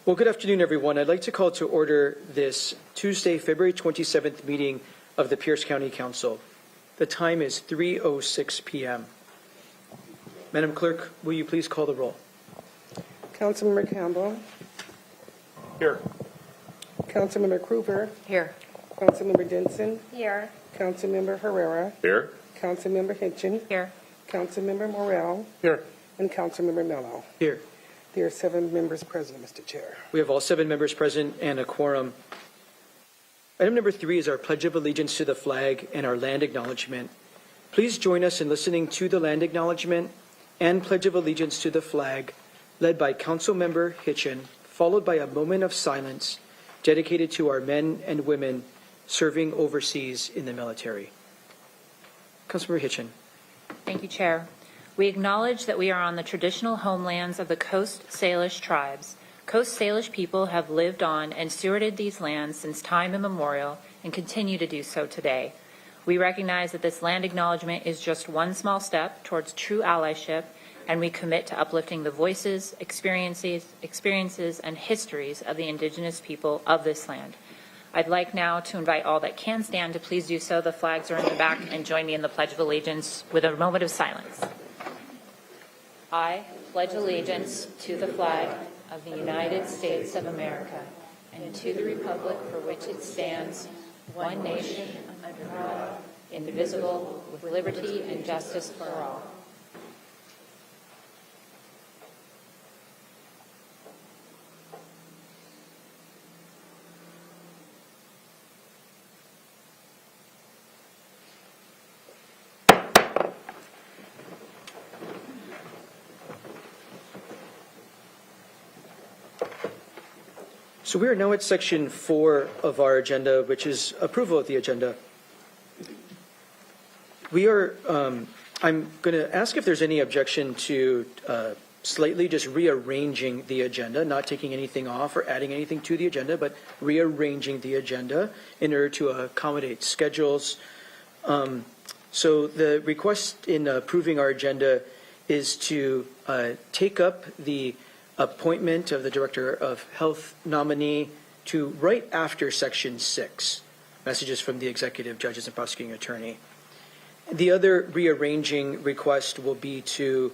Well, good afternoon, everyone. I'd like to call to order this Tuesday, February 27th meeting of the Pierce County Council. The time is 3:06 p.m. Madam Clerk, will you please call the roll? Councilmember Campbell. Here. Councilmember Krueger. Here. Councilmember Denson. Here. Councilmember Herrera. Here. Councilmember Hitchin. Here. Councilmember Morrell. Here. And Councilmember Mello. Here. There are 7 members present, Mr. Chair. We have all 7 members present and a quorum. Item number 3 is our Pledge of Allegiance to the flag and our land acknowledgement. Please join us in listening to the land acknowledgement and Pledge of Allegiance to the flag, led by Councilmember Hitchin, followed by a moment of silence dedicated to our men and women serving overseas in the military. Councilmember Hitchin. Thank you, Chair. We acknowledge that we are on the traditional homelands of the Coast Salish tribes. Coast Salish people have lived on and stewarded these lands since time immemorial and continue to do so today. We recognize that this land acknowledgement is just one small step towards true allyship, and we commit to uplifting the voices, experiences, and histories of the Indigenous people of this land. I'd like now to invite all that can stand to please do so. The flags are in the back, and join me in the Pledge of Allegiance with a moment of silence. I pledge allegiance to the flag of the United States of America and to the republic for which it stands, one nation, under God, indivisible, with liberty and justice for all. So we are now at section 4 of our agenda, which is approval of the agenda. I'm going to ask if there's any objection to slightly just rearranging the agenda, not taking anything off or adding anything to the agenda, but rearranging the agenda in order to accommodate schedules. So the request in approving our agenda is to take up the appointment of the Director of Health nominee to right after Section 6, messages from the executive judges and prosecuting attorney. The other rearranging request will be to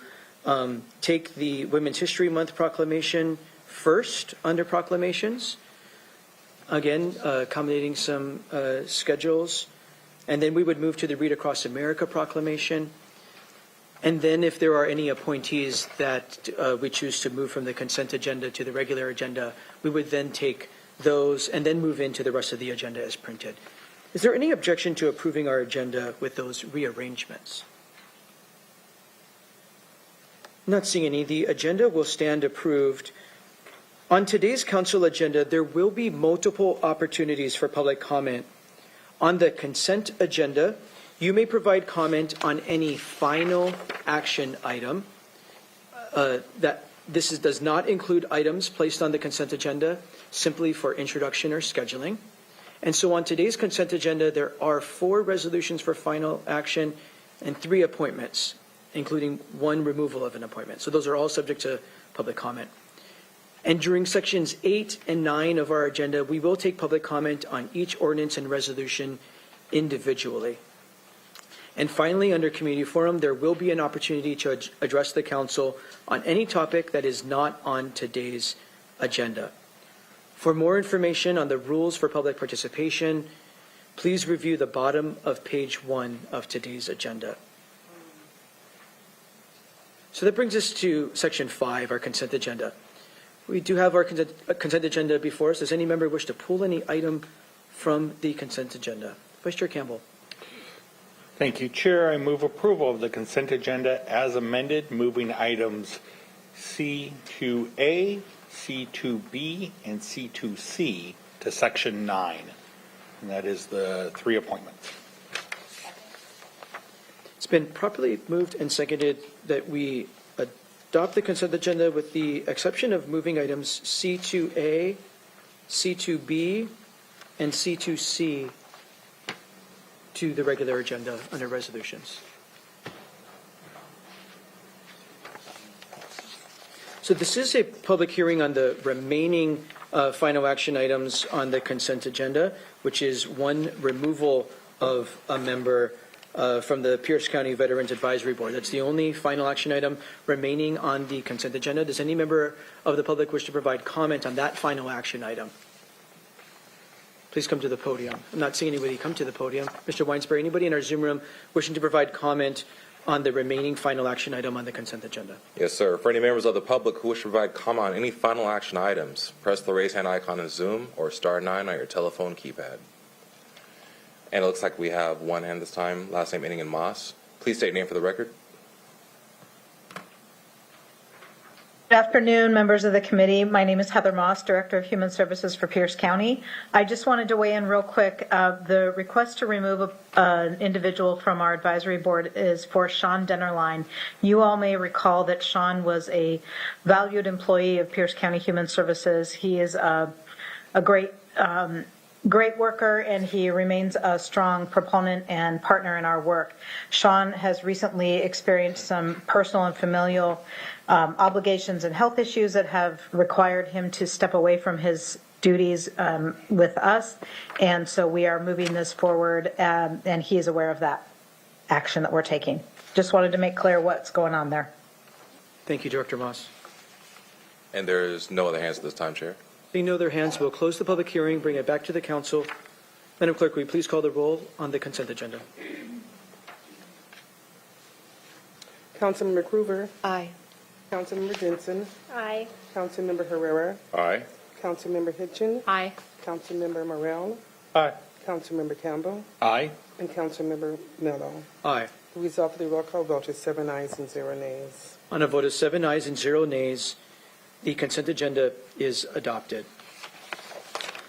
take the Women's History Month proclamation first under proclamations, again, accommodating some schedules, and then we would move to the Read Across America proclamation. And then if there are any appointees that we choose to move from the consent agenda to the regular agenda, we would then take those and then move into the rest of the agenda as printed. Is there any objection to approving our agenda with those rearrangements? Not seeing any. The agenda will stand approved. On today's council agenda, there will be multiple opportunities for public comment. On the consent agenda, you may provide comment on any final action item. Does not include items placed on the consent agenda simply for introduction or scheduling. And so on today's consent agenda, there are 4 resolutions for final action and 3 appointments, including 1 removal of an appointment. So those are all subject to public comment. And during sections 8 and 9 of our agenda, we will take public comment on each ordinance and resolution individually. And finally, under Community Forum, there will be an opportunity to address the Council on any topic that is not on today's agenda. For more information on the rules for public participation, please review the bottom of page 1 of today's agenda. So that brings us to section 5, our consent agenda. We do have our consent agenda before us. Does any member wish to pull any item from the consent agenda? Vice Chair Campbell. Thank you, Chair. I move approval of the consent agenda as amended, moving items C2A, C2B, and C2C to section 9. And that is the 3 appointments. It's been properly moved and seconded that we adopt the consent agenda with the exception of moving items C2A, C2B, and C2C to the regular agenda under resolutions. So this is a public hearing on the remaining final action items on the consent agenda, which is one, removal of a member from the Pierce County Veterans Advisory Board. That's the only final action item remaining on the consent agenda. Does any member of the public wish to provide comment on that final action item? Please come to the podium. I'm not seeing anybody come to the podium. Mr. Weinsberry, anybody in our Zoom room wishing to provide comment on the remaining final action item on the consent agenda? Yes, sir. For any members of the public who wish to provide comment on any final action items, press the raise hand icon in Zoom or *9 on your telephone keypad. And it looks like we have one hand this time, last name ending in Moss. Please state your name for the record. Good afternoon, members of the committee. My name is Heather Moss, Director of Human Services for Pierce County. I just wanted to weigh in real quick. The request to remove an individual from our advisory board is for Sean Dennerline. You all may recall that Sean was a valued employee of Pierce County Human Services. He is a great worker, and he remains a strong proponent and partner in our work. Sean has recently experienced some personal and familial obligations and health issues that have required him to step away from his duties with us, and so we are moving this forward, and he is aware of that action that we're taking. Just wanted to make clear what's going on there. Thank you, Director Moss. And there's no other hands at this time, Chair. Seeing no other hands, we'll close the public hearing, bring it back to the council. Madam Clerk, will you please call the roll on the consent agenda? Councilmember Groover, Aye. Councilmember Jensen, Aye. Councilmember Herrera, Aye. Councilmember Hitchin, Aye. Councilmember Morel, Aye. Councilmember Campbell, Aye. and Councilmember Mello. Aye. The result of the roll call vote is 7 ayes and 0 nays. On a vote of 7 ayes and 0 nays, the consent agenda is adopted.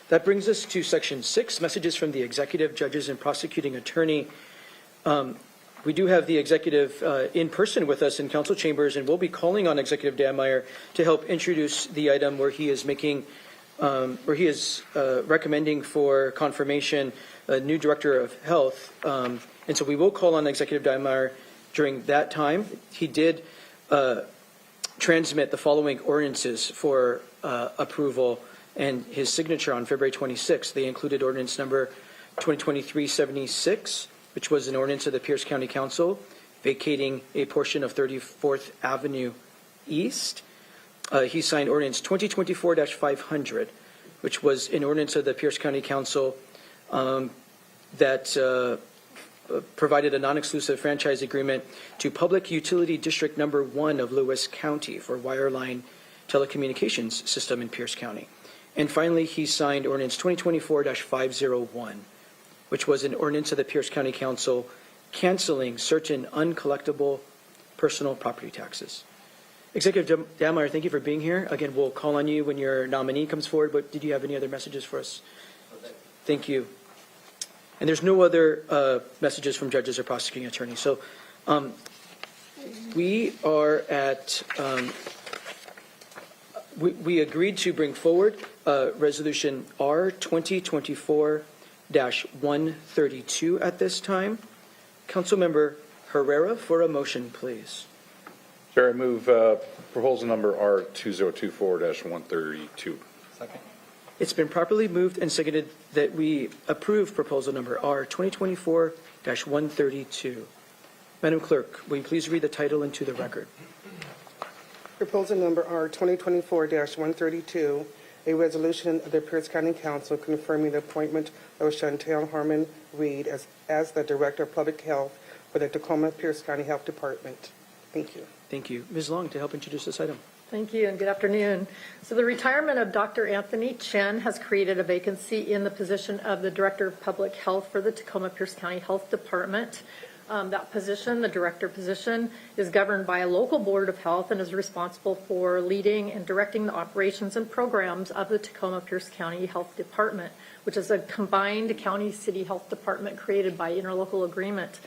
That brings us to Section 6, messages from the executive, judges, and prosecuting attorney. We do have the executive in person with us in council chambers, and we'll be calling on Executive Dammeier to help introduce the item where he is recommending for confirmation a new director of health. And so we will call on Executive Dammeier during that time. He did transmit the following ordinances for approval and his signature on February 26th. They included ordinance number 2023-76, which was an ordinance of the Pierce County Council vacating a portion of 34th Avenue East. He signed ordinance 2024-500, which was an ordinance of the Pierce County Council that provided a non-exclusive franchise agreement to Public Utility District Number 1 of Lewis County for wireline telecommunications system in Pierce County. And finally, he signed ordinance 2024-501, which was an ordinance of the Pierce County Council canceling certain uncollectible personal property taxes. Executive Dammeier, thank you for being here. Again, we'll call on you when your nominee comes forward, but did you have any other messages for us? Thank you. And there's no other messages from judges or prosecuting attorneys. So we are at, we agreed to bring forward Resolution R 2024-132 at this time. Councilmember Herrera for a motion, please. Chair, I move proposal number R2024-132. Second. It's been properly moved and seconded that we approve proposal number R 2024-132. Madam Clerk, will you please read the title into the record? Proposal number R 2024-132, a resolution of the Pierce County Council confirming the appointment of Chantel Harmon Reed as the Director of Public Health for the Tacoma Pierce County Health Department. Thank you. Thank you. Ms. Long, to help introduce this item. Thank you and good afternoon. So the retirement of Dr. Anthony Chen has created a vacancy in the position of the Director of Public Health for the Tacoma Pierce County Health Department. That position, the director position, is governed by a local board of health and is responsible for leading and directing the operations and programs of the Tacoma Pierce County Health Department, which is a combined county-city health department created by interlocal agreement.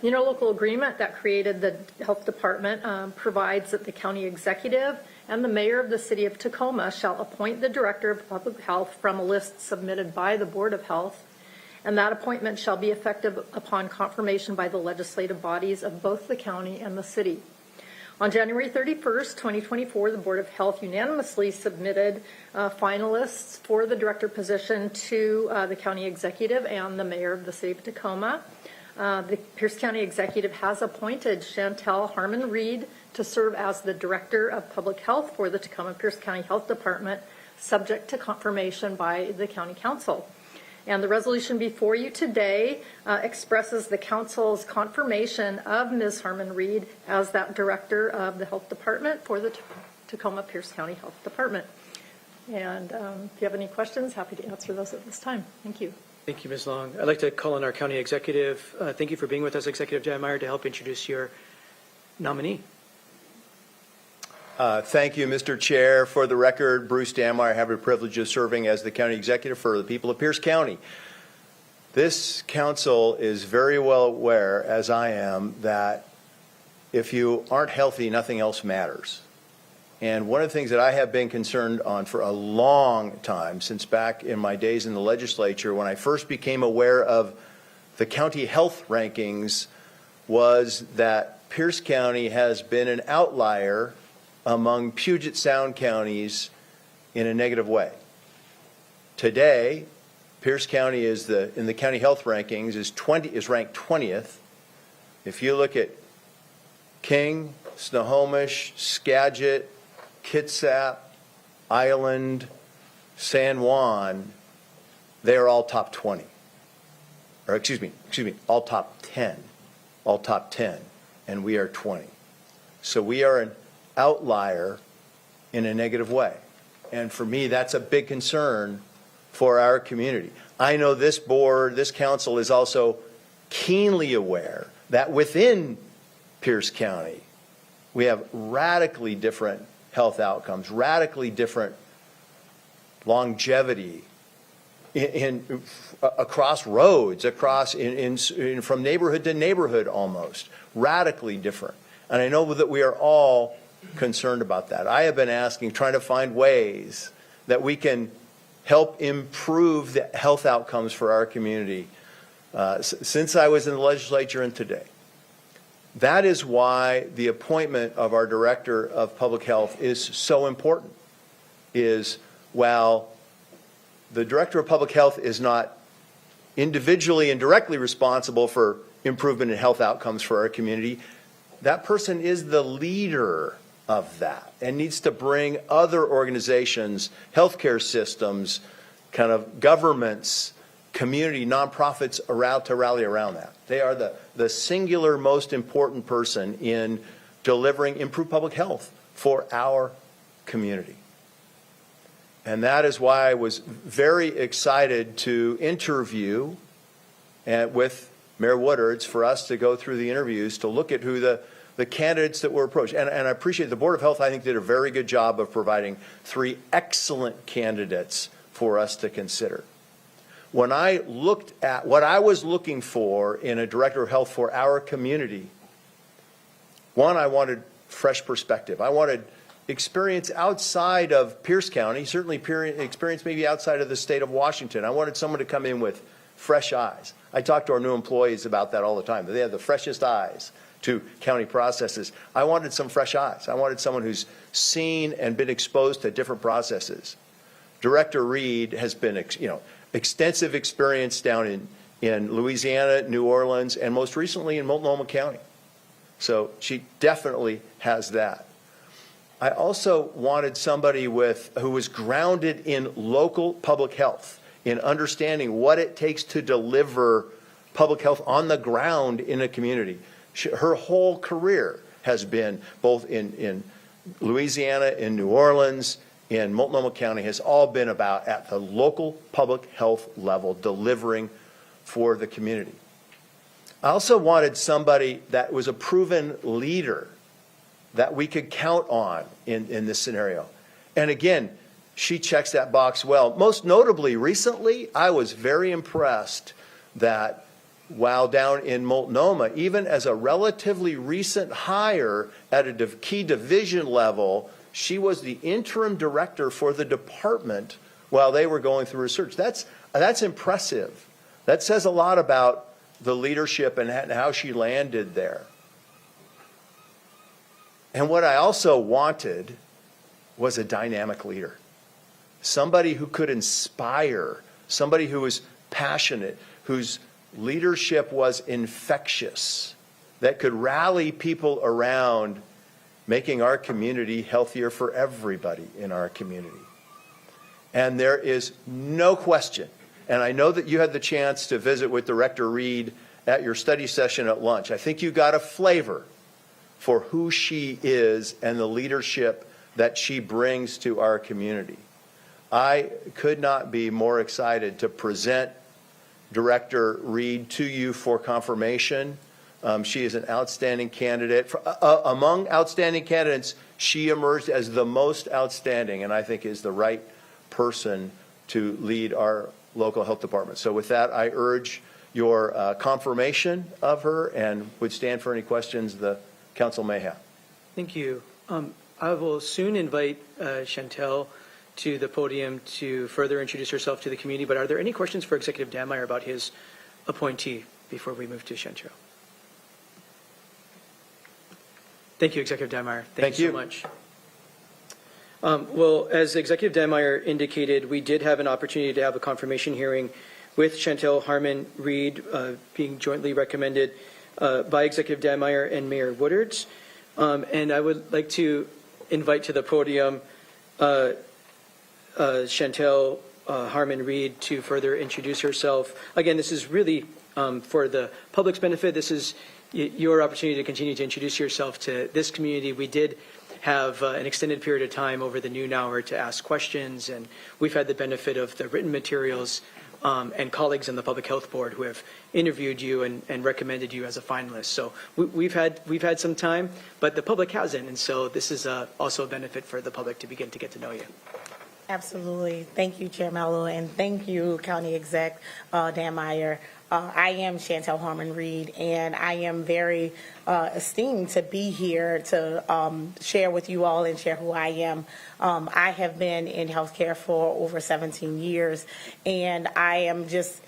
The interlocal agreement that created the health department provides that the county executive and the mayor of the city of Tacoma shall appoint the director of public health from a list submitted by the Board of Health, and that appointment shall be effective upon confirmation by the legislative bodies of both the county and the city. On January 31st, 2024, the Board of Health unanimously submitted finalists for the director position to the county executive and the mayor of the city of Tacoma. The Pierce County Executive has appointed Chantel Harmon Reed to serve as the Director of Public Health for the Tacoma Pierce County Health Department, subject to confirmation by the County Council. And the resolution before you today expresses the council's confirmation of Ms. Harmon Reed as that Director of the Health Department for the Tacoma Pierce County Health Department. And if you have any questions, happy to answer those at this time. Thank you. Thank you, Ms. Long. I'd like to call on our county executive. Thank you for being with us, Executive Dan Meyer, to help introduce your nominee. Thank you, Mr. Chair. For the record, Bruce Danmeyer, I have the privilege of serving as the county executive for the people of Pierce County. This council is very well aware, as I am, that if you aren't healthy, nothing else matters. And one of the things that I have been concerned on for a long time, since back in my days in the legislature, when I first became aware of the county health rankings, was that Pierce County has been an outlier among Puget Sound counties in a negative way. Today, Pierce County is in the county health rankings is ranked 20th. If you look at King, Snohomish, Skagit, Kitsap, Island, San Juan, they are all top 20. Or excuse me, all top 10. All top 10, and we are 20. So we are an outlier in a negative way. And for me, that's a big concern for our community. I know this board, this council is also keenly aware that within Pierce County, we have radically different health outcomes, radically different longevity across roads, from neighborhood to neighborhood almost, radically different. And I know that we are all concerned about that. I have been trying to find ways that we can help improve the health outcomes for our community since I was in the legislature and today. That is why the appointment of our Director of Public Health is so important. While the Director of Public Health is not individually and directly responsible for improvement in health outcomes for our community, that person is the leader of that and needs to bring other organizations, healthcare systems, kind of governments, community, nonprofits around to rally around that. They are the singular most important person in delivering improved public health for our community. And that is why I was very excited to interview with Mayor Woodards for us to go through the interviews to look at who the candidates that were approached. And I appreciate the Board of Health, I think, did a very good job of providing 3 excellent candidates for us to consider. When I looked at what I was looking for in a Director of Health for our community, one, I wanted fresh perspective. I wanted experience outside of Pierce County, certainly experience maybe outside of the state of Washington. I wanted someone to come in with fresh eyes. I talk to our new employees about that all the time. They have the freshest eyes to county processes. I wanted some fresh eyes. I wanted someone who's seen and been exposed to different processes. Director Reed has been, extensive experience down in Louisiana, New Orleans, and most recently in Multnomah County. So she definitely has that. I also wanted somebody who was grounded in local public health, in understanding what it takes to deliver public health on the ground in a community. Her whole career has been both in Louisiana, in New Orleans, in Multnomah County, has all been about at the local public health level, delivering for the community. I also wanted somebody that was a proven leader that we could count on in this scenario. And again, she checks that box well. Most notably, recently, I was very impressed that while down in Multnomah, even as a relatively recent hire at a key division level, she was the interim director for the department while they were going through research. That's impressive. That says a lot about the leadership and how she landed there. And what I also wanted was a dynamic leader, somebody who could inspire, somebody who was passionate, whose leadership was infectious, that could rally people around making our community healthier for everybody in our community. And there is no question, and I know that you had the chance to visit with Director Reed at your study session at lunch. I think you got a flavor for who she is and the leadership that she brings to our community. I could not be more excited to present Director Reed to you for confirmation. She is an outstanding candidate. Among outstanding candidates, she emerged as the most outstanding, and I think is the right person to lead our local health department. So with that, I urge your confirmation of her and would stand for any questions the council may have. Thank you. I will soon invite Chantel to the podium to further introduce herself to the community, but are there any questions for Executive Dammeyer about his appointee before we move to Chantel? Thank you, Executive Dammeyer. Thank you so much. Well, as Executive Dammeyer indicated, we did have an opportunity to have a confirmation hearing with Chantel Harmon Reed being jointly recommended by Executive Dammeyer and Mayor Woodards. And I would like to invite to the podium Chantel Harmon Reed to further introduce herself. Again, this is really for the public's benefit. This is your opportunity to continue to introduce yourself to this community. We did have an extended period of time over the noon hour to ask questions, and we've had the benefit of the written materials and colleagues on the Public Health Board who have interviewed you and recommended you as a finalist. So we've had some time, but the public hasn't, and so this is also a benefit for the public to begin to get to know you. Absolutely. Thank you, Chair Mello, and thank you, County Exec Dammeyer. I am Chantel Harmon Reed, and I am very esteemed to be here to share with you all and share who I am. I have been in healthcare for over 17 years, and I am just,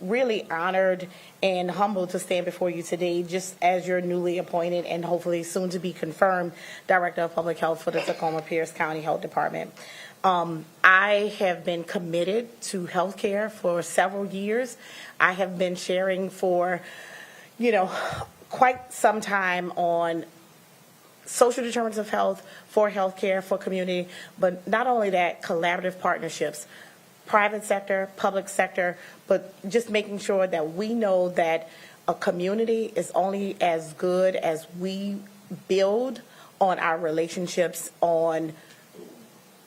really honored and humbled to stand before you today, just as your newly appointed and hopefully soon to be confirmed Director of Public Health for the Tacoma-Pierce County Health Department. I have been committed to healthcare for several years. I have been sharing for, quite some time on social determinants of health, for healthcare, for community, but not only that, collaborative partnerships, private sector, public sector, but just making sure that we know that a community is only as good as we build on our relationships, on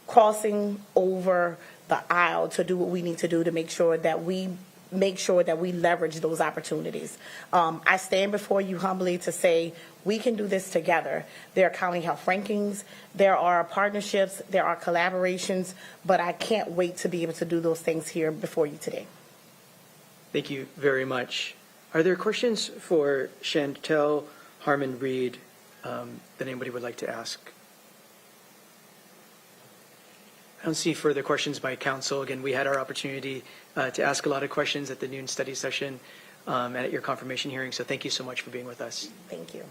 crossing over the aisle to do what we need to do to make sure that we leverage those opportunities. I stand before you humbly to say we can do this together. There are county health rankings, there are partnerships, there are collaborations, but I can't wait to be able to do those things here before you today. Thank you very much. Are there questions for Chantel Harmon Reed that anybody would like to ask? I don't see further questions by council. Again, we had our opportunity to ask a lot of questions at the noon study session and at your confirmation hearing, so thank you so much for being with us. Thank you.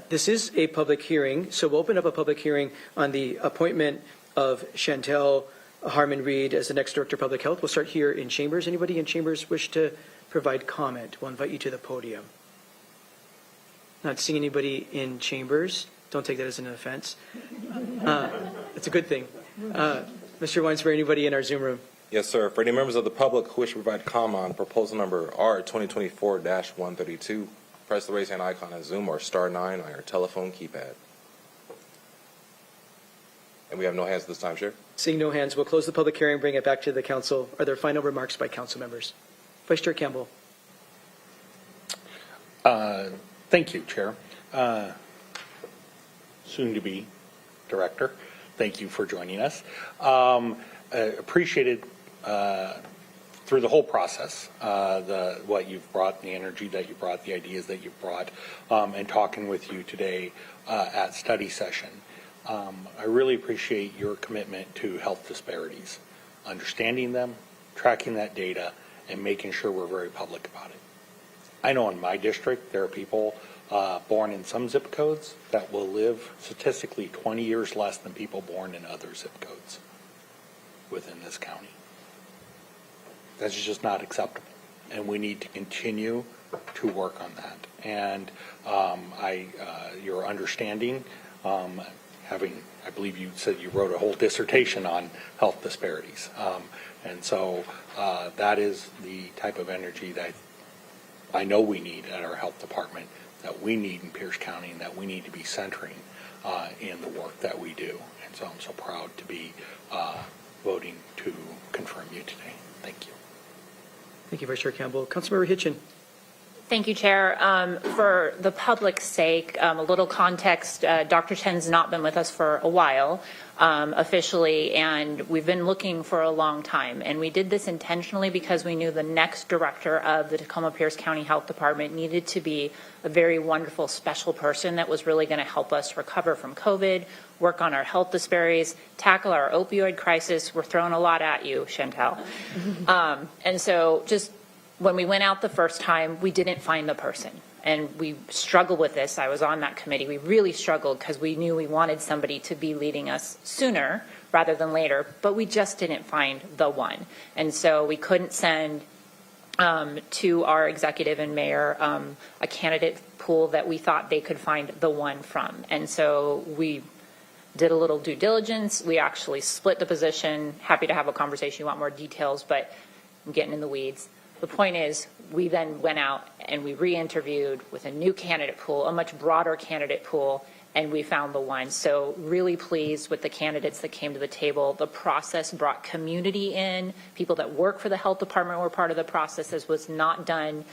This is a public hearing, so we'll open up a public hearing on the appointment of Chantel Harmon Reed as the next Director of Public Health. We'll start here in Chambers. Anybody in Chambers wish to provide comment? We'll invite you to the podium. Not seeing anybody in Chambers. Don't take that as an offense. It's a good thing. Mr. Weinsberg, anybody in our Zoom room? Yes, sir. For any members of the public who wish to provide comment on proposal number R 2024-132, press the raise hand icon on Zoom or *9 on your telephone keypad. And we have no hands this time, Chair. Seeing no hands, we'll close the public hearing, bring it back to the council. Are there final remarks by council members? Vice Chair Campbell. Thank you, Chair. Soon-to-be Director, thank you for joining us. Appreciated through the whole process, what you've brought, the energy that you brought, the ideas that you've brought, and talking with you today at study session. I really appreciate your commitment to health disparities, understanding them, tracking that data, and making sure we're very public about it. I know in my district there are people born in some zip codes that will live statistically 20 years less than people born in other zip codes within this county. That's just not acceptable, and we need to continue to work on that. And your understanding, I believe you said you wrote a whole dissertation on health disparities. And so that is the type of energy that I know we need at our health department, that we need in Pierce County, and that we need to be centering in the work that we do. And so I'm so proud to be voting to confirm you today. Thank you. Thank you, Vice Chair Campbell. Councilmember Hitchin. Thank you, Chair. For the public's sake, a little context, Dr. Chen's not been with us for a while officially, and we've been looking for a long time. And we did this intentionally because we knew the next director of the Tacoma-Pierce County Health Department needed to be a very wonderful, special person that was really going to help us recover from COVID, work on our health disparities, tackle our opioid crisis. We're throwing a lot at you, Chantel. And so just when we went out the first time, we didn't find the person. And we struggled with this. I was on that committee. We really struggled because we knew we wanted somebody to be leading us sooner rather than later, but we just didn't find the one. And so we couldn't send to our executive and mayor a candidate pool that we thought they could find the one from. And so we did a little due diligence. We actually split the position. Happy to have a conversation. You want more details, but I'm getting in the weeds. The point is, we then went out and we re-interviewed with a new candidate pool, a much broader candidate pool, and we found the one. So really pleased with the candidates that came to the table. The process brought community in. People that work for the health department were part of the process. This was not done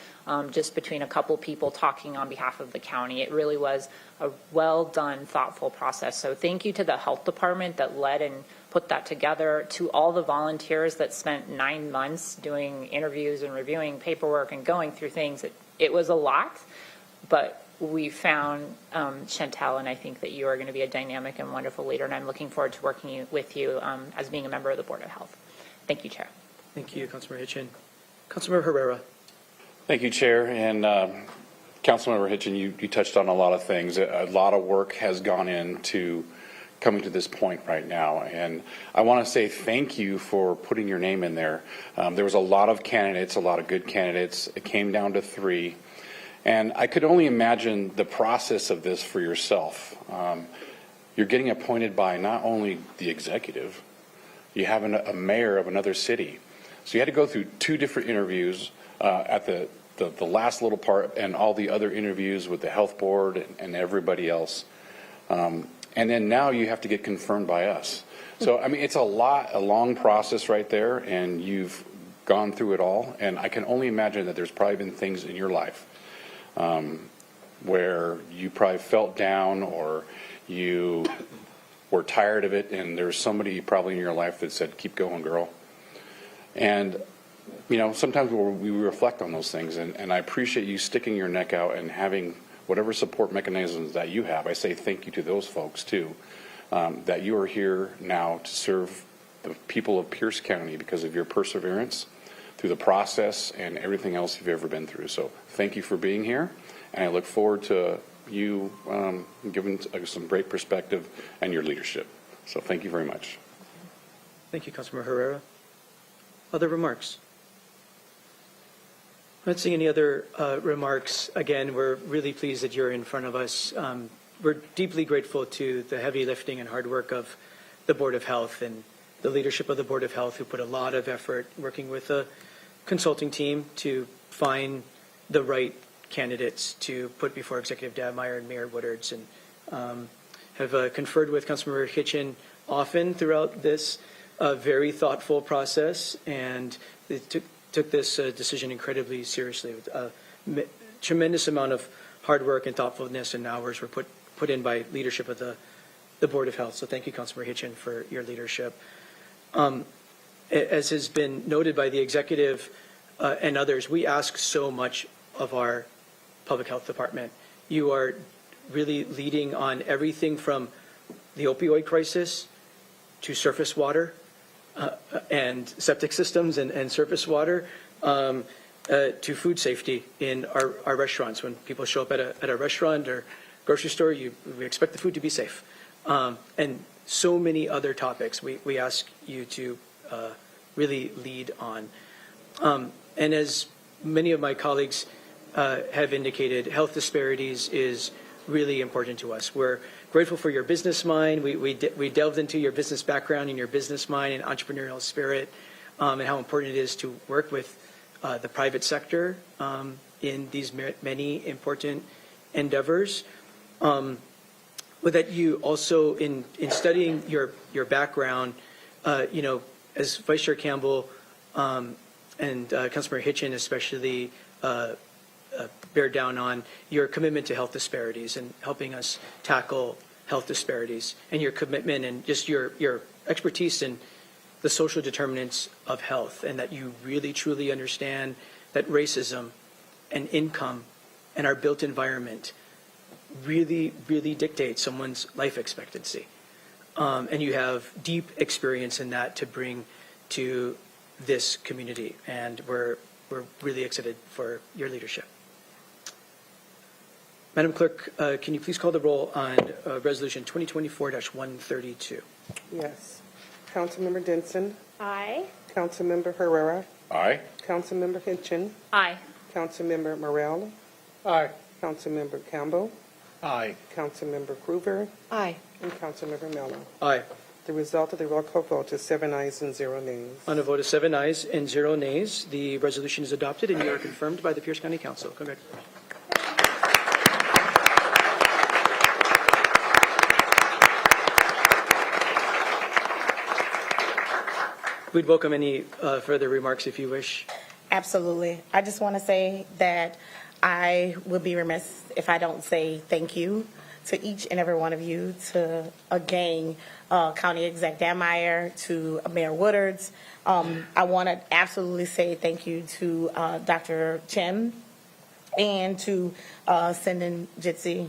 just between a couple people talking on behalf of the county. It really was a well-done, thoughtful process. So thank you to the health department that led and put that together, to all the volunteers that spent 9 months doing interviews and reviewing paperwork and going through things. It was a lot, but we found Chantel, and I think that you are going to be a dynamic and wonderful leader, and I'm looking forward to working with you as being a member of the Board of Health. Thank you, Chair. Thank you, Councilmember Hitchin. Councilmember Herrera. Thank you, Chair. And Councilmember Hitchin, you touched on a lot of things. A lot of work has gone into coming to this point right now. And I want to say thank you for putting your name in there. There was a lot of candidates, a lot of good candidates. It came down to 3. And I could only imagine the process of this for yourself. You're getting appointed by not only the executive, you have a mayor of another city. So you had to go through 2 different interviews at the last little part, and all the other interviews with the health board and everybody else. And then now you have to get confirmed by us. So, I mean, it's a long process right there, and you've gone through it all. And I can only imagine that there's probably been things in your life where you probably felt down, or you were tired of it, and there's somebody probably in your life that said, keep going, girl. And, you know, sometimes we reflect on those things, and I appreciate you sticking your neck out and having whatever support mechanisms that you have. I say thank you to those folks too, that you are here now to serve the people of Pierce County because of your perseverance through the process and everything else you've ever been through. So thank you for being here, and I look forward to you giving some great perspective and your leadership. So thank you very much. Thank you, Councilmember Herrera. Other remarks? I'm not seeing any other remarks. Again, we're really pleased that you're in front of us. We're deeply grateful to the heavy lifting and hard work of the Board of Health and the leadership of the Board of Health, who put a lot of effort working with a consulting team to find the right candidates to put before Executive Dabmeyer and Mayor Woodards, and have conferred with Councilmember Hitchin often throughout this very thoughtful process, and it took this decision incredibly seriously. With a tremendous amount of hard work and thoughtfulness and hours were put in by leadership of the Board of Health. So thank you, Councilmember Hitchin, for your leadership. As has been noted by the executive and others, we ask so much of our public health department. You are really leading on everything from the opioid crisis to surface water and septic systems and surface water. to food safety in our restaurants. When people show up at a restaurant or grocery store, we expect the food to be safe. And so many other topics we ask you to really lead on. And as many of my colleagues have indicated, health disparities is really important to us. We're grateful for your business mind. We delved into your business background and your business mind and entrepreneurial spirit, and how important it is to work with the private sector in these many important endeavors. But that you also, in studying your background, as Vice Chair Campbell and Councilmember Hitchin especially bear down on your commitment to health disparities and helping us tackle health disparities, and your commitment and just your expertise in the social determinants of health, and that you really truly understand that racism and income and our built environment really, really dictate someone's life expectancy. And you have deep experience in that to bring to this community, and we're really excited for your leadership. Madam Clerk, can you please call the roll on Resolution 2024-132? Yes. Councilmember Denson. Aye. Councilmember Herrera. Aye. Councilmember Hitchin. Aye. Councilmember Morrell. Aye. Councilmember Campbell. Aye. Councilmember Krueger. Aye. And Councilmember Mello. Aye. The result of the roll call vote is 7 ayes and 0 nays. On a vote of 7 ayes and 0 nays, the resolution is adopted, and you are confirmed by the Pierce County Council. Congratulations. We'd welcome any further remarks if you wish. Absolutely. I just want to say that I would be remiss if I don't say thank you to each and every one of you, to, again, County Exec Danmeyer, to Mayor Woodards. I want to absolutely say thank you to Dr. Chen and to Senden Jitsi,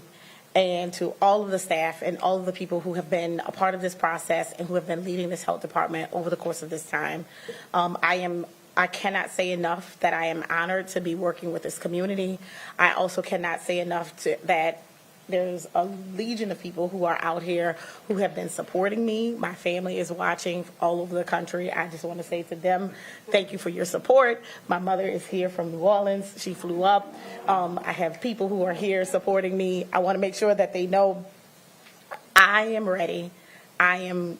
and to all of the staff and all of the people who have been a part of this process and who have been leading this health department over the course of this time. I cannot say enough that I am honored to be working with this community. I also cannot say enough that there's a legion of people who are out here who have been supporting me. My family is watching all over the country. I just want to say to them, thank you for your support. My mother is here from New Orleans. She flew up. I have people who are here supporting me. I want to make sure that they know I am ready. I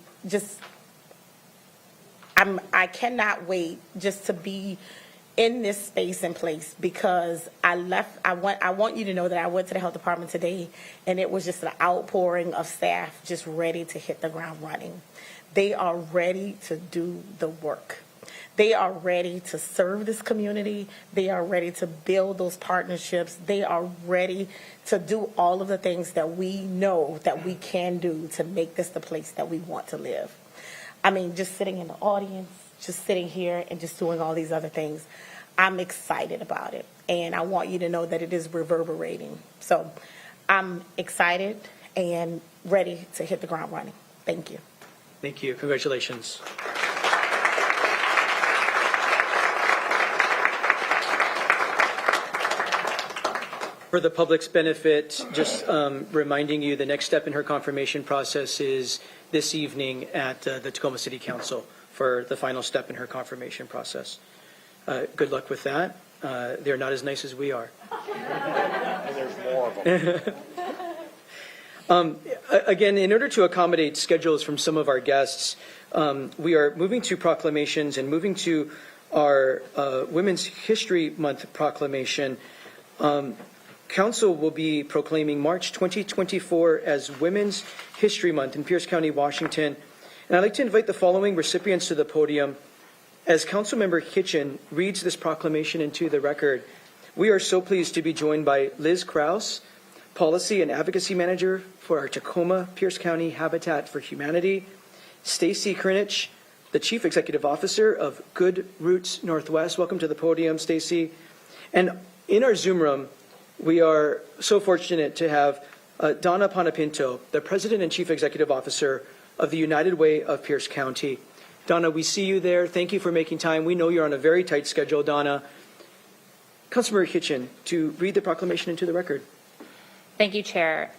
cannot wait just to be in this space and place, because I want you to know that I went to the health department today and it was just an outpouring of staff just ready to hit the ground running. They are ready to do the work. They are ready to serve this community. They are ready to build those partnerships. They are ready to do all of the things that we know that we can do to make this the place that we want to live. I mean, just sitting in the audience, just sitting here and just doing all these other things. I'm excited about it, and I want you to know that it is reverberating. So I'm excited and ready to hit the ground running. Thank you. Thank you. Congratulations. For the public's benefit, just reminding you, the next step in her confirmation process is this evening at the Tacoma City Council for the final step in her confirmation process. Good luck with that. They're not as nice as we are. And there's more of them. Again, in order to accommodate schedules from some of our guests, we are moving to proclamations and moving to our Women's History Month proclamation. Council will be proclaiming March 2024 as Women's History Month in Pierce County, Washington. And I'd like to invite the following recipients to the podium. As Councilmember Hitchin reads this proclamation into the record, we are so pleased to be joined by Liz Krause, Policy and Advocacy Manager for our Tacoma Pierce County Habitat for Humanity, Stacy Krinich, the Chief Executive Officer of Good Roots Northwest. Welcome to the podium, Stacy. And in our Zoom room, we are so fortunate to have Donna Panapinto, the President and Chief Executive Officer of the United Way of Pierce County. Donna, we see you there. Thank you for making time. We know you're on a very tight schedule, Donna. Councilmember Hitchin to read the proclamation into the record. Thank you, Chair.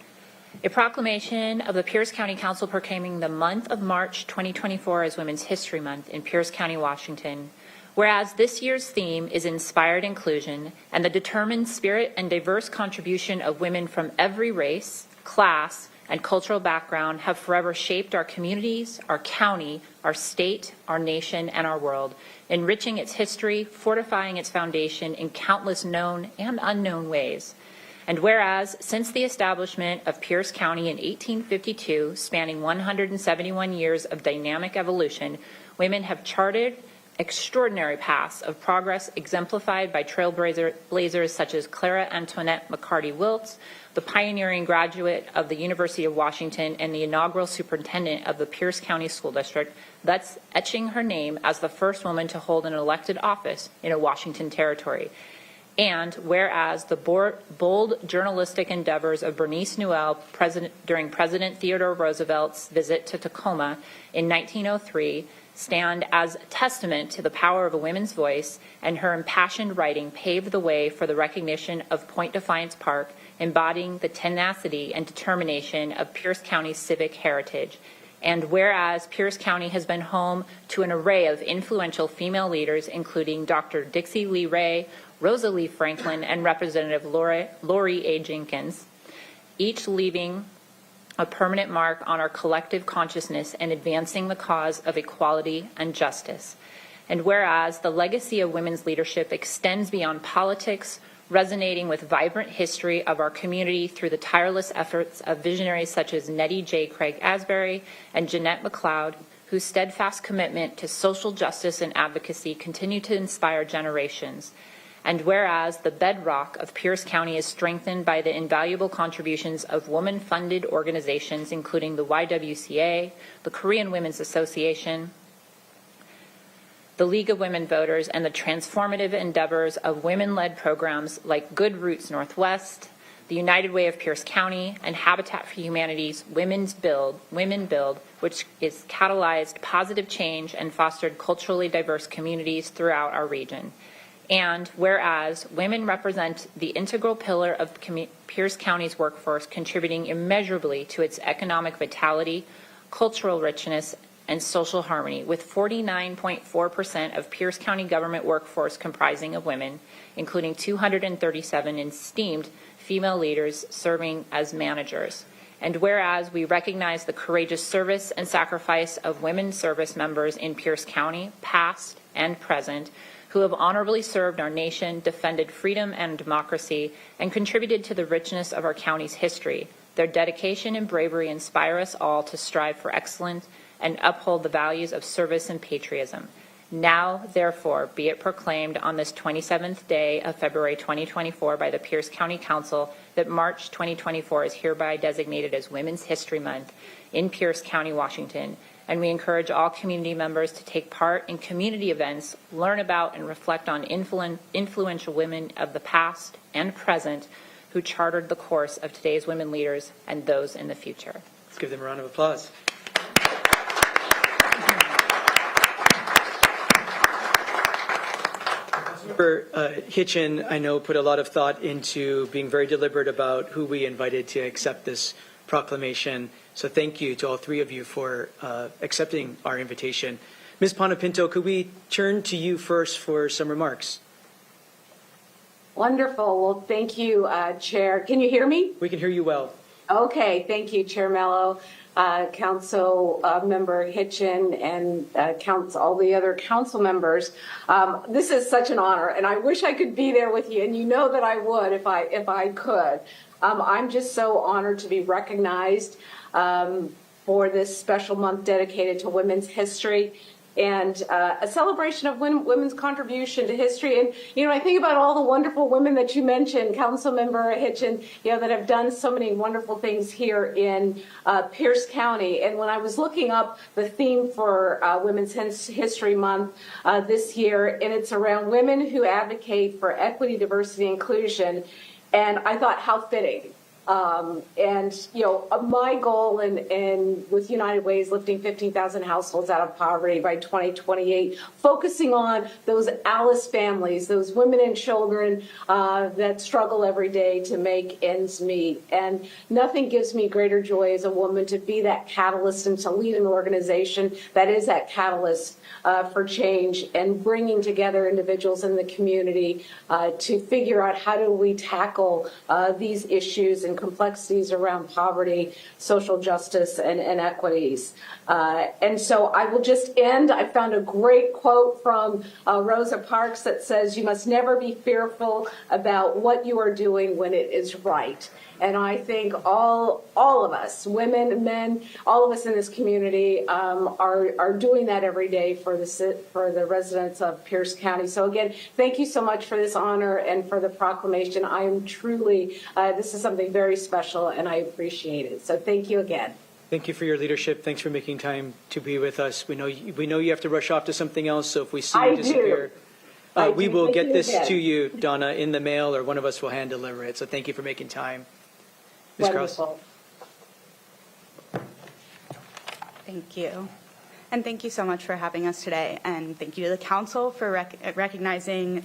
A proclamation of the Pierce County Council proclaiming the month of March 2024 as Women's History Month in Pierce County, Washington. Whereas this year's theme is Inspired Inclusion and the determined spirit and diverse contribution of women from every race, class, and cultural background have forever shaped our communities, our county, our state, our nation, and our world, enriching its history, fortifying its foundation in countless known and unknown ways. And whereas, since the establishment of Pierce County in 1852, spanning 171 years of dynamic evolution, women have charted extraordinary paths of progress exemplified by trailblazers such as Clara Antoinette McCarty Wiltz, the pioneering graduate of the University of Washington and the inaugural superintendent of the Pierce County School District, thus etching her name as the first woman to hold an elected office in a Washington territory. And whereas the bold journalistic endeavors of Bernice Newell during President Theodore Roosevelt's visit to Tacoma in 1903 stand as testament to the power of a women's voice, and her impassioned writing paved the way for the recognition of Point Defiance Park, embodying the tenacity and determination of Pierce County's civic heritage. And whereas Pierce County has been home to an array of influential female leaders, including Dr. Dixie Lee Ray, Rosa Lee Franklin, and Representative Lori A. Jenkins, each leaving a permanent mark on our collective consciousness and advancing the cause of equality and justice. And whereas the legacy of women's leadership extends beyond politics, resonating with vibrant history of our community through the tireless efforts of visionaries such as Nettie J. Craig Asbury and Jeanette McLeod, whose steadfast commitment to social justice and advocacy continue to inspire generations. And whereas the bedrock of Pierce County is strengthened by the invaluable contributions of woman-funded organizations, including the YWCA, the Korean Women's Association, the League of Women Voters, and the transformative endeavors of women-led programs like Good Roots Northwest, the United Way of Pierce County, and Habitat for Humanity's Women Build, which is catalyzed positive change and fostered culturally diverse communities throughout our region. And whereas women represent the integral pillar of Pierce County's workforce, contributing immeasurably to its economic vitality, cultural richness, and social harmony, with 49.4% of Pierce County government workforce comprising of women, including 237 esteemed female leaders serving as managers. And whereas we recognize the courageous service and sacrifice of women service members in Pierce County, past and present, who have honorably served our nation, defended freedom and democracy, and contributed to the richness of our county's history. Their dedication and bravery inspire us all to strive for excellence and uphold the values of service and patriotism. Now, therefore, be it proclaimed on this 27th day of February 2024 by the Pierce County Council that March 2024 is hereby designated as Women's History Month in Pierce County, Washington. And we encourage all community members to take part in community events, learn about and reflect on influential women of the past and present who chartered the course of today's women leaders and those in the future. Let's give them a round of applause. Councilmember Hitchin, I know, put a lot of thought into being very deliberate about who we invited to accept this proclamation. So thank you to all three of you for accepting our invitation. Ms. Panapinto, could we turn to you first for some remarks? Wonderful. Well, thank you, Chair. Can you hear me? We can hear you well. Okay. Thank you, Chair Mello, Council Member Hitchin, and all the other council members. This is such an honor, and I wish I could be there with you, and you know that I would if I could. I'm just so honored to be recognized for this special month dedicated to women's history and a celebration of women's contribution to history. And, I think about all the wonderful women that you mentioned, Councilmember Hitchin, that have done so many wonderful things here in Pierce County. And when I was looking up the theme for Women's History Month this year, and it's around women who advocate for equity, diversity, inclusion, and I thought how fitting And, my goal in with United Way is lifting 15,000 households out of poverty by 2028, focusing on those Alice families, those women and children that struggle every day to make ends meet. And nothing gives me greater joy as a woman to be that catalyst and to lead an organization that is that catalyst for change and bringing together individuals in the community to figure out how do we tackle these issues and complexities around poverty, social justice, and inequities. And so I will just end. I found a great quote from Rosa Parks that says, "You must never be fearful about what you are doing when it is right." And I think all of us, women, men, all of us in this community are doing that every day for the residents of Pierce County. So again, thank you so much for this honor and for the proclamation. I am truly, this is something very special and I appreciate it. So thank you again. Thank you for your leadership. Thanks for making time to be with us. We know you have to rush off to something else, so if we see you disappear, we will get this to you, Donna, in the mail, or one of us will hand deliver it. So thank you for making time. Ms. Krause. Wonderful. Thank you. And thank you so much for having us today. And thank you to the council for recognizing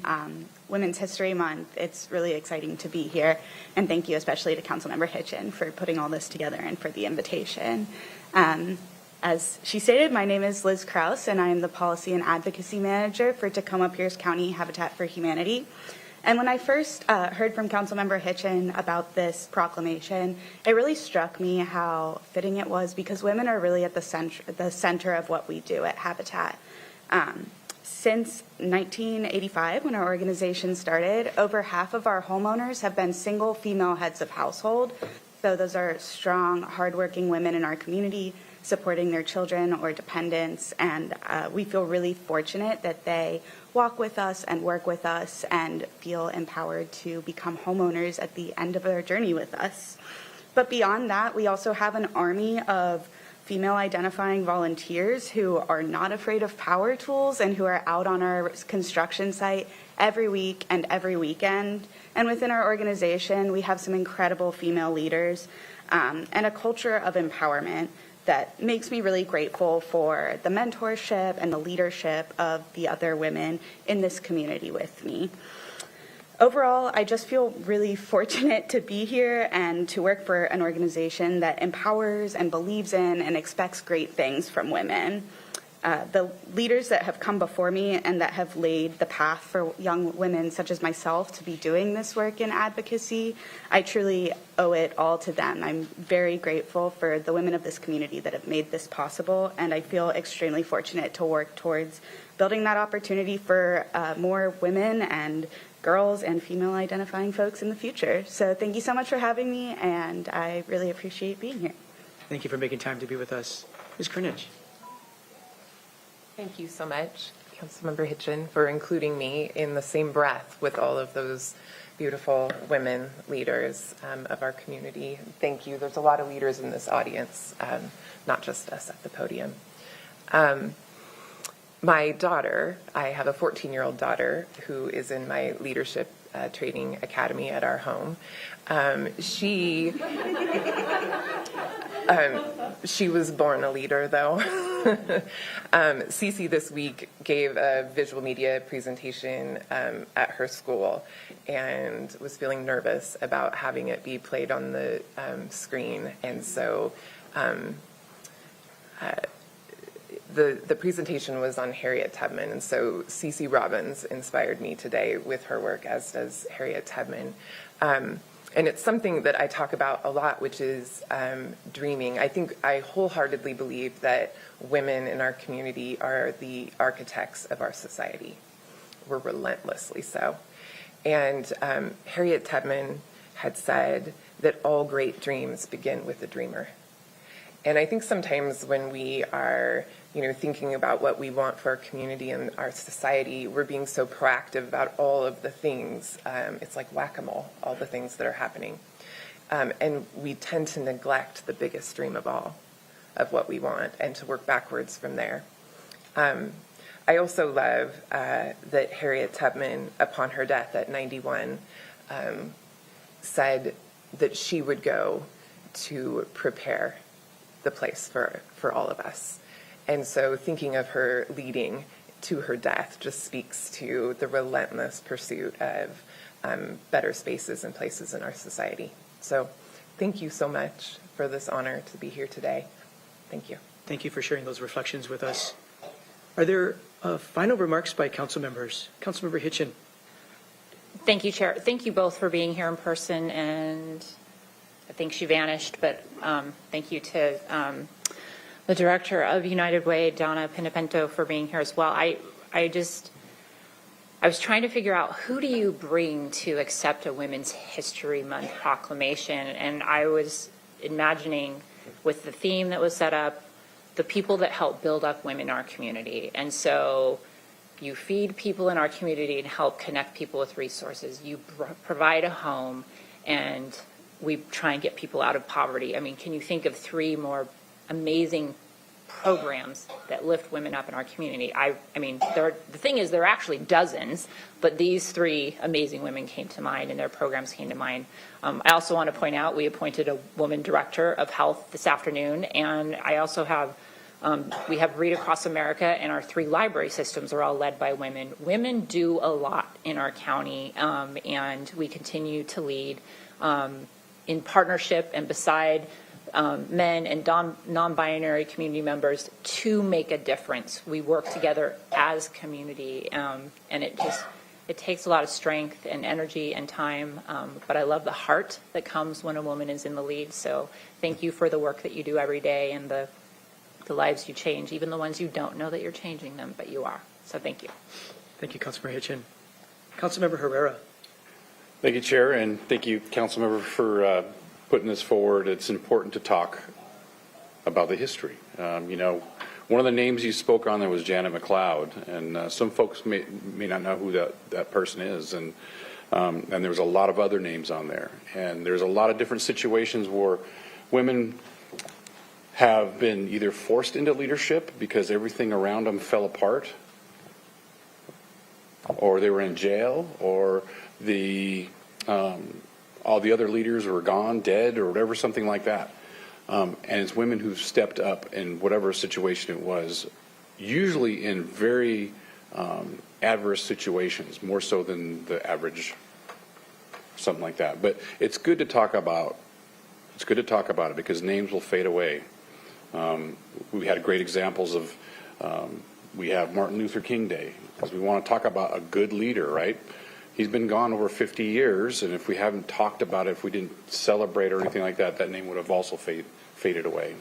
Women's History Month. It's really exciting to be here. And thank you especially to Councilmember Hitchen for putting all this together and for the invitation. As she stated, my name is Liz Krause, and I am the Policy and Advocacy Manager for Tacoma Pierce County Habitat for Humanity. And when I first heard from Councilmember Hitchen about this proclamation, it really struck me how fitting it was, because women are really at the center of what we do at Habitat. Since 1985, when our organization started, over half of our homeowners have been single female heads of household. So those are strong, hardworking women in our community supporting their children or dependents, and we feel really fortunate that they walk with us and work with us and feel empowered to become homeowners at the end of their journey with us. But beyond that, we also have an army of female identifying volunteers who are not afraid of power tools and who are out on our construction site every week and every weekend. And within our organization, we have some incredible female leaders and a culture of empowerment that makes me really grateful for the mentorship and the leadership of the other women in this community with me. Overall, I just feel really fortunate to be here and to work for an organization that empowers and believes in and expects great things from women. The leaders that have come before me and that have laid the path for young women such as myself to be doing this work in advocacy, I truly owe it all to them. I'm very grateful for the women of this community that have made this possible, and I feel extremely fortunate to work towards building that opportunity for more women and girls and female identifying folks in the future. So thank you so much for having me, and I really appreciate being here. Thank you for making time to be with us. Ms. Krnich. Thank you so much, Councilmember Hitchen, for including me in the same breath with all of those beautiful women leaders of our community. Thank you. There's a lot of leaders in this audience, not just us at the podium. My daughter, I have a 14-year-old daughter who is in my leadership training academy at our home. She was born a leader, though. Cece this week gave a visual media presentation at her school and was feeling nervous about having it be played on the screen. And so the presentation was on Harriet Tubman. And so Cece Robbins inspired me today with her work, as does Harriet Tubman. And it's something that I talk about a lot, which is dreaming. I wholeheartedly believe that women in our community are the architects of our society. We're relentlessly so. And Harriet Tubman had said that all great dreams begin with a dreamer. And I think sometimes when we are thinking about what we want for our community and our society, we're being so proactive about all of the things. It's like whack-a-mole, all the things that are happening. And we tend to neglect the biggest dream of all, of what we want, and to work backwards from there. I also love that Harriet Tubman, upon her death at 91, said that she would go to prepare the place for all of us. And so thinking of her leading to her death just speaks to the relentless pursuit of better spaces and places in our society. So thank you so much for this honor to be here today. Thank you. Thank you for sharing those reflections with us. Are there final remarks by council members? Councilmember Hitchin. Thank you, Chair. Thank you both for being here in person, and I think she vanished, but thank you to the Director of United Way, Donna Pinapento, for being here as well. I was trying to figure out, who do you bring to accept a Women's History Month proclamation? And I was imagining, with the theme that was set up, the people that help build up women in our community. And so you feed people in our community and help connect people with resources. You provide a home, and we try and get people out of poverty. I mean, can you think of 3 more amazing programs that lift women up in our community? I mean, the thing is, there are actually dozens, but these 3 amazing women came to mind, and their programs came to mind. I also want to point out, we appointed a woman director of health this afternoon, and I also have we have Read Across America, and our 3 library systems are all led by women. Women do a lot in our county, and we continue to lead in partnership and beside men and non-binary community members to make a difference. We work together as community, and it takes a lot of strength and energy and time, but I love the heart that comes when a woman is in the lead. So thank you for the work that you do every day, and the lives you change, even the ones you don't know that you're changing them, but you are. So thank you. Thank you, Councilmember Hitchin. Councilmember Herrera. Thank you, Chair, and thank you, Councilmember, for putting this forward. It's important to talk about the history. You know, one of the names you spoke on there was Janet McLeod, and some folks may not know who that person is, and there was a lot of other names on there. And there's a lot of different situations where women have been either forced into leadership because everything around them fell apart, or they were in jail, or all the other leaders were gone, dead, or whatever, something like that. And it's women who've stepped up in whatever situation it was, usually in very adverse situations, more so than the average, something like that. But it's good to talk about. It's good to talk about it, because names will fade away. We had great examples of, we have Martin Luther King Day, because we want to talk about a good leader, right? He's been gone over 50 years, and if we haven't talked about it, if we didn't celebrate or anything like that, that name would have also faded away.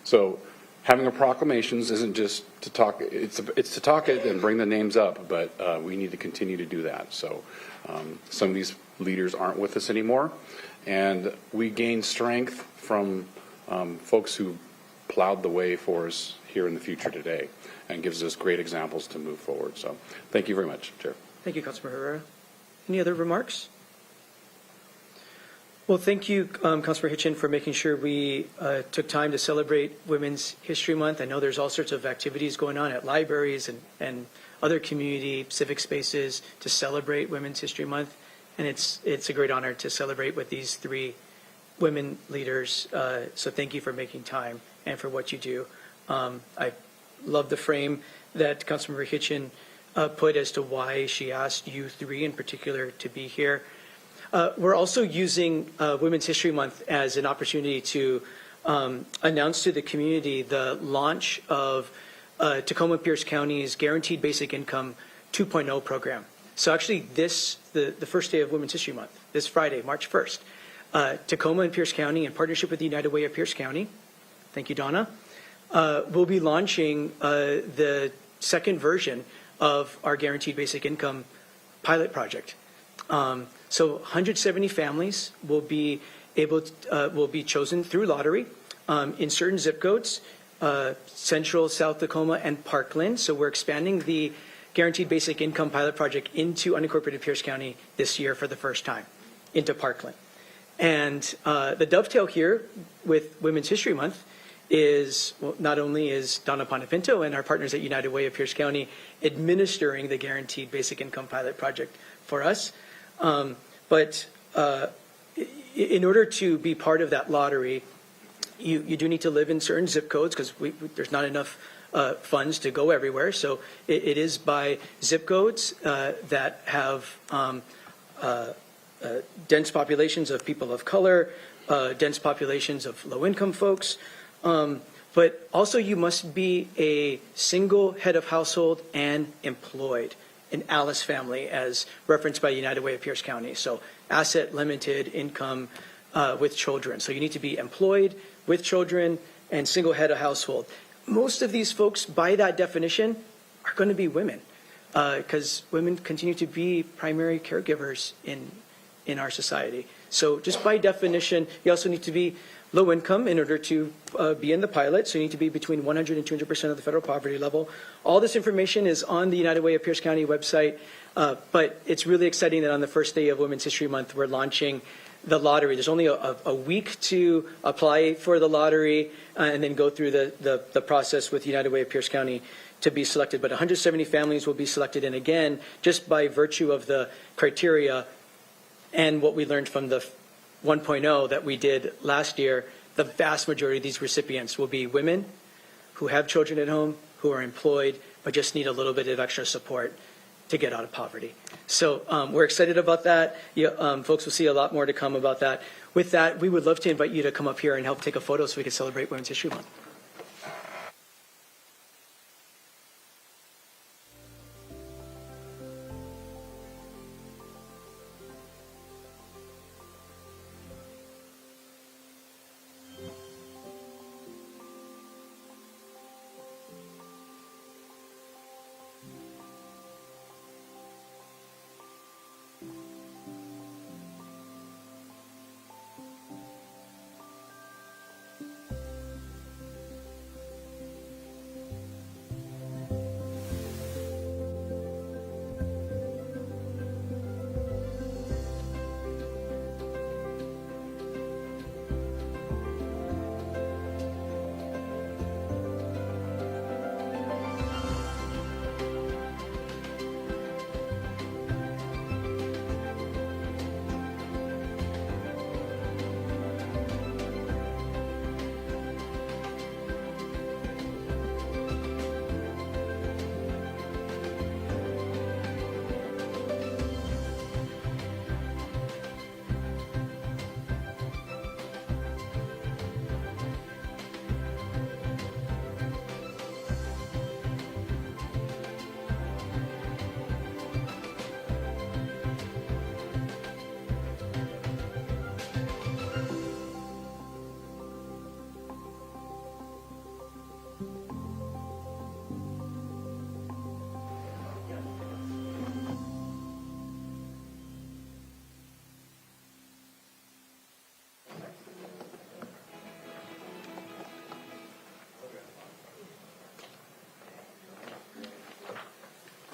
So having a proclamations isn't just to talk, it's to talk it and bring the names up, but we need to continue to do that. So some of these leaders aren't with us anymore, and we gain strength from folks who plowed the way for us here in the future today, and gives us great examples to move forward. So thank you very much, Chair. Thank you, Councilmember Herrera. Any other remarks? Well, thank you, Councilmember Hitchin, for making sure we took time to celebrate Women's History Month. I know there's all sorts of activities going on at libraries and other community civic spaces to celebrate Women's History Month, and it's a great honor to celebrate with these 3 women leaders. So thank you for making time and for what you do. I love the frame that Councilmember Hitchin put as to why she asked you 3 in particular to be here. We're also using Women's History Month as an opportunity to announce to the community the launch of Tacoma Pierce County's Guaranteed Basic Income 2.0 program. So actually the first day of Women's History Month, this Friday, March 1st, Tacoma and Pierce County, in partnership with the United Way of Pierce County, thank you, Donna, will be launching the second version of our Guaranteed Basic Income pilot project. So 170 families will be chosen through lottery in certain zip codes, Central, South Tacoma, and Parkland. So we're expanding the Guaranteed Basic Income pilot project into unincorporated Pierce County this year for the first time, into Parkland. And the dovetail here with Women's History Month is, well, not only is Donna Pinapento and our partners at United Way of Pierce County administering the Guaranteed Basic Income pilot project for us, but in order to be part of that lottery, you do need to live in certain zip codes because there's not enough funds to go everywhere. So it is by zip codes that have dense populations of people of color, dense populations of low-income folks. But also you must be a single head of household and employed, an Alice family as referenced by United Way of Pierce County. So asset limited income with children. So you need to be employed with children and single head of household. Most of these folks, by that definition, are going to be women because women continue to be primary caregivers in our society. So just by definition, you also need to be low income in order to be in the pilot. So you need to be between 100 and 200% of the federal poverty level. All this information is on the United Way of Pierce County website. But it's really exciting that on the first day of Women's History Month, we're launching the lottery. There's only a week to apply for the lottery and then go through the process with United Way of Pierce County to be selected. But 170 families will be selected. And again, just by virtue of the criteria and what we learned from the 1.0 that we did last year, the vast majority of these recipients will be women who have children at home, who are employed, but just need a little bit of extra support to get out of poverty. So we're excited about that. Folks will see a lot more to come about that. With that, we would love to invite you to come up here and help take a photo so we can celebrate Women's History Month.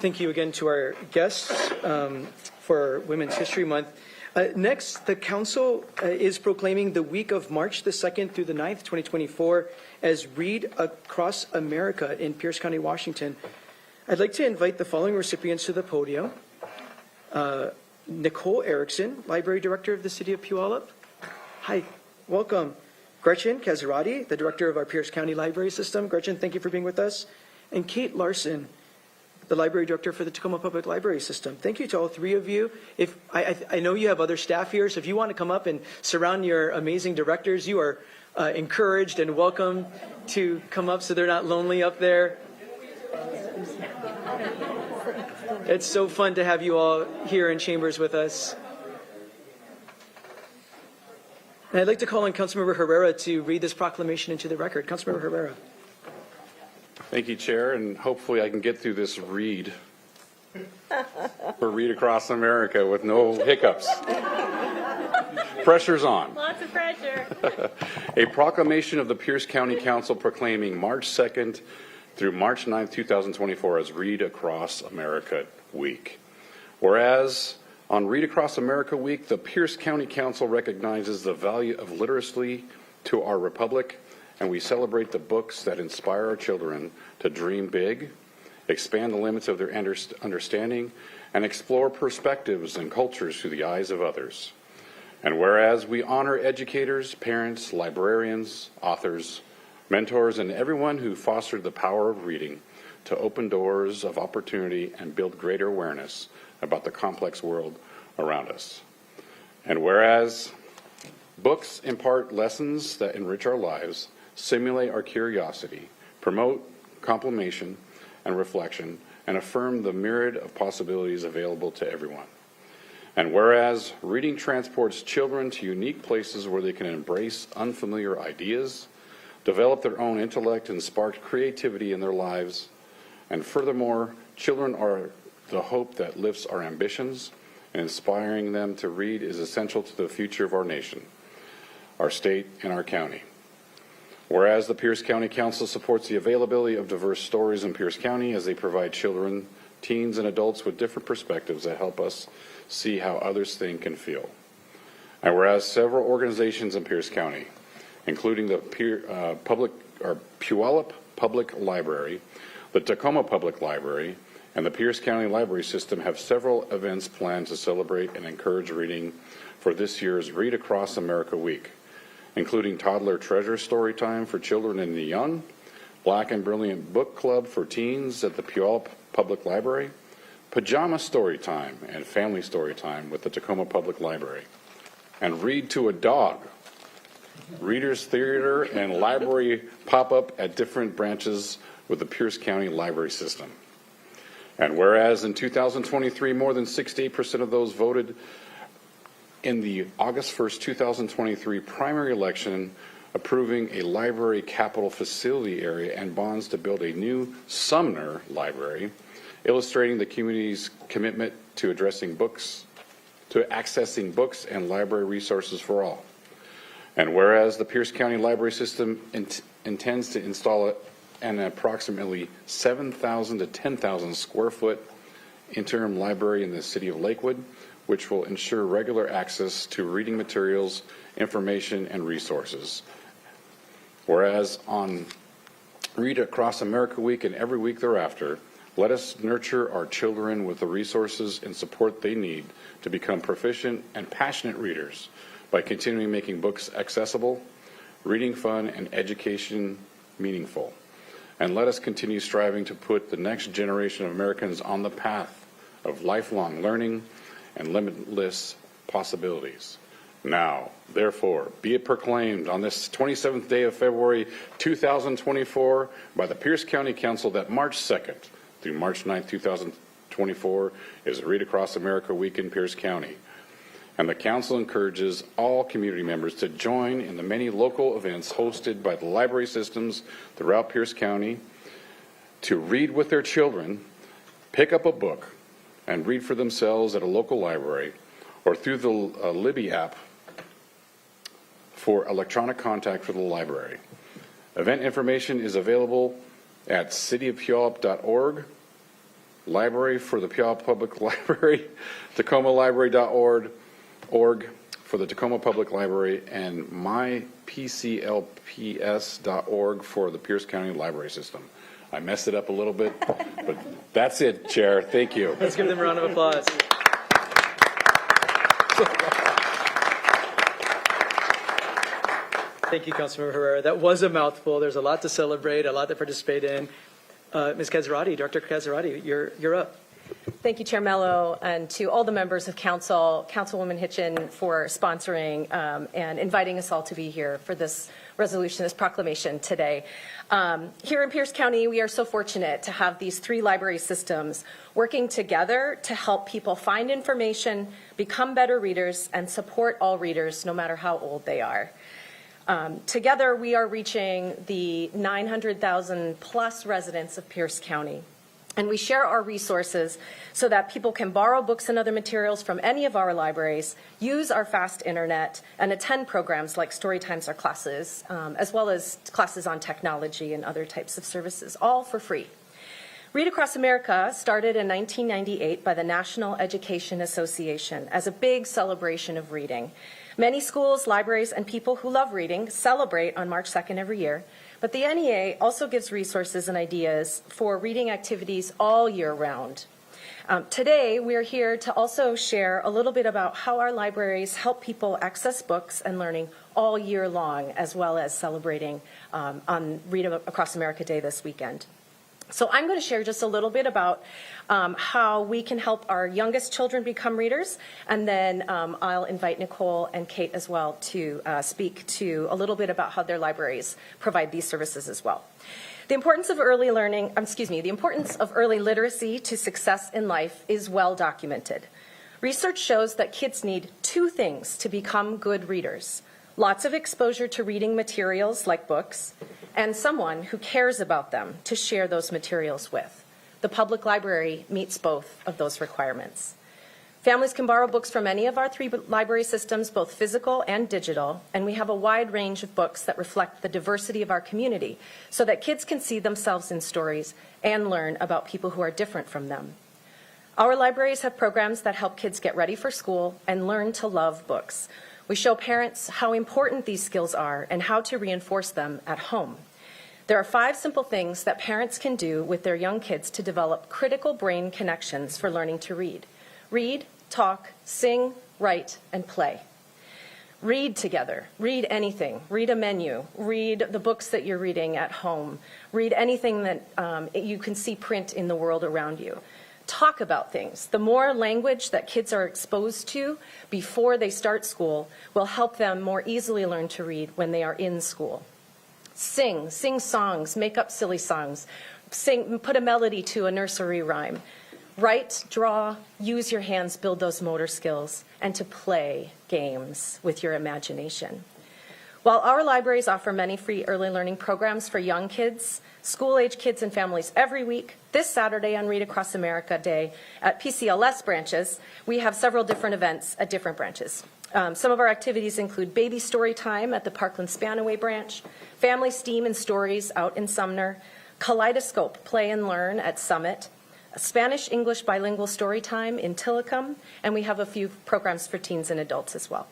Thank you again to our guests for Women's History Month. Next, the Council is proclaiming the week of March the 2nd through the 9th, 2024, as Read Across America in Pierce County, Washington. I'd like to invite the following recipients to the podium. Nicole Erickson, Library Director of the City of Puyallup. Hi, welcome. Gretchen Kazarati, the Director of our Pierce County Library System. Gretchen, thank you for being with us. And Kate Larson, the Library Director for the Tacoma Public Library System. Thank you to all three of you. If I know you have other staff here, so if you want to come up and surround your amazing directors, you are encouraged and welcome to come up so they're not lonely up there. It's so fun to have you all here in chambers with us. And I'd like to call on Councilmember Herrera to read this proclamation into the record. Councilmember Herrera. Thank you, Chair, and hopefully I can get through this read for Read Across America with no hiccups. Pressure's on. Lots of pressure. A proclamation of the Pierce County Council proclaiming March 2nd through March 9th, 2024 as Read Across America Week. Whereas on Read Across America Week, the Pierce County Council recognizes the value of literacy to our republic, and we celebrate the books that inspire our children to dream big, expand the limits of their understanding, and explore perspectives and cultures through the eyes of others. And whereas we honor educators, parents, librarians, authors, mentors, and everyone who fostered the power of reading to open doors of opportunity and build greater awareness about the complex world around us. And whereas books impart lessons that enrich our lives, stimulate our curiosity, promote complementation and reflection, and affirm the myriad of possibilities available to everyone. And whereas reading transports children to unique places where they can embrace unfamiliar ideas, develop their own intellect, and spark creativity in their lives. And furthermore, children are the hope that lifts our ambitions, and inspiring them to read is essential to the future of our nation, our state, and our county. Whereas the Pierce County Council supports the availability of diverse stories in Pierce County as they provide children, teens, and adults with different perspectives that help us see how others think and feel. And whereas several organizations in Pierce County, including the Puyallup Public Library, the Tacoma Public Library, and the Pierce County Library System have several events planned to celebrate and encourage reading for this year's Read Across America Week, including Toddler Treasure Story Time for children and the young, Black and Brilliant Book Club for teens at the Puyallup Public Library, Pajama Story Time and Family Story Time with the Tacoma Public Library, and Read to a Dog, Readers Theater and Library pop-up at different branches with the Pierce County Library System. And whereas in 2023, more than 68% of those voted in the August 1st, 2023 primary election approving a library capital facility area and bonds to build a new Sumner Library, illustrating the community's commitment to accessing books and library resources for all. And whereas the Pierce County Library System intends to install an approximately 7,000 to 10,000 square foot interim library in the city of Lakewood, which will ensure regular access to reading materials, information, and resources. Whereas on Read Across America Week and every week thereafter, let us nurture our children with the resources and support they need to become proficient and passionate readers by continuing making books accessible, reading fun, and education meaningful. And let us continue striving to put the next generation of Americans on the path of lifelong learning and limitless possibilities. Now, therefore, be it proclaimed on this 27th day of February 2024 by the Pierce County Council that March 2nd through March 9th, 2024 is Read Across America Week in Pierce County. And the council encourages all community members to join in the many local events hosted by the library systems throughout Pierce County to read with their children, pick up a book, and read for themselves at a local library or through the Libby app for electronic contact for the library. Event information is available at cityofpuyallup.org, Library for the Puyallup Public Library, TacomaLibrary.org for the Tacoma Public Library, and mypclps.org for the Pierce County Library System. I messed it up a little bit, but that's it, Chair. Thank you. Let's give them a round of applause. Thank you, Councilmember Herrera. That was a mouthful. There's a lot to celebrate, a lot to participate in. Ms. Cazzarati, Dr. Cazzarati, you're up. Thank you, Chair Mello, and to all the members of Council, Councilwoman Hitchin for sponsoring and inviting us all to be here for this resolution, this proclamation today. Here in Pierce County, we are so fortunate to have these three library systems working together to help people find information, become better readers, and support all readers, no matter how old they are. Together, we are reaching the 900,000 plus residents of Pierce County. And we share our resources so that people can borrow books and other materials from any of our libraries, use our fast internet, and attend programs like story times or classes, as well as classes on technology and other types of services, all for free. Read Across America started in 1998 by the National Education Association as a big celebration of reading. Many schools, libraries, and people who love reading celebrate on March 2nd every year. But the NEA also gives resources and ideas for reading activities all year round. Today, we're here to also share a little bit about how our libraries help people access books and learning all year long, as well as celebrating on Read Across America Day this weekend. So I'm going to share just a little bit about how we can help our youngest children become readers, and then I'll invite Nicole and Kate as well to speak to a little bit about how their libraries provide these services as well. The importance of early literacy to success in life is well documented. Research shows that kids need two things to become good readers: lots of exposure to reading materials like books, and someone who cares about them to share those materials with. The public library meets both of those requirements. Families can borrow books from any of our 3 library systems, both physical and digital, and we have a wide range of books that reflect the diversity of our community so that kids can see themselves in stories and learn about people who are different from them. Our libraries have programs that help kids get ready for school and learn to love books. We show parents how important these skills are and how to reinforce them at home. There are 5 simple things that parents can do with their young kids to develop critical brain connections for learning to read. Read, talk, sing, write, and play. Read together. Read anything. Read a menu. Read the books that you're reading at home. Read anything that you can see print in the world around you. Talk about things. The more language that kids are exposed to before they start school will help them more easily learn to read when they are in school. Sing songs, make up silly songs. Put a melody to a nursery rhyme. Write, draw, use your hands, build those motor skills, and to play games with your imagination. While our libraries offer many free early learning programs for young kids, school-age kids and families every week, this Saturday on Read Across America Day at PCLS branches, we have several different events at different branches. Some of our activities include baby story time at the Parkland Spanaway branch, family STEAM and stories out in Sumner, Kaleidoscope Play and Learn at Summit, Spanish-English bilingual story time in Tillicum, and we have a few programs for teens and adults as well.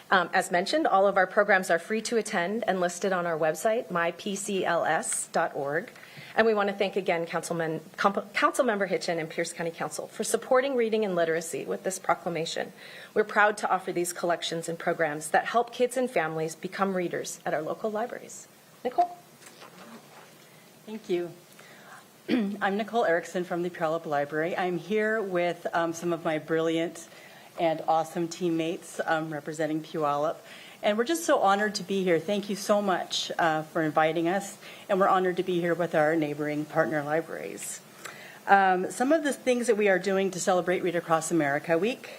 As mentioned, all of our programs are free to attend and listed on our website, mypcls.org. And we want to thank again Councilmember Hitchen and Pierce County Council for supporting reading and literacy with this proclamation. We're proud to offer these collections and programs that help kids and families become readers at our local libraries. Nicole. Thank you. I'm Nicole Erickson from the Puyallup Library. I'm here with some of my brilliant and awesome teammates representing Puyallup. And we're just so honored to be here. Thank you so much for inviting us. And we're honored to be here with our neighboring partner libraries. Some of the things that we are doing to celebrate Read Across America Week.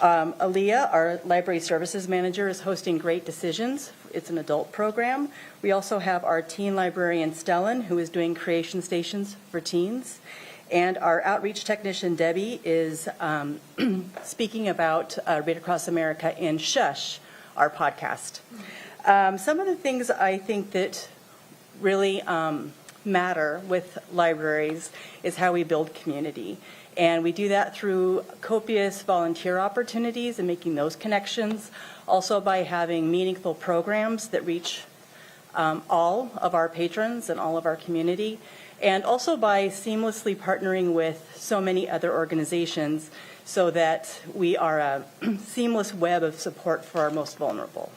Aaliyah, our library services manager, is hosting Great Decisions. It's an adult program. We also have our teen librarian, Stellan, who is doing creation stations for teens. And our outreach technician, Debbie, is speaking about Read Across America in Shush, our podcast. Some of the things I think that really matter with libraries is how we build community. And we do that through copious volunteer opportunities and making those connections, also by having meaningful programs that reach all of our patrons and all of our community, and also by seamlessly partnering with so many other organizations so that we are a seamless web of support for our most vulnerable.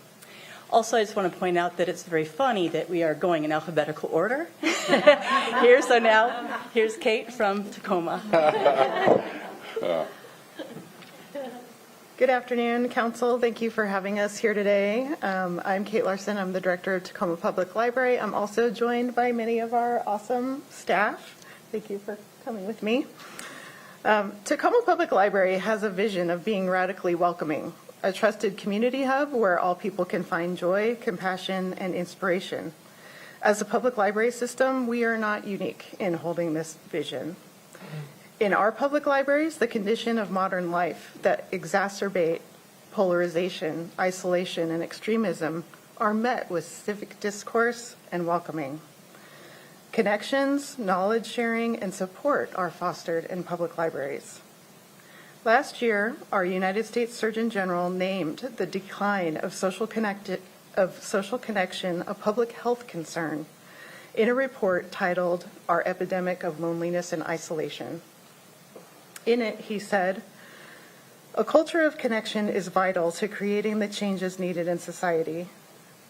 Also, I just want to point out that it's very funny that we are going in alphabetical order here. So now, here's Kate from Tacoma. Good afternoon, Council. Thank you for having us here today. I'm Kate Larson. I'm the Director of Tacoma Public Library. I'm also joined by many of our awesome staff. Thank you for coming with me. Tacoma Public Library has a vision of being radically welcoming, a trusted community hub where all people can find joy, compassion, and inspiration. As a public library system, we are not unique in holding this vision. In our public libraries, the condition of modern life that exacerbate polarization, isolation, and extremism are met with civic discourse and welcoming. Connections, knowledge sharing, and support are fostered in public libraries. Last year, our United States Surgeon General named the decline of social connection a public health concern in a report titled Our Epidemic of Loneliness and Isolation. In it, he said, "A culture of connection is vital to creating the changes needed in society.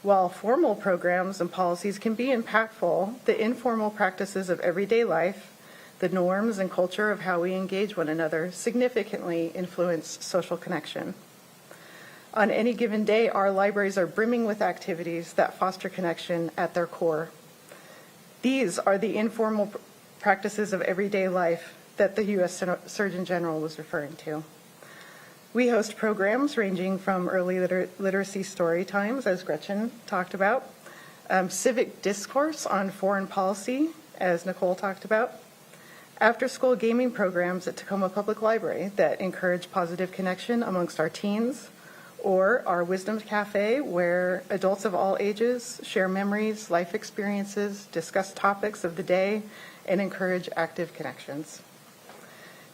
While formal programs and policies can be impactful, the informal practices of everyday life, the norms and culture of how we engage one another, significantly influence social connection. On any given day, our libraries are brimming with activities that foster connection at their core. These are the informal practices of everyday life that the U.S. Surgeon General was referring to. We host programs ranging from early literacy story times, as Gretchen talked about, civic discourse on foreign policy, as Nicole talked about, after-school gaming programs at Tacoma Public Library that encourage positive connection amongst our teens, or our Wisdom Cafe, where adults of all ages share memories, life experiences, discuss topics of the day, and encourage active connections.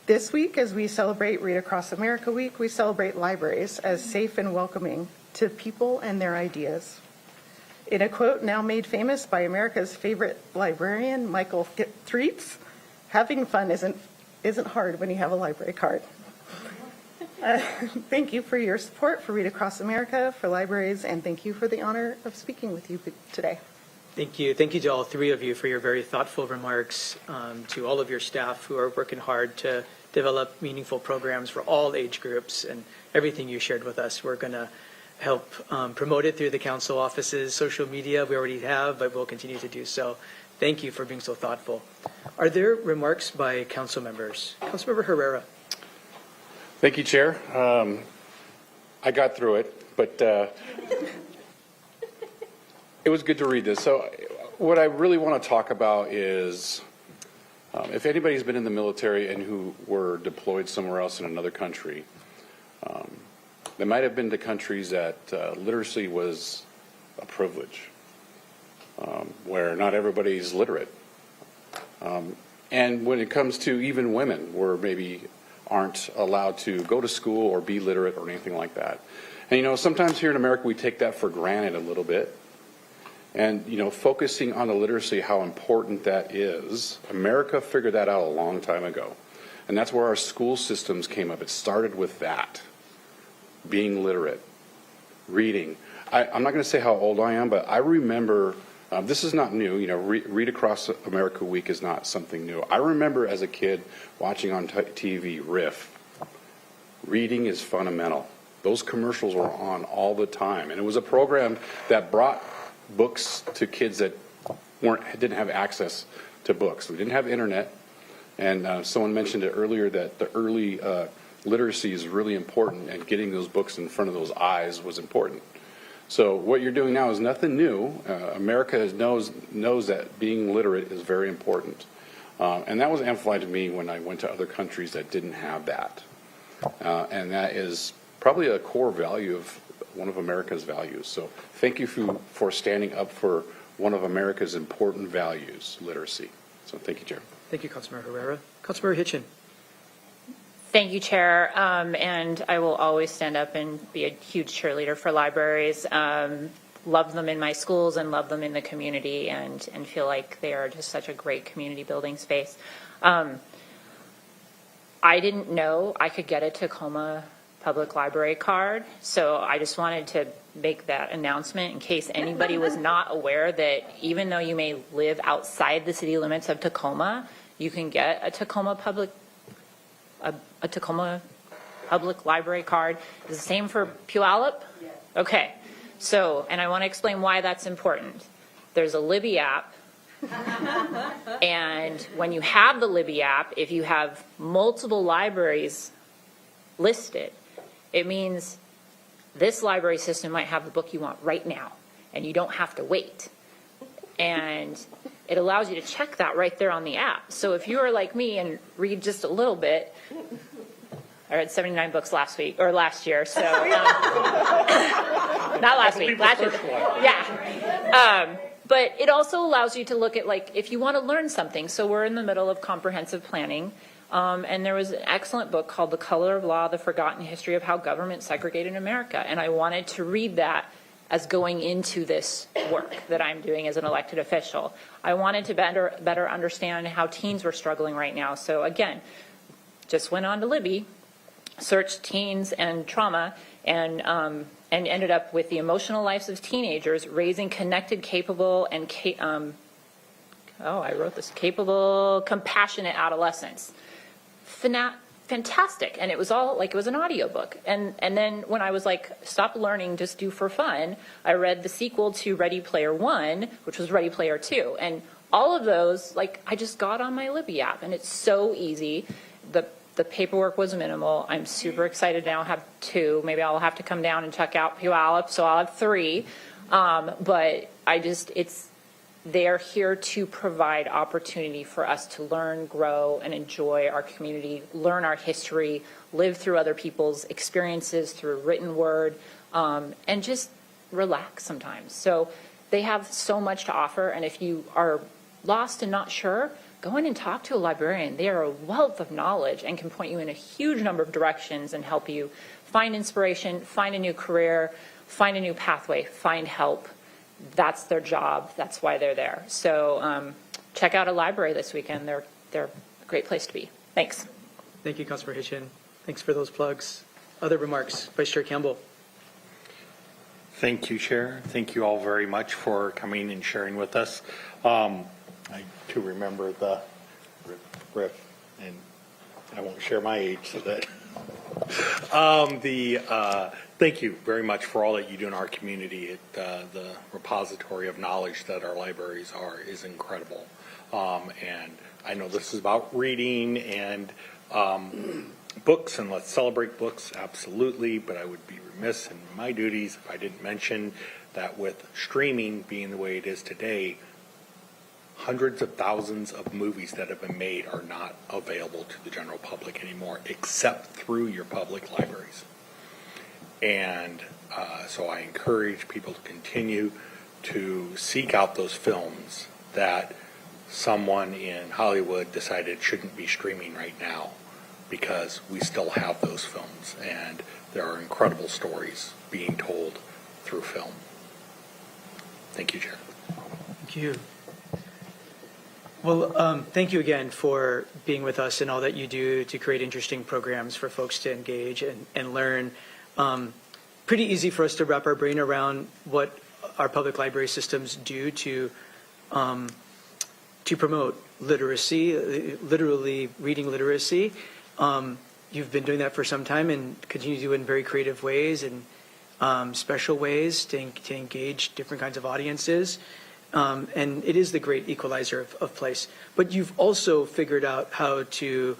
This week, as we celebrate Read Across America Week, we celebrate libraries as safe and welcoming to people and their ideas. In a quote now made famous by America's favorite librarian, Michael Threets, "Having fun isn't hard when you have a library card." Thank you for your support for Read Across America, for libraries, and thank you for the honor of speaking with you today. Thank you. Thank you to all three of you for your very thoughtful remarks, to all of your staff who are working hard to develop meaningful programs for all age groups, and everything you shared with us. We're going to help promote it through the council offices, social media. We already have, but we'll continue to do so. Thank you for being so thoughtful. Are there remarks by council members? Councilmember Herrera. Thank you, Chair. I got through it, but it was good to read this. So what I really want to talk about is if anybody's been in the military and who were deployed somewhere else in another country, they might have been to countries that literacy was a privilege, where not everybody's literate. And when it comes to even women, where maybe aren't allowed to go to school or be literate or anything like that. And, you know, sometimes here in America, we take that for granted a little bit. And, you know, focusing on the literacy, how important that is, America figured that out a long time ago. And that's where our school systems came up. It started with that, being literate, reading. I'm not going to say how old I am, but I remember, this is not new, you know, Read Across America Week is not something new. I remember as a kid watching on TV, Riff. Reading is fundamental. Those commercials were on all the time. And it was a program that brought books to kids that didn't have access to books. We didn't have internet. And someone mentioned it earlier that the early literacy is really important, and getting those books in front of those eyes was important. So what you're doing now is nothing new. America knows that being literate is very important. And that was amplified to me when I went to other countries that didn't have that. And that is probably a core value of one of America's values. So thank you for standing up for one of America's important values, literacy. So thank you, Chair. Thank you, Councilmember Herrera. Councilmember Hitchin. Thank you, Chair. And I will always stand up and be a huge cheerleader for libraries. Love them in my schools and love them in the community, and feel like they are just such a great community building space. I didn't know I could get a Tacoma Public Library card, so I just wanted to make that announcement in case anybody was not aware that even though you may live outside the city limits of Tacoma, you can get a Tacoma Public Library card. Is the same for Puyallup? Yes. Okay. So, and I want to explain why that's important. There's a Libby app, and when you have the Libby app, if you have multiple libraries listed, it means this library system might have the book you want right now, and you don't have to wait. And it allows you to check that right there on the app. So if you are like me and read just a little bit, I read 79 books last year, so not last week, last year. Yeah. But it also allows you to look at, like, if you want to learn something. So we're in the middle of comprehensive planning, and there was an excellent book called The Color of Law, The Forgotten History of How Government Segregated America. And I wanted to read that as going into this work that I'm doing as an elected official. I wanted to better understand how teens were struggling right now. So again, just went on to Libby, searched teens and trauma, and ended up with the emotional lives of teenagers, raising connected, capable, and capable, compassionate adolescents. Fantastic. And it was all like, it was an audiobook. And then when I was like, stop learning, just do for fun, I read the sequel to Ready Player One, which was Ready Player Two. And all of those, like, I just got on my Libby app, and it's so easy. The paperwork was minimal. I'm super excited now. I have 2. Maybe I'll have to come down and check out Puyallup, so I'll have 3. But they're here to provide opportunity for us to learn, grow, and enjoy our community, learn our history, live through other people's experiences through written word, and just relax sometimes. So they have so much to offer, and if you are lost and not sure, go in and talk to a librarian. They are a wealth of knowledge and can point you in a huge number of directions and help you find inspiration, find a new career, find a new pathway, find help. That's their job. That's why they're there. So check out a library this weekend. They're a great place to be. Thanks. Thank you, Councilor Hitchin. Thanks for those plugs. Other remarks? Vice Chair Campbell. Thank you, Chair. Thank you all very much for coming and sharing with us. I too remember the riff, and I won't share my age so that thank you very much for all that you do in our community. The repository of knowledge that our libraries are is incredible. And I know this is about reading and books, and let's celebrate books, absolutely, but I would be remiss in my duties if I didn't mention that with streaming being the way it is today, hundreds of thousands of movies that have been made are not available to the general public anymore, except through your public libraries. And so I encourage people to continue to seek out those films that someone in Hollywood decided shouldn't be streaming right now, because we still have those films, and there are incredible stories being told through film. Thank you, Chair. Thank you. Well, thank you again for being with us and all that you do to create interesting programs for folks to engage and learn. Pretty easy for us to wrap our brain around what our public library systems do to promote literacy, literally reading literacy. You've been doing that for some time and continue to do it in very creative ways and special ways to engage different kinds of audiences. And it is the great equalizer of place. But you've also figured out how to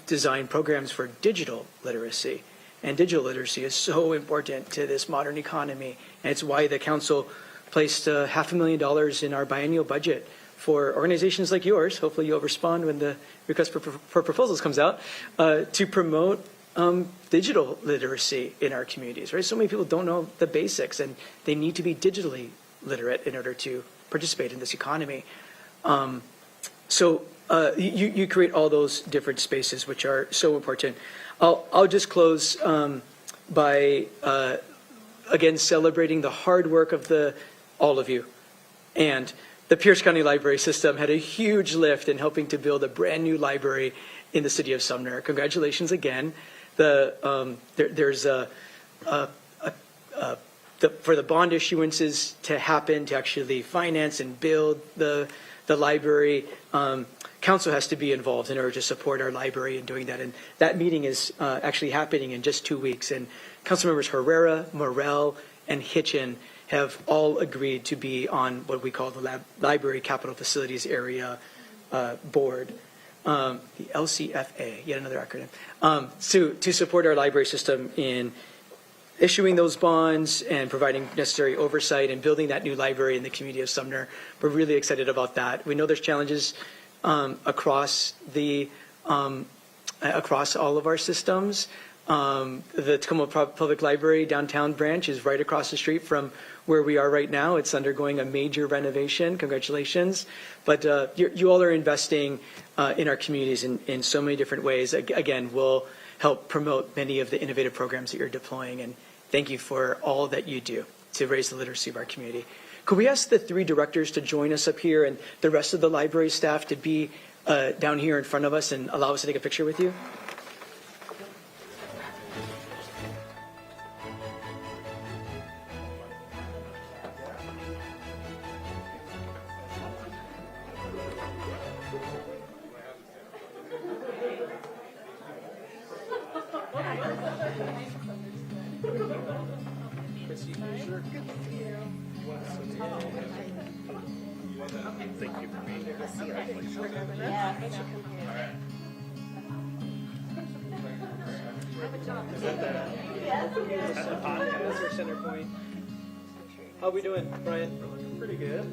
design programs for digital literacy. And digital literacy is so important to this modern economy. And it's why the council placed $500,000 in our biennial budget for organizations like yours. Hopefully you'll respond when the request for proposals comes out, to promote digital literacy in our communities, right? So many people don't know the basics, and they need to be digitally literate in order to participate in this economy. So you create all those different spaces, which are so important. I'll just close by again celebrating the hard work of all of you. And the Pierce County Library System had a huge lift in helping to build a brand new library in the city of Sumner. Congratulations again. There's for the bond issuances to happen, to actually finance and build the library, council has to be involved in order to support our library in doing that. And that meeting is actually happening in just 2 weeks. And council members Herrera, Morell, and Hitchin have all agreed to be on what we call the Library Capital Facilities Area Board, the LCFA, yet another acronym, to support our library system in issuing those bonds and providing necessary oversight and building that new library in the community of Sumner. We're really excited about that. We know there's challenges across all of our systems. The Tacoma Public Library downtown branch is right across the street from where we are right now. It's undergoing a major renovation. Congratulations. But you all are investing in our communities in so many different ways. Again, we'll help promote many of the innovative programs that you're deploying. And thank you for all that you do to raise the literacy of our community. Could we ask the 3 directors to join us up here and the rest of the library staff to be down here in front of us and allow us to take a picture with you? That's our center point. How we doing, Brian? We're looking pretty good.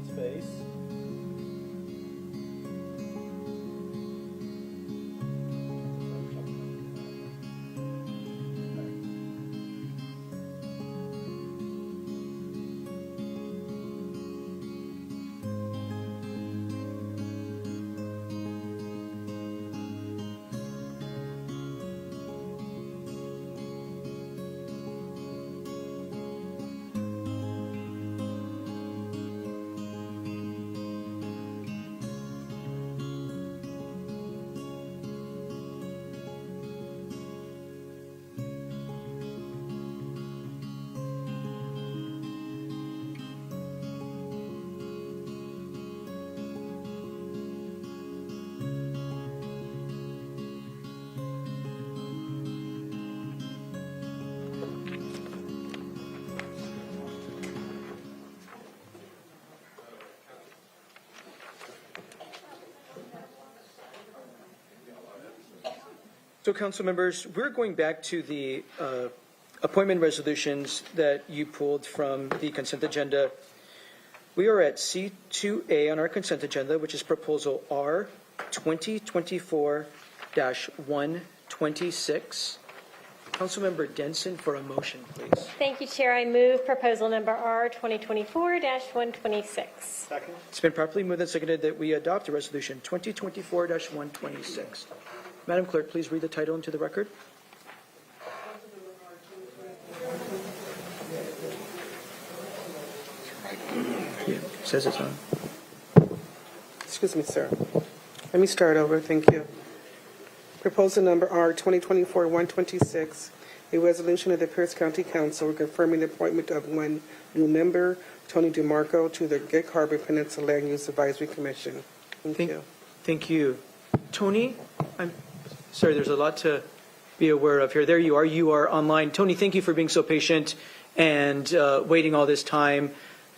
Space. So, council members, we're going back to the appointment resolutions that you pulled from the consent agenda. We are at C2A on our consent agenda, which is proposal R 2024-126. Councilmember Denson for a motion, please. Thank you, Chair. I move proposal number R 2024-126. Second. It's been properly moved and seconded that we adopt the resolution 2024-126. Madam Clerk, please read the title into the record. Yeah, it says it's on. Excuse me, sir. Let me start over. Thank you. Proposal number R 2024-126, a resolution of the Pierce County Council confirming the appointment of one new member, Tony DeMarco, to the Gig Harbor Peninsula Land Use Advisory Commission. Thank you. Thank you. Tony, I'm sorry, there's a lot to be aware of here. There you are. You are online. Tony, thank you for being so patient and waiting all this time.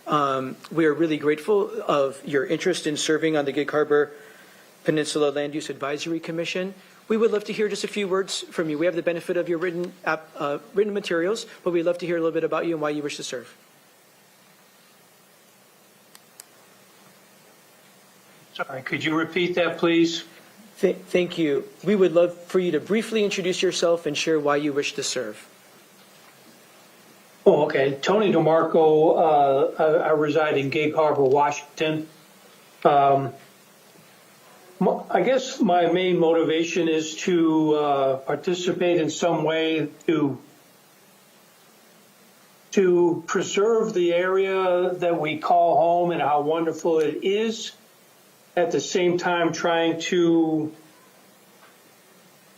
We are really grateful of your interest in serving on the Gig Harbor Peninsula Land Use Advisory Commission. We would love to hear just a few words from you. We have the benefit of your written materials, but we'd love to hear a little bit about you and why you wish to serve. Sorry, could you repeat that, please? Thank you. We would love for you to briefly introduce yourself and share why you wish to serve. Oh, okay. Tony DeMarco, I reside in Gig Harbor, Washington. I guess my main motivation is to participate in some way to preserve the area that we call home and how wonderful it is. At the same time, trying to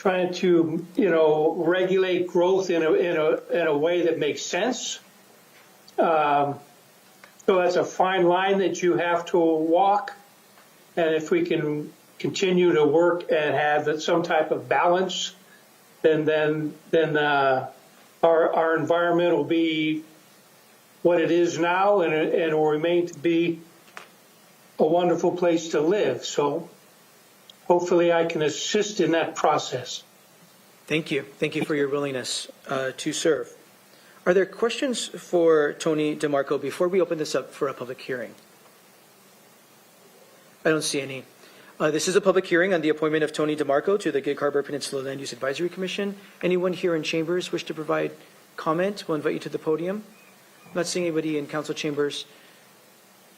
regulate growth in a way that makes sense. So that's a fine line that you have to walk. And if we can continue to work and have some type of balance, then our environment will be what it is now, and it will remain to be a wonderful place to live. So hopefully I can assist in that process. Thank you. Thank you for your willingness to serve. Are there questions for Tony DeMarco before we open this up for a public hearing? I don't see any. This is a public hearing on the appointment of Tony DeMarco to the Gig Harbor Peninsula Land Use Advisory Commission. Anyone here in chambers wish to provide comment? We'll invite you to the podium. I'm not seeing anybody in council chambers.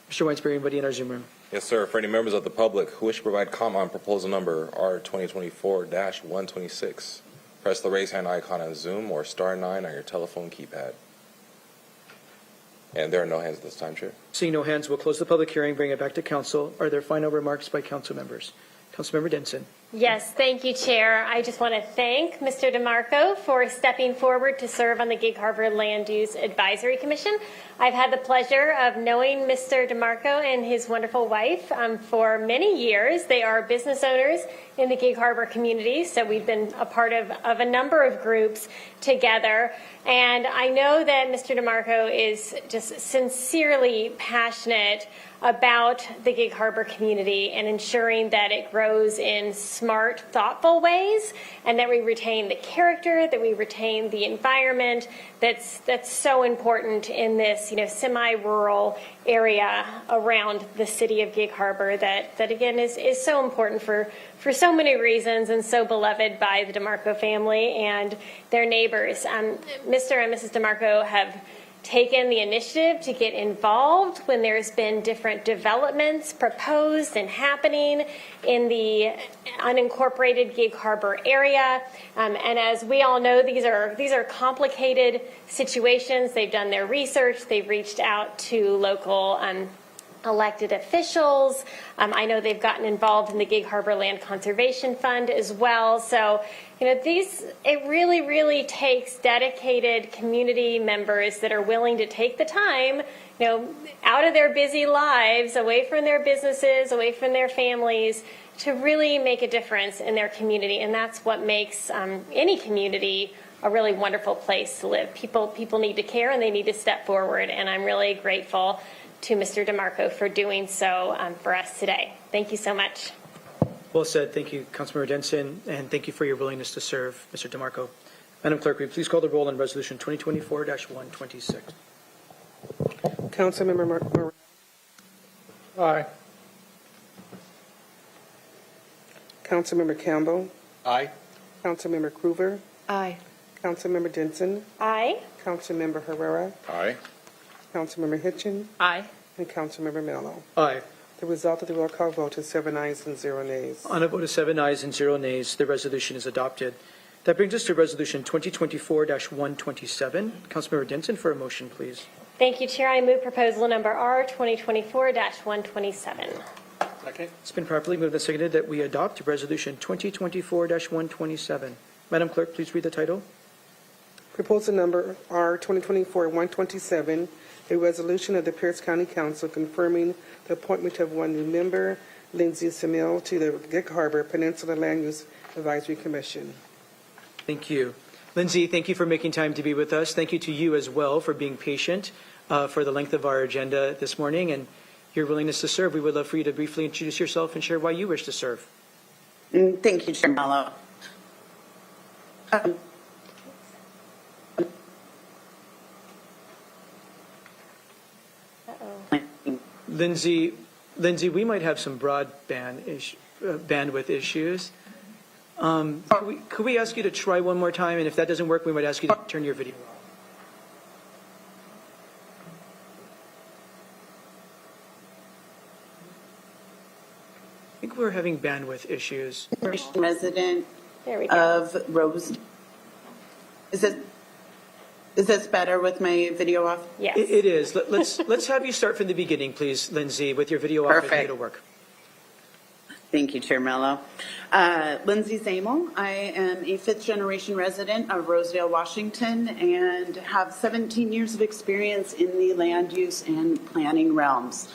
Mr. Weinsberry, anybody in our Zoom room? Yes, sir. For any members of the public who wish to provide comment on proposal number R 2024-126, press the raise hand icon on Zoom or *9 on your telephone keypad. And there are no hands at this time, Chair. Seeing no hands, we'll close the public hearing, bring it back to council. Are there final remarks by council members? Councilmember Denson. Yes, thank you, Chair. I just want to thank Mr. DeMarco for stepping forward to serve on the Gig Harbor Land Use Advisory Commission. I've had the pleasure of knowing Mr. DeMarco and his wonderful wife for many years. They are business owners in the Gig Harbor community, so we've been a part of a number of groups together. And I know that Mr. DeMarco is just sincerely passionate about the Gig Harbor community and ensuring that it grows in smart, thoughtful ways, and that we retain the character, that we retain the environment that's so important in this, semi-rural area around the city of Gig Harbor that again is so important for so many reasons and so beloved by the DeMarco family and their neighbors. Mr. and Mrs. DeMarco have taken the initiative to get involved when there's been different developments proposed and happening in the unincorporated Gig Harbor area. And as we all know, these are complicated situations. They've done their research. They've reached out to local elected officials. I know they've gotten involved in the Gig Harbor Land Conservation Fund as well. So, it really, really takes dedicated community members that are willing to take the time, out of their busy lives, away from their businesses, away from their families, to really make a difference in their community. And that's what makes any community a really wonderful place to live. People need to care and they need to step forward. And I'm really grateful to Mr. DeMarco for doing so for us today. Thank you so much. Well said. Thank you, Councilmember Denson, and thank you for your willingness to serve, Mr. DeMarco. Madam Clerk, will you please call the roll on Resolution 2024-126? Councilmember Morales. Aye. Councilmember Campbell. Aye. Councilmember Cruver. Aye. Councilmember Denson. Aye. Councilmember Herrera. Aye. Councilmember Hitchin. Aye. And Councilmember Mello. Aye. The result of the roll call vote is 7 ayes and 0 nays. On a vote of 7 ayes and 0 nays, the resolution is adopted. That brings us to Resolution 2024-127. Councilmember Denson for a motion, please. Thank you, Chair. I move proposal number R 2024-127. Second. It's been properly moved and seconded that we adopt Resolution 2024-127. Madam Clerk, please read the title. Proposal number R 2024-127, a resolution of the Pierce County Council confirming the appointment of one new member, Lindsay Samil, to the Gig Harbor Peninsula Land Use Advisory Commission. Thank you. Lindsay, thank you for making time to be with us. Thank you to you as well for being patient for the length of our agenda this morning and your willingness to serve. We would love for you to briefly introduce yourself and share why you wish to serve. Thank you, Chair Mello. Lindsay, we might have some broadband bandwidth issues. Could we ask you to try one more time? And if that doesn't work, we might ask you to turn your video off. I think we're having bandwidth issues. Resident There we go. of Rose. Is this better with my video off? Yes. It is. Let's have you start from the beginning, please, Lindsay, with your video off. Perfect. I think it'll work. Thank you, Chair Mello. Lindsay Zamel. I am a fifth-generation resident of Rosedale, Washington, and have 17 years of experience in the land use and planning realms.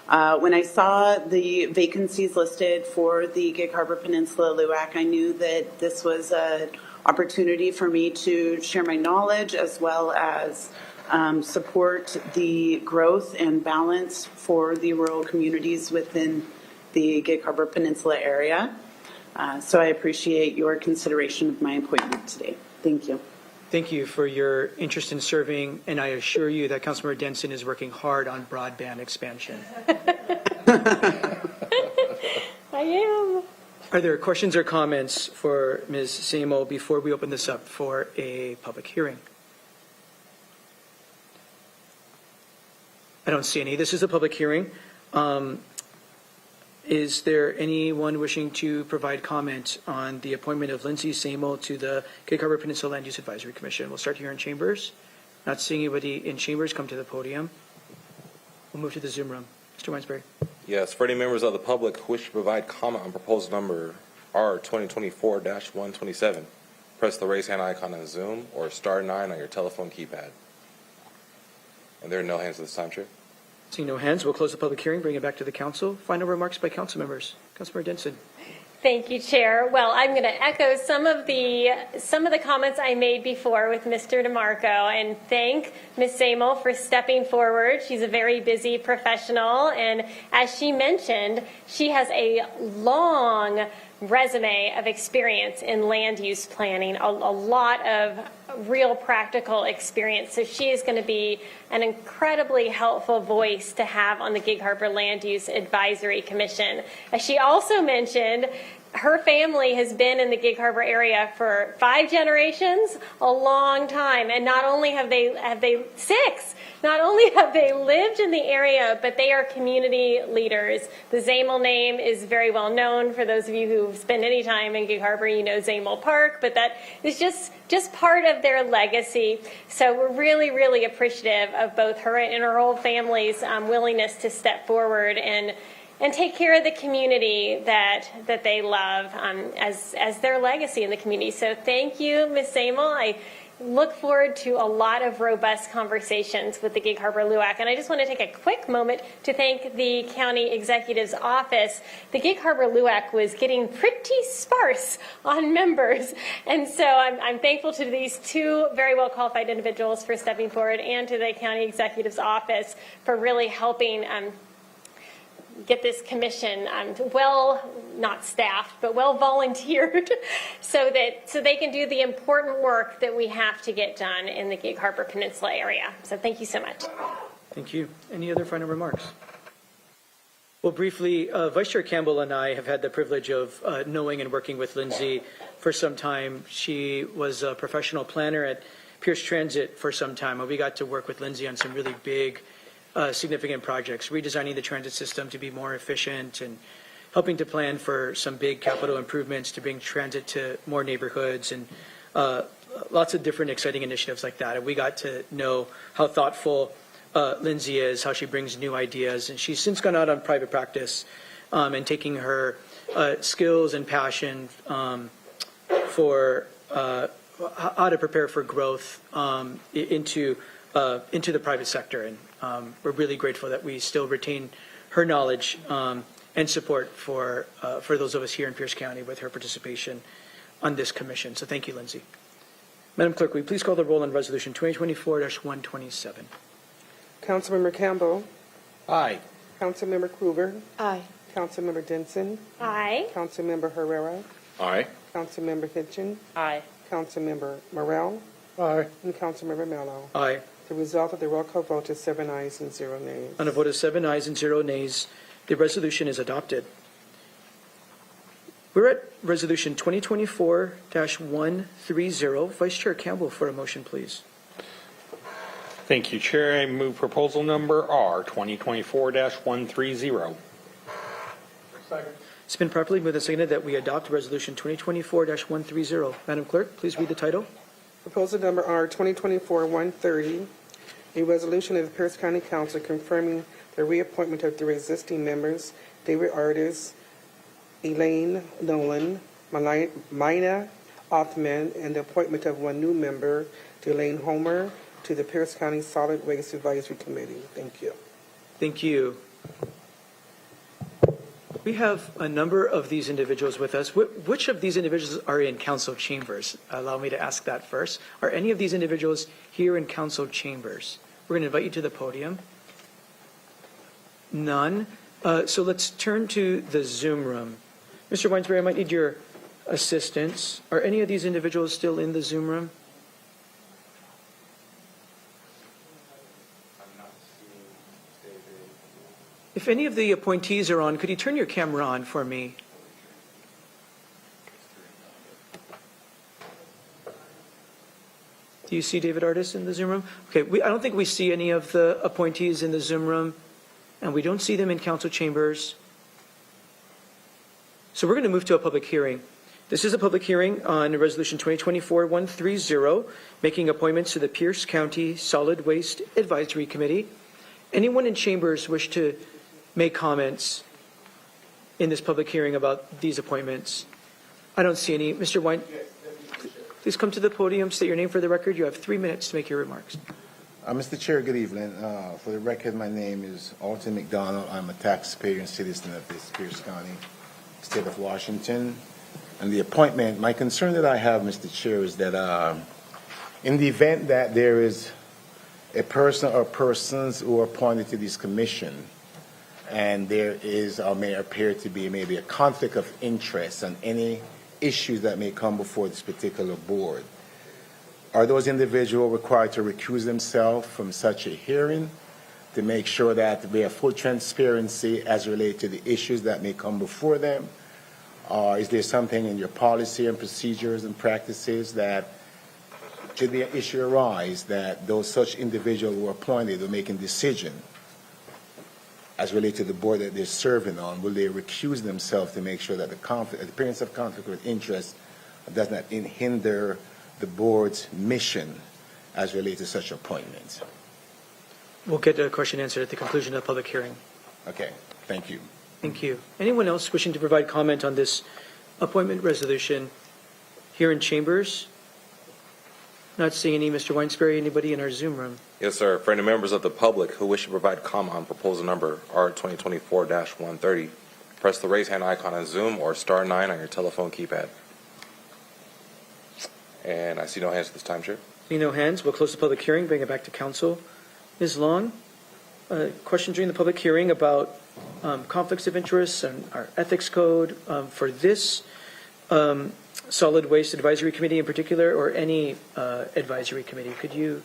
When I saw the vacancies listed for the Gig Harbor Peninsula LUAC, I knew that this was an opportunity for me to share my knowledge as well as support the growth and balance for the rural communities within the Gig Harbor Peninsula area. So I appreciate your consideration of my appointment today. Thank you. Thank you for your interest in serving, and I assure you that Councilmember Denson is working hard on broadband expansion. I am. Are there questions or comments for Ms. Samo before we open this up for a public hearing? I don't see any. This is a public hearing. Is there anyone wishing to provide comment on the appointment of Lindsay Samo to the Gig Harbor Peninsula Land Use Advisory Commission? We'll start here in chambers. Not seeing anybody in chambers, come to the podium. We'll move to the Zoom room. Mr. Weinsberry. Yes, for any members of the public who wish to provide comment on proposal number R 2024-127, press the raise hand icon on Zoom or star 9 on your telephone keypad. And there are no hands at this time, Chair. Seeing no hands, we'll close the public hearing, bring it back to the council. Final remarks by council members. Councilmember Denson. Thank you, Chair. Well, I'm going to echo some of the comments I made before with Mr. DeMarco and thank Ms. Zamel for stepping forward. She's a very busy professional, and as she mentioned, she has a long resume of experience in land use planning, a lot of real practical experience. So she is going to be an incredibly helpful voice to have on the Gig Harbor Land Use Advisory Commission. As she also mentioned, her family has been in the Gig Harbor area for 5 generations, a long time. And not only have they 6, not only have they lived in the area, but they are community leaders. The Zamel name is very well known. For those of you who've spent any time in Gig Harbor, you know Zamel Park, but that is just part of their legacy. So we're really, really appreciative of both her and her whole family's willingness to step forward and take care of the community that they love as their legacy in the community. So thank you, Ms. Zamel. I look forward to a lot of robust conversations with the Gig Harbor LUAC. And I just want to take a quick moment to thank the county executive's office. The Gig Harbor LUAC was getting pretty sparse on members. And so I'm thankful to these 2 very well qualified individuals for stepping forward and to the county executive's office for really helping get this commission not staffed, but well volunteered so they can do the important work that we have to get done in the Gig Harbor Peninsula area. So thank you so much. Thank you. Any other final remarks? Well, briefly, Vice Chair Campbell and I have had the privilege of knowing and working with Lindsay for some time. She was a professional planner at Pierce Transit for some time, and we got to work with Lindsay on some really big significant projects, redesigning the transit system to be more efficient and helping to plan for some big capital improvements to bring transit to more neighborhoods and lots of different exciting initiatives like that. And we got to know how thoughtful Lindsay is, how she brings new ideas. And she's since gone out on private practice and taking her skills and passion for how to prepare for growth into the private sector. And we're really grateful that we still retain her knowledge and support for those of us here in Pierce County with her participation on this commission. So thank you, Lindsay. Madam Clerk, will you please call the roll on Resolution 2024-127? Councilmember Campbell. Aye. Councilmember Krueger. Aye. Councilmember Denson. Aye. Councilmember Herrera. Aye. Councilmember Hitchin. Aye. Councilmember Morrell. Aye. And Councilmember Mello. Aye. The result of the roll call vote is 7 ayes and 0 nays. On a vote of 7 ayes and 0 nays, the resolution is adopted. We're at Resolution 2024-130. Vice Chair Campbell for a motion, please. Thank you, Chair. I move proposal number R 2024-130. It's been properly moved and seconded that we adopt Resolution 2024-130. Madam Clerk, please read the title. Proposal number R 2024-130, a resolution of the Pierce County Council confirming the reappointment of 3 existing members, David Artis, Elaine Nolan, Mina Othman, and the appointment of 1 new member, Delane Homer, to the Pierce County Solid Waste Advisory Committee. Thank you. Thank you. We have a number of these individuals with us. Which of these individuals are in council chambers? Allow me to ask that first. Are any of these individuals here in council chambers? We're going to invite you to the podium. None. So let's turn to the Zoom room. Mr. Weinsberry, I might need your assistance. Are any of these individuals still in the Zoom room? If any of the appointees are on, could you turn your camera on for me? Do you see David Artis in the Zoom room? Okay, I don't think we see any of the appointees in the Zoom room, and we don't see them in council chambers. So we're going to move to a public hearing. This is a public hearing on Resolution 2024-130, making appointments to the Pierce County Solid Waste Advisory Committee. anyone in chambers wish to make comments in this public hearing about these appointments? I don't see any. Mr. Wine, please come to the podium, state your name for the record. You have 3 minutes to make your remarks. Mr. Chair, good evening. For the record, my name is Alton McDonald. I'm a taxpayer and citizen of this Pierce County, state of Washington. And the appointment, my concern that I have, Mr. Chair, is that in the event that there is a person or persons who are appointed to this commission, and there is or may appear to be maybe a conflict of interest on any issues that may come before this particular board, are those individuals required to recuse themselves from such a hearing to make sure that we have full transparency as related to the issues that may come before them? Is there something in your policy and procedures and practices that should the issue arise that those such individuals who are appointed are making decisions as related to the board that they're serving on, will they recuse themselves to make sure that the appearance of conflict of interest does not hinder the board's mission as related to such appointments? We'll get the question answered at the conclusion of the public hearing. Okay, thank you. Thank you. Anyone else wishing to provide comment on this appointment resolution here in chambers? Not seeing any. Mr. Weinsperry, anybody in our Zoom room? Yes, sir. For any members of the public who wish to provide comment on proposal number R2024-130, press the raise hand icon on Zoom or *9 on your telephone keypad. And I see no hands at this time, Chair. Seeing no hands, we'll close the public hearing, bring it back to council. Ms. Long, question during the public hearing about conflicts of interest and our ethics code for this solid waste advisory committee in particular, or any advisory committee. Could you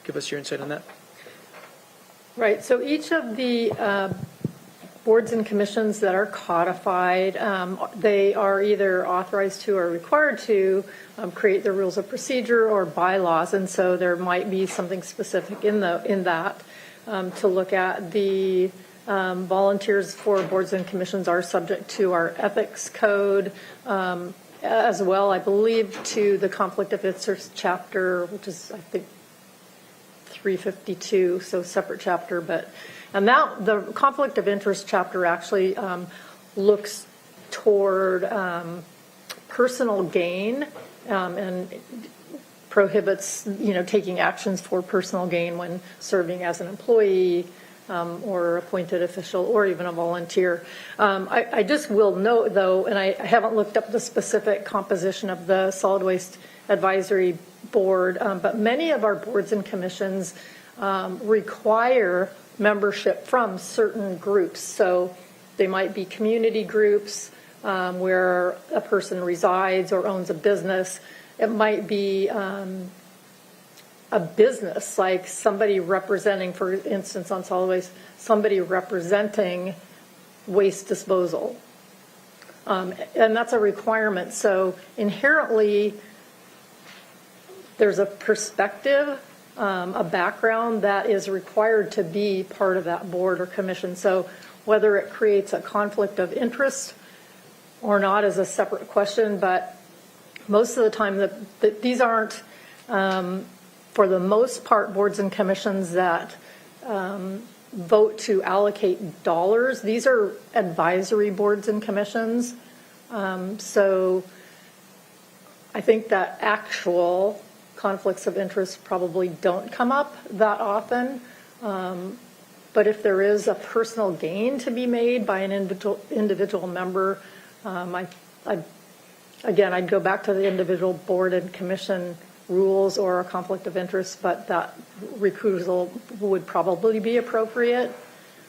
give us your insight on that? Right, so each of the boards and commissions that are codified, they are either authorized to or required to create their rules of procedure or bylaws, and so there might be something specific in that to look at. The volunteers for boards and commissions are subject to our ethics code, as well, I believe, to the conflict of interest chapter, which is, I think, 352, so separate chapter. And that the conflict of interest chapter actually looks toward personal gain and prohibits, taking actions for personal gain when serving as an employee or appointed official or even a volunteer. I just will note, though, and I haven't looked up the specific composition of the Solid Waste Advisory Board, but many of our boards and commissions require membership from certain groups. So they might be community groups where a person resides or owns a business. It might be a business, like somebody representing, for instance, on solid waste, somebody representing waste disposal. And that's a requirement. So inherently, there's a perspective, a background that is required to be part of that board or commission. So whether it creates a conflict of interest or not is a separate question, but most of the time that these aren't, for the most part, boards and commissions that vote to allocate dollars. These are advisory boards and commissions. So I think that actual conflicts of interest probably don't come up that often. But if there is a personal gain to be made by an individual member, I'd go back to the individual board and commission rules or a conflict of interest, but that recusal would probably be appropriate.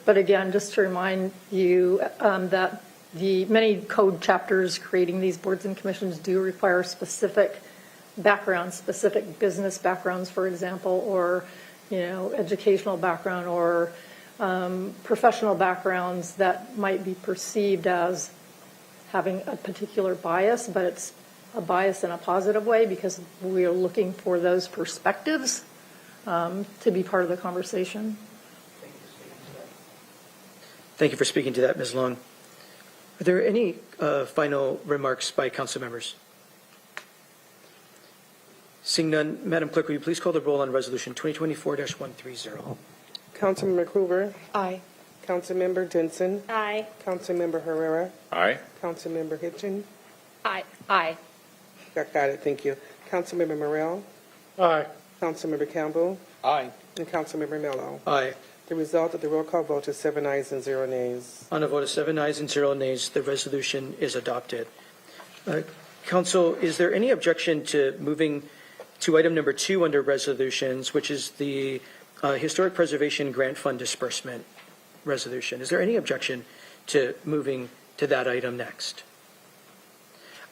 But again, just to remind you that the many code chapters creating these boards and commissions do require specific backgrounds, specific business backgrounds, for example, or educational background or professional backgrounds that might be perceived as having a particular bias, but it's a bias in a positive way because we are looking for those perspectives to be part of the conversation. Thank you for speaking to that, Ms. Long. Are there any final remarks by council members? Seeing none, Madam Clerk, will you please call the roll on Resolution 2024-130? Councilmember Hoover. Aye. Councilmember Denson. Aye. Councilmember Herrera. Aye. Councilmember Hitchin. Aye. Aye. Got it, thank you. Councilmember Morrell. Aye. Councilmember Campbell. Aye. And Councilmember Mello. Aye. The result of the roll call vote is 7 ayes and 0 nays. On a vote of 7 ayes and 0 nays, the resolution is adopted. Council, is there any objection to moving to item number 2 under resolutions, which is the Historic Preservation Grant Fund Disbursement Resolution? Is there any objection to moving to that item next?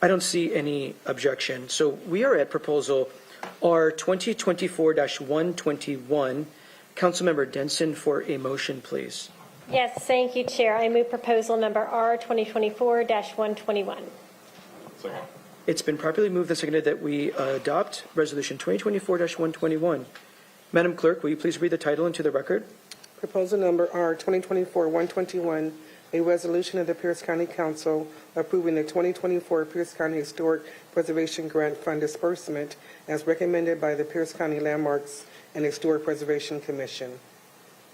I don't see any objection. So we are at proposal R 2024-121. Councilmember Denson for a motion, please. Yes, thank you, Chair. I move proposal number R 2024-121. It's been properly moved and seconded that we adopt Resolution 2024-121. Madam Clerk, will you please read the title into the record? Proposal number R 2024-121, a resolution of the Pierce County Council approving the 2024 Pierce County Historic Preservation Grant Fund disbursement as recommended by the Pierce County Landmarks and Historic Preservation Commission.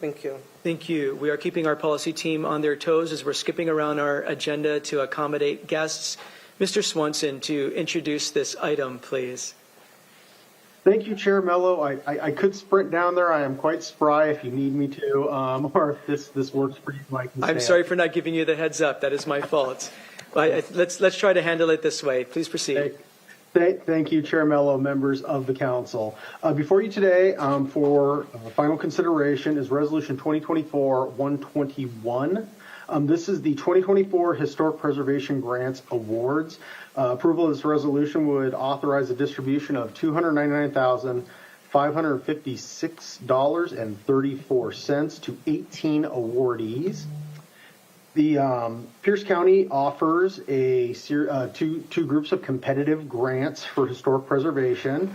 Thank you. Thank you. We are keeping our policy team on their toes as we're skipping around our agenda to accommodate guests. Mr. Swanson, to introduce this item, please. Thank you, Chair Mello. I could sprint down there. I am quite spry if you need me to, or if this works for you, Mike. I'm sorry for not giving you the heads up. That is my fault. Let's try to handle it this way. Please proceed. Thank you, Chair Mello, members of the council. Before you today, for final consideration, is Resolution 2024-121. This is the 2024 Historic Preservation Grants Awards. Approval of this resolution would authorize a distribution of $299,556.34 to 18 awardees. The Pierce County offers two groups of competitive grants for historic preservation.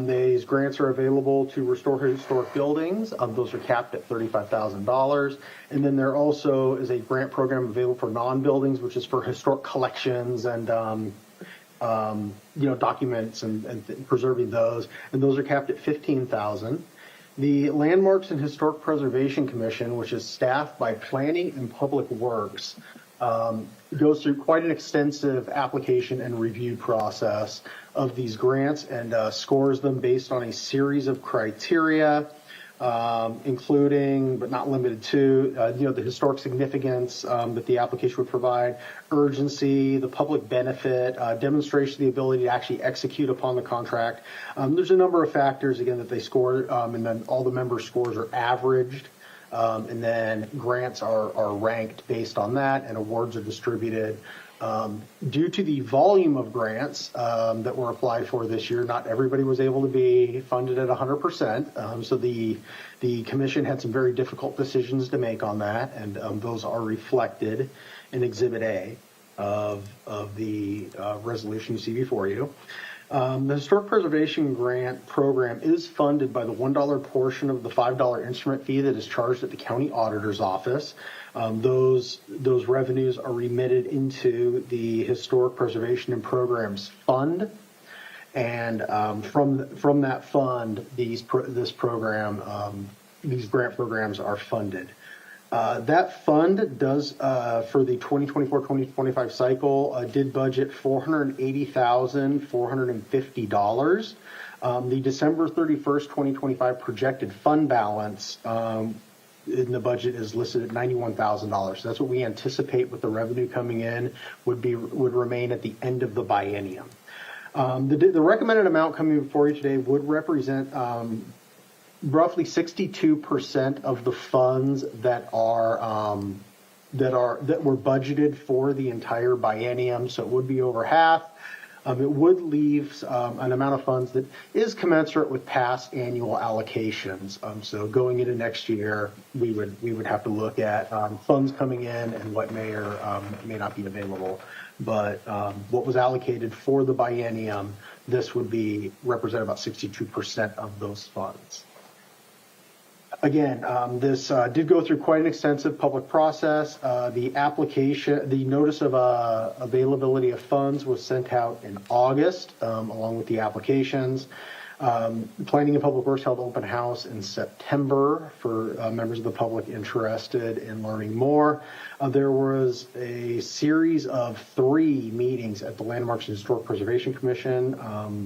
These grants are available to restore historic buildings. Those are capped at $35,000. And then there also is a grant program available for non-buildings, which is for historic collections and documents and preserving those. And those are capped at $15,000. The Landmarks and Historic Preservation Commission, which is staffed by Planning and Public Works, goes through quite an extensive application and review process of these grants and scores them based on a series of criteria, including but not limited to the historic significance that the application would provide, urgency, the public benefit, demonstration of the ability to actually execute upon the contract. There's a number of factors again that they score, and then all the member scores are averaged. And then grants are ranked based on that, and awards are distributed. Due to the volume of grants that were applied for this year, not everybody was able to be funded at 100%. So the commission had some very difficult decisions to make on that, and those are reflected in Exhibit A of the resolution you see before you. The Historic Preservation Grant Program is funded by the $1 portion of the $5 instrument fee that is charged at the county auditor's office. Those revenues are remitted into the Historic Preservation and Programs Fund, and from that fund, these grant programs are funded. That fund does, for the 2024-2025 cycle, did budget $480,450. The December 31st, 2025 projected fund balance in the budget is listed at $91,000. So that's what we anticipate with the revenue coming in would remain at the end of the biennium. The recommended amount coming before you today would represent roughly 62% of the funds that were budgeted for the entire biennium. So it would be over half. It would leave an amount of funds that is commensurate with past annual allocations. So going into next year, we would have to look at funds coming in and what may or may not be available. But what was allocated for the biennium, this would represent about 62% of those funds. Again, this did go through quite an extensive public process. The notice of availability of funds was sent out in August, along with the applications. Planning and Public Works held open house in September for members of the public interested in learning more. There was a series of 3 meetings at the Landmarks and Historic Preservation Commission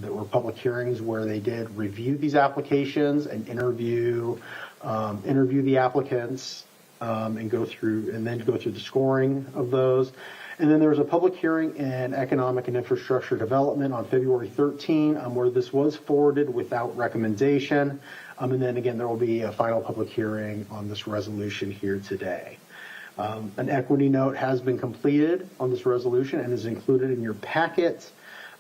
that were public hearings where they did review these applications and interview the applicants and go through the scoring of those. And then there was a public hearing in Economic and Infrastructure Development on February 13, where this was forwarded without recommendation. And then again, there will be a final public hearing on this resolution here today. An equity note has been completed on this resolution and is included in your packet.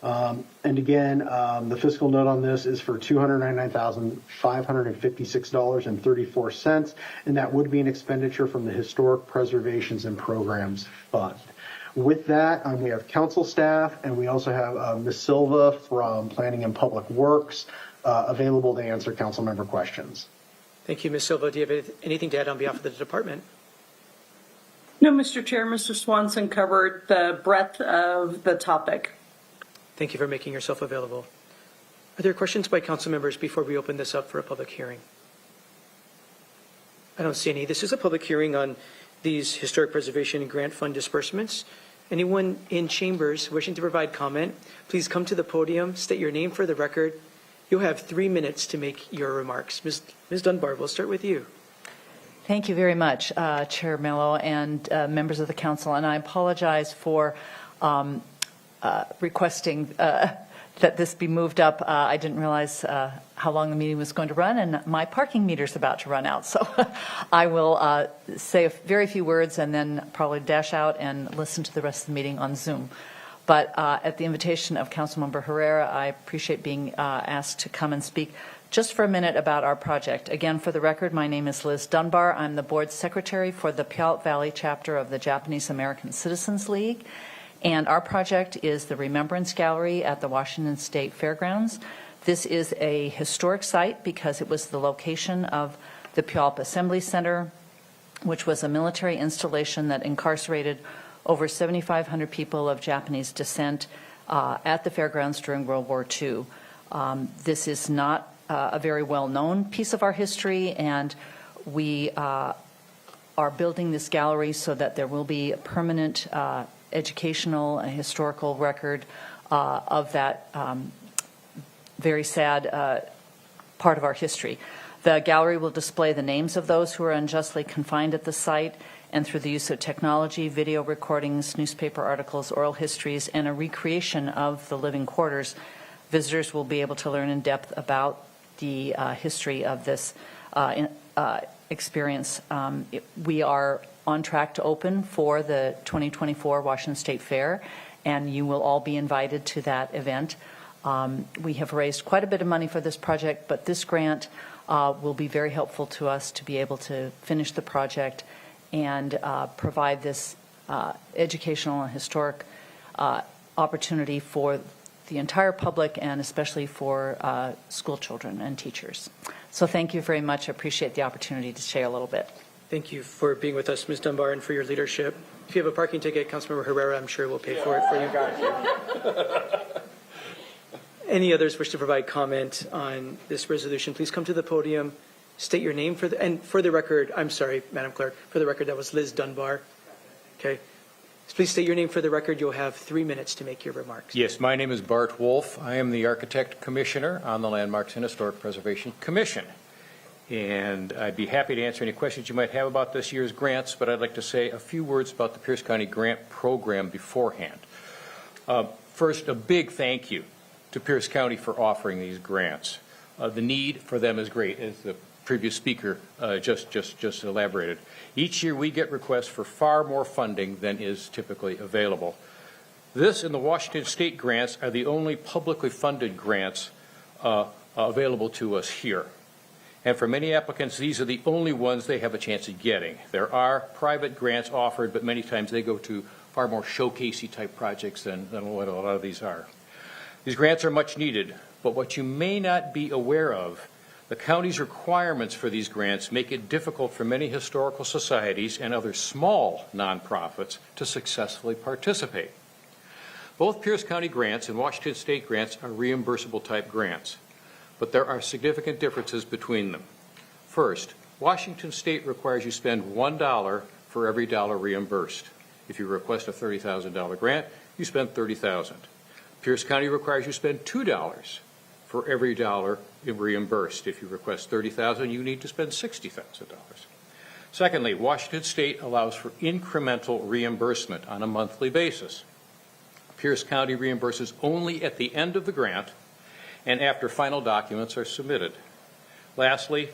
And again, the fiscal note on this is for $299,556.34, and that would be an expenditure from the Historic Preservations and Programs Fund. With that, we have council staff, and we also have Ms. Silva from Planning and Public Works available to answer council member questions. Thank you, Ms. Silva. Do you have anything to add on behalf of the department? No, Mr. Chair, Mr. Swanson covered the breadth of the topic. Thank you for making yourself available. Are there questions by council members before we open this up for a public hearing? I don't see any. This is a public hearing on these Historic Preservation and Grant Fund disbursements. Anyone in chambers wishing to provide comment, please come to the podium, state your name for the record. You'll have 3 minutes to make your remarks. Ms. Dunbar, we'll start with you. Thank you very much, Chair Mello and members of the council. And I apologize for requesting that this be moved up. I didn't realize how long the meeting was going to run, and my parking meter's about to run out. So I will say a very few words and then probably dash out and listen to the rest of the meeting on Zoom. But at the invitation of Councilmember Herrera, I appreciate being asked to come and speak just for a minute about our project. Again, for the record, my name is Liz Dunbar. I'm the board secretary for the Puyallup Valley chapter of the Japanese American Citizens League. And our project is the Remembrance Gallery at the Washington State Fairgrounds. This is a historic site because it was the location of the Puyallup Assembly Center, which was a military installation that incarcerated over 7,500 people of Japanese descent at the fairgrounds during World War II. This is not a very well-known piece of our history, and we are building this gallery so that there will be a permanent educational and historical record of that very sad part of our history. The gallery will display the names of those who are unjustly confined at the site, and through the use of technology, video recordings, newspaper articles, oral histories, and a recreation of the living quarters, visitors will be able to learn in depth about the history of this experience. We are on track to open for the 2024 Washington State Fair, and you will all be invited to that event. We have raised quite a bit of money for this project, but this grant will be very helpful to us to be able to finish the project and provide this educational and historic opportunity for the entire public and especially for school children and teachers. So thank you very much. I appreciate the opportunity to share a little bit. Thank you for being with us, Ms. Dunbar, and for your leadership. If you have a parking ticket, Councilmember Herrera, I'm sure will pay for it for you. Any others wish to provide comment on this resolution, please come to the podium, state your name and for the record, I'm sorry, Madam Clerk, for the record, that was Liz Dunbar. Okay. Please state your name for the record. You'll have 3 minutes to make your remarks. Yes, my name is Bart Wolf. I am the Architect Commissioner on the Landmarks and Historic Preservation Commission. And I'd be happy to answer any questions you might have about this year's grants, but I'd like to say a few words about the Pierce County Grant Program beforehand. First, a big thank you to Pierce County for offering these grants. The need for them is great, as the previous speaker just elaborated. Each year we get requests for far more funding than is typically available. This and the Washington State grants are the only publicly funded grants available to us here. And for many applicants, these are the only ones they have a chance of getting. There are private grants offered, but many times they go to far more showcasey type projects than what a lot of these are. These grants are much needed, but what you may not be aware of, the county's requirements for these grants make it difficult for many historical societies and other small nonprofits to successfully participate. Both Pierce County grants and Washington State grants are reimbursable type grants. but there are significant differences between them. First, Washington State requires you spend $1 for every dollar reimbursed. If you request a $30,000 grant, you spend $30,000. Pierce County requires you spend $2 for every dollar reimbursed. If you request $30,000, you need to spend $60,000. Secondly, Washington State allows for incremental reimbursement on a monthly basis. Pierce County reimburses only at the end of the grant and after final documents are submitted. Lastly,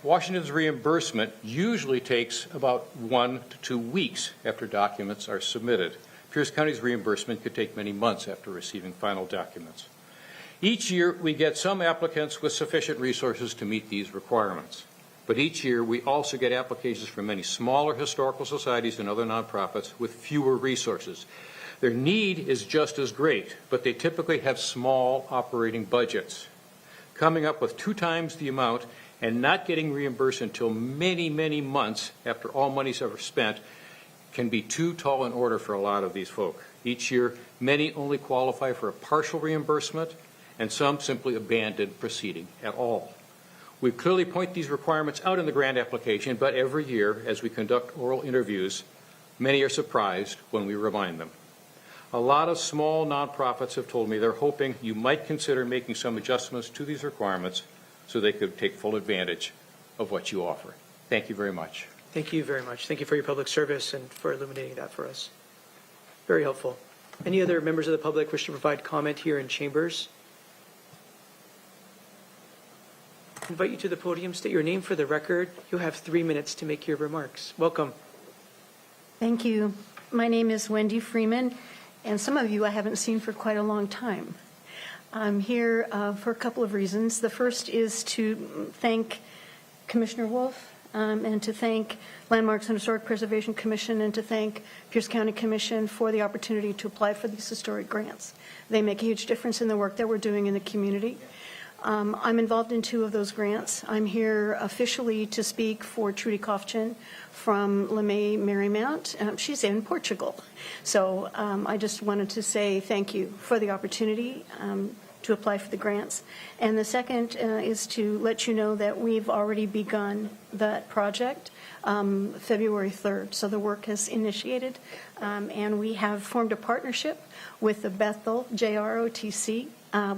Washington's reimbursement usually takes about 1 to 2 weeks after documents are submitted. Pierce County's reimbursement could take many months after receiving final documents. Each year, we get some applicants with sufficient resources to meet these requirements. But each year, we also get applications from many smaller historical societies and other nonprofits with fewer resources. Their need is just as great, but they typically have small operating budgets. Coming up with 2 times the amount and not getting reimbursed until many, many months after all money's ever spent can be too tall an order for a lot of these folk. Each year, many only qualify for a partial reimbursement, and some simply abandon proceeding at all. We clearly point these requirements out in the grant application, but every year, as we conduct oral interviews, many are surprised when we remind them. A lot of small nonprofits have told me they're hoping you might consider making some adjustments to these requirements so they could take full advantage of what you offer. Thank you very much. Thank you very much. Thank you for your public service and for illuminating that for us. Very helpful. Any other members of the public wish to provide comment here in chambers? I invite you to the podium. State your name for the record. You have 3 minutes to make your remarks. Welcome. Thank you. My name is Wendy Freeman, and some of you I haven't seen for quite a long time. I'm here for a couple of reasons. The first is to thank Commissioner Wolf and to thank Landmarks and Historic Preservation Commission and to thank Pierce County Commission for the opportunity to apply for these historic grants. They make a huge difference in the work that we're doing in the community. I'm involved in 2 of those grants. I'm here officially to speak for Trudy Kofchin from LeMay Marymount. She's in Portugal. So I just wanted to say thank you for the opportunity to apply for the grants. And the second is to let you know that we've already begun that project February 3rd. So the work has initiated, and we have formed a partnership with the Bethel JROTC.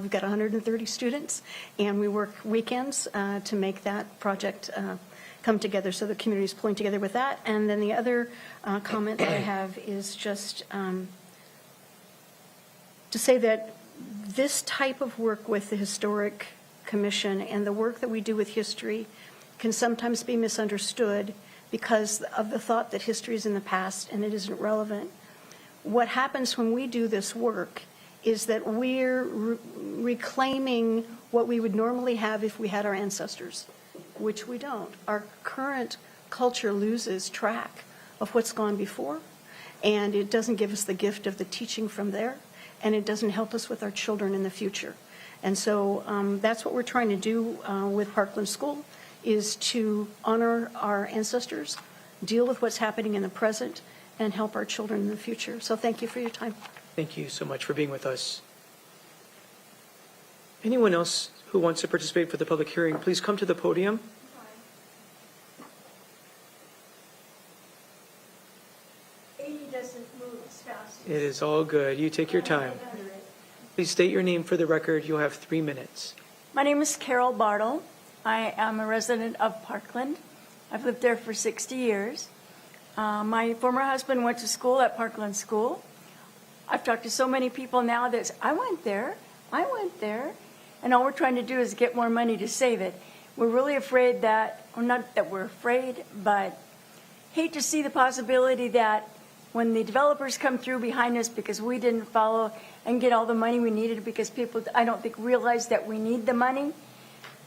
We've got 130 students, and we work weekends to make that project come together. So the community is pulling together with that. And then the other comment that I have is just to say that this type of work with the Historic Commission and the work that we do with history can sometimes be misunderstood because of the thought that history is in the past and it isn't relevant. What happens when we do this work is that we're reclaiming what we would normally have if we had our ancestors, which we don't. Our current culture loses track of what's gone before, and it doesn't give us the gift of the teaching from there, and it doesn't help us with our children in the future. And so that's what we're trying to do with Parkland School, is to honor our ancestors, deal with what's happening in the present, and help our children in the future. So thank you for your time. Thank you so much for being with us. Anyone else who wants to participate for the public hearing, please come to the podium. Doesn't move as fast. It is all good. You take your time. Please state your name for the record. You'll have 3 minutes. My name is Carol Bartle. I am a resident of Parkland. I've lived there for 60 years. My former husband went to school at Parkland School. I've talked to so many people now that I went there, and all we're trying to do is get more money to save it. We're really afraid that, or not that we're afraid, but hate to see the possibility that when the developers come through behind us because we didn't follow and get all the money we needed because people, I don't think, realize that we need the money,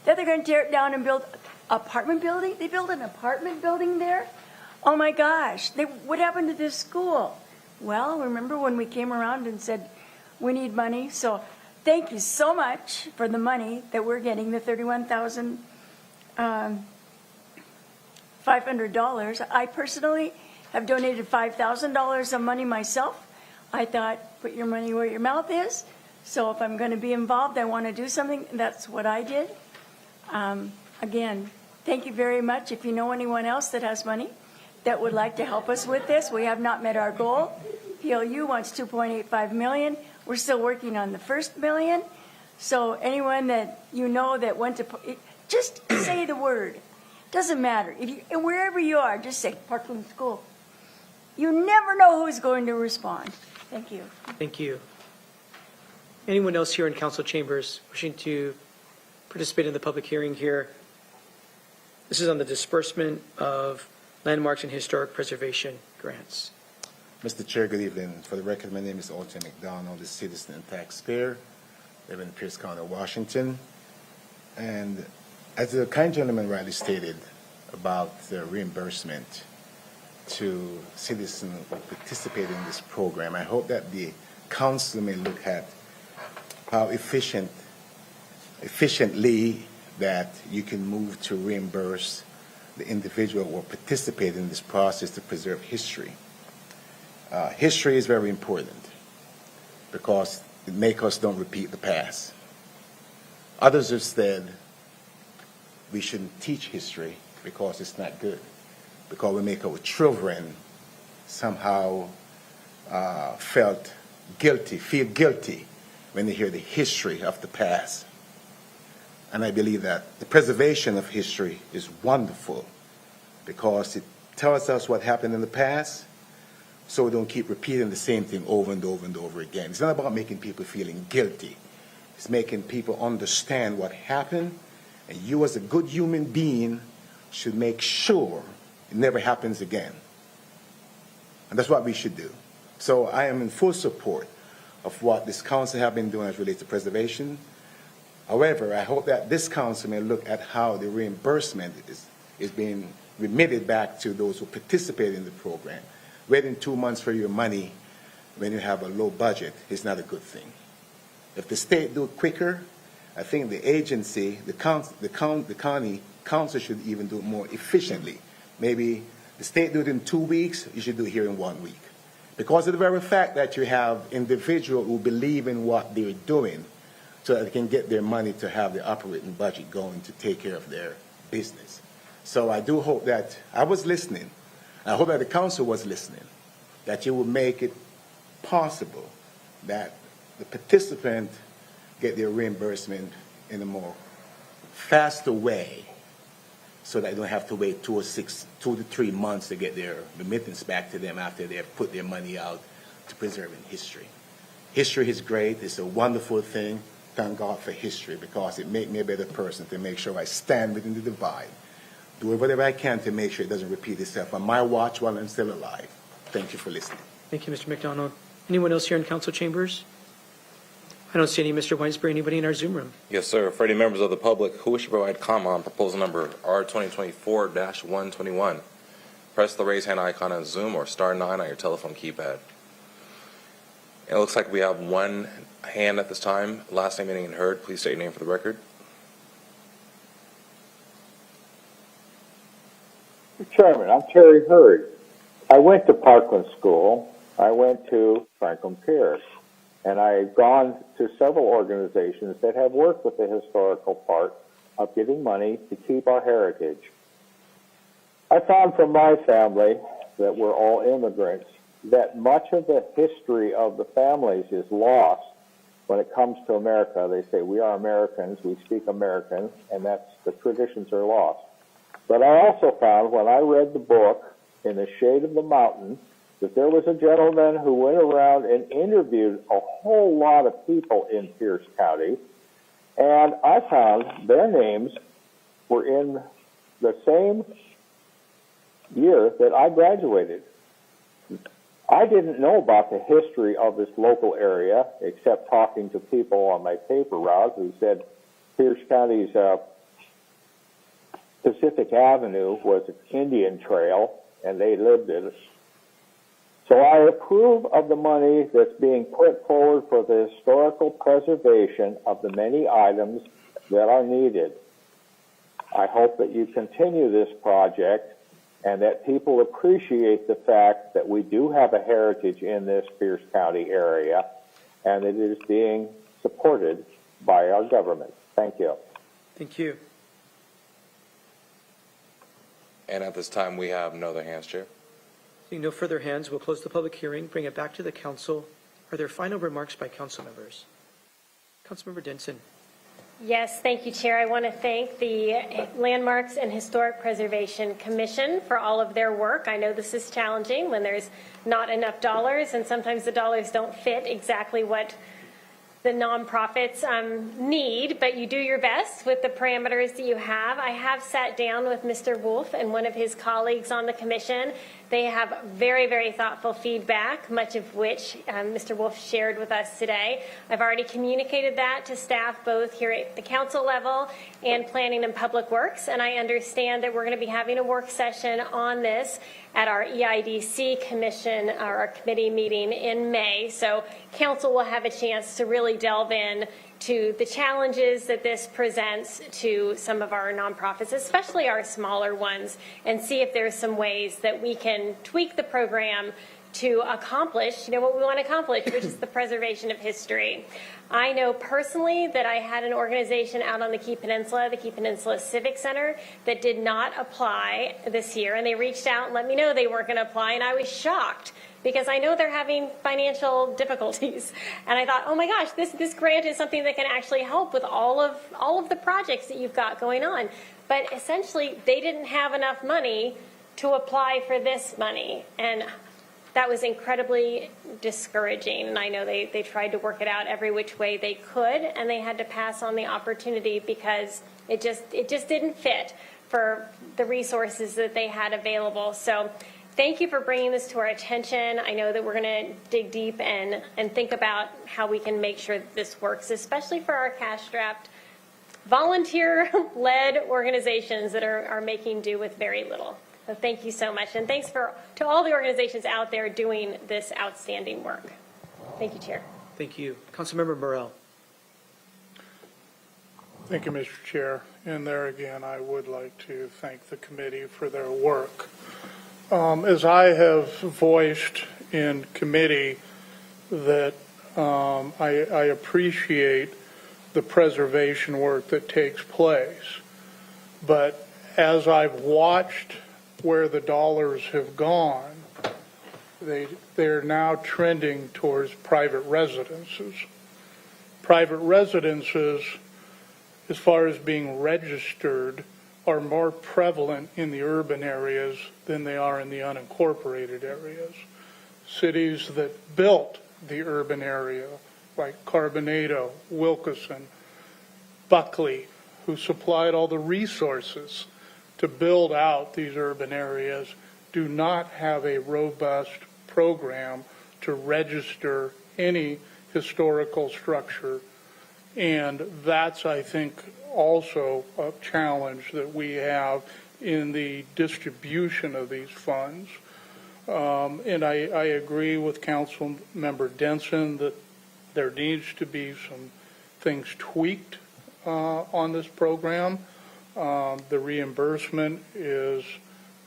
that they're going to tear it down and build apartment building. They built an apartment building there? Oh my gosh, what happened to this school? Well, remember when we came around and said, we need money? So thank you so much for the money that we're getting, the $31,500. I personally have donated $5,000 of money myself. I thought, put your money where your mouth is. So if I'm going to be involved, I want to do something, that's what I did. Again, thank you very much. If you know anyone else that has money that would like to help us with this, we have not met our goal. PLU wants 2.85 million. We're still working on the first million. So anyone that you know that went to, just say the word. Doesn't matter. If you, and wherever you are, just say Parkland School. You never know who's going to respond. Thank you. Thank you. Anyone else here in council chambers wishing to participate in the public hearing here? This is on the disbursement of landmarks and historic preservation grants. Mr. Chair, good evening. For the record, my name is Alton McDonald, a citizen and taxpayer, live in Pierce County, Washington. And as the kind gentleman rightly stated about the reimbursement to citizens who participate in this program, I hope that the council may look at how efficiently that you can move to reimburse the individual who participate in this process to preserve history. History is very important because it makes us don't repeat the past. Others have said we shouldn't teach history because it's not good, because we make our children somehow feel guilty when they hear the history of the past. And I believe that the preservation of history is wonderful because it tells us what happened in the past so we don't keep repeating the same thing over and over and over again. It's not about making people feeling guilty. It's making people understand what happened, and you as a good human being should make sure it never happens again. And that's what we should do. So I am in full support of what this council have been doing as relates to preservation. However, I hope that this council may look at how the reimbursement is being remitted back to those who participate in the program. Waiting 2 months for your money when you have a low budget is not a good thing. If the state do it quicker, I think the agency, the county council should even do it more efficiently. Maybe the state do it in 2 weeks, you should do it here in 1 week. Because of the very fact that you have individuals who believe in what they're doing so that they can get their money to have the operating budget going to take care of their business. So I do hope that, I was listening, I hope that the council was listening, that you will make it possible that the participant get their reimbursement in a more faster way so that they don't have to wait 2 to 3 months to get their remittance back to them after they have put their money out to preserving history. History is great. It's a wonderful thing. Thank God for history because it makes me a better person to make sure I stand within the divide. Do whatever I can to make sure it doesn't repeat itself on my watch while I'm still alive. Thank you for listening. Thank you, Mr. McDonald. Anyone else here in council chambers? I don't see any Mr. Weinsberry. Anybody in our Zoom room? Yes, sir. For any members of the public who wish to provide comment on proposal number R2024-121, press the raise hand icon on Zoom or *9 on your telephone keypad. It looks like we have one hand at this time. Last name being heard. Please state your name for the record. Mr. Chairman, I'm Terry Hurd. I went to Parkland School. I went to Franklin Pierce. And I've gone to several organizations that have worked with the historical part of getting money to keep our heritage. I found from my family, that we're all immigrants, that much of the history of the families is lost when it comes to America. They say we are Americans, we speak American, and that's the traditions are lost. But I also found when I read the book, In the Shade of the Mountain, that there was a gentleman who went around and interviewed a whole lot of people in Pierce County, and I found their names were in the same year that I graduated. I didn't know about the history of this local area except talking to people on my paper route who said Pierce County's Pacific Avenue was an Indian trail, and they lived in it. So I approve of the money that's being put forward for the historical preservation of the many items that are needed. I hope that you continue this project and that people appreciate the fact that we do have a heritage in this Pierce County area and it is being supported by our government. Thank you. Thank you. And at this time, we have no other hands, Chair. Seeing no further hands, we'll close the public hearing, bring it back to the council. Are there final remarks by council members? Councilmember Denson. Yes, thank you, Chair. I want to thank the Landmarks and Historic Preservation Commission for all of their work. I know this is challenging when there's not enough dollars, and sometimes the dollars don't fit exactly what the nonprofits need, but you do your best with the parameters that you have. I have sat down with Mr. Wolf and one of his colleagues on the commission. They have very, very thoughtful feedback, much of which Mr. Wolf shared with us today. I've already communicated that to staff both here at the council level and Planning and Public Works, and I understand that we're going to be having a work session on this at our EIDC commission, our committee meeting in May. So council will have a chance to really delve in to the challenges that this presents to some of our nonprofits, especially our smaller ones, and see if there's some ways that we can tweak the program to accomplish, what we want to accomplish, which is the preservation of history. I know personally that I had an organization out on the Key Peninsula, the Key Peninsula Civic Center, that did not apply this year, and they reached out and let me know they weren't going to apply, and I was shocked because I know they're having financial difficulties. And I thought, oh my gosh, this grant is something that can actually help with all of the projects that you've got going on. But essentially, they didn't have enough money to apply for this money. And that was incredibly discouraging. And I know they tried to work it out every which way they could, and they had to pass on the opportunity because it just didn't fit for the resources that they had available. So thank you for bringing this to our attention. I know that we're going to dig deep and think about how we can make sure that this works, especially for our cash-strapped, volunteer-led organizations that are making do with very little. So thank you so much. And thanks to all the organizations out there doing this outstanding work. Thank you, Chair. Thank you. Councilmember Morrell. Thank you, Mr. Chair. And there again, I would like to thank the committee for their work. As I have voiced in committee that I appreciate the preservation work that takes place, but as I've watched where the dollars have gone, they're now trending towards private residences. Private residences, as far as being registered, are more prevalent in the urban areas than they are in the unincorporated areas. Cities that built the urban area, like Carbonado, Wilkeson, Buckley, who supplied all the resources to build out these urban areas, do not have a robust program to register any historical structure. And that's, I think, also a challenge that we have in the distribution of these funds. And I agree with Council Member Denson that there needs to be some things tweaked on this program. The reimbursement is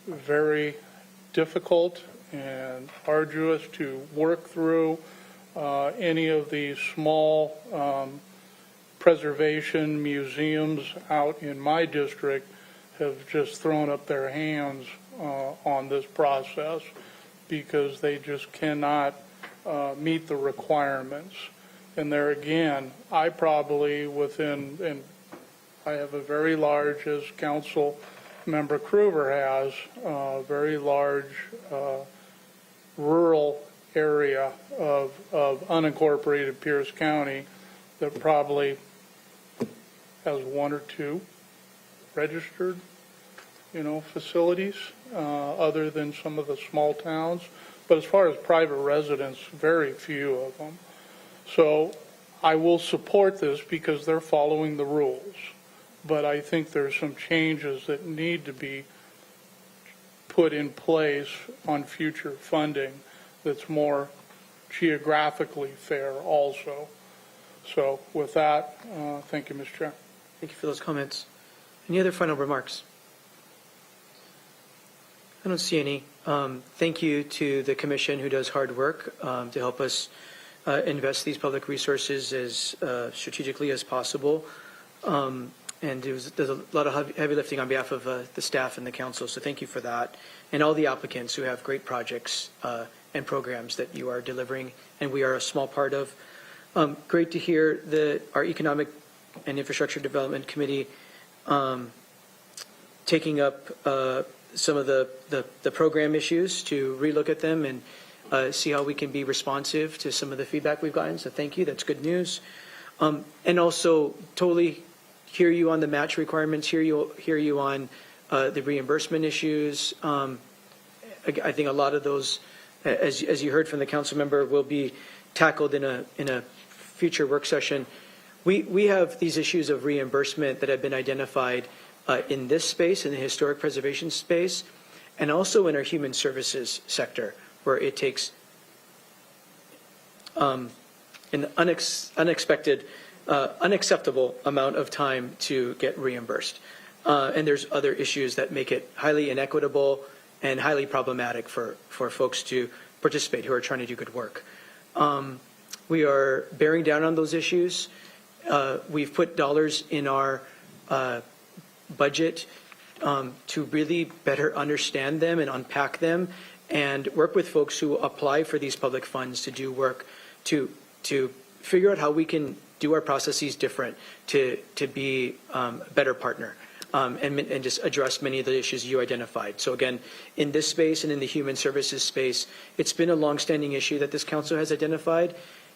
very difficult and arduous to work through. Any of these small preservation museums out in my district have just thrown up their hands on this process because they just cannot meet the requirements. And there again, I probably and I have a very large, as Council Member Krueger has, a very large rural area of unincorporated Pierce County that probably has one or two registered, facilities, other than some of the small towns. But as far as private residents, very few of them. So I will support this because they're following the rules. But I think there's some changes that need to be put in place on future funding that's more geographically fair also. So with that, thank you, Mr. Chair. Thank you for those comments. Any other final remarks? I don't see any. Thank you to the commission who does hard work to help us invest these public resources as strategically as possible. And there's a lot of heavy lifting on behalf of the staff and the council, so thank you for that. And all the applicants who have great projects and programs that you are delivering, and we are a small part of. Great to hear that our Economic and Infrastructure Development Committee taking up some of the program issues to relook at them and see how we can be responsive to some of the feedback we've gotten. So thank you, that's good news. And also totally hear you on the match requirements, hear you on the reimbursement issues. I think a lot of those, as you heard from the council member, will be tackled in a future work session. We have these issues of reimbursement that have been identified in this space, in the historic preservation space, and also in our human services sector, where it takes an unacceptable amount of time to get reimbursed. And there's other issues that make it highly inequitable and highly problematic for folks to participate who are trying to do good work. We are bearing down on those issues. We've put dollars in our budget to really better understand them and unpack them and work with folks who apply for these public funds to do work to figure out how we can do our processes different to be a better partner and just address many of the issues you identified. So again, in this space and in the human services space, it's been a longstanding issue that this council has identified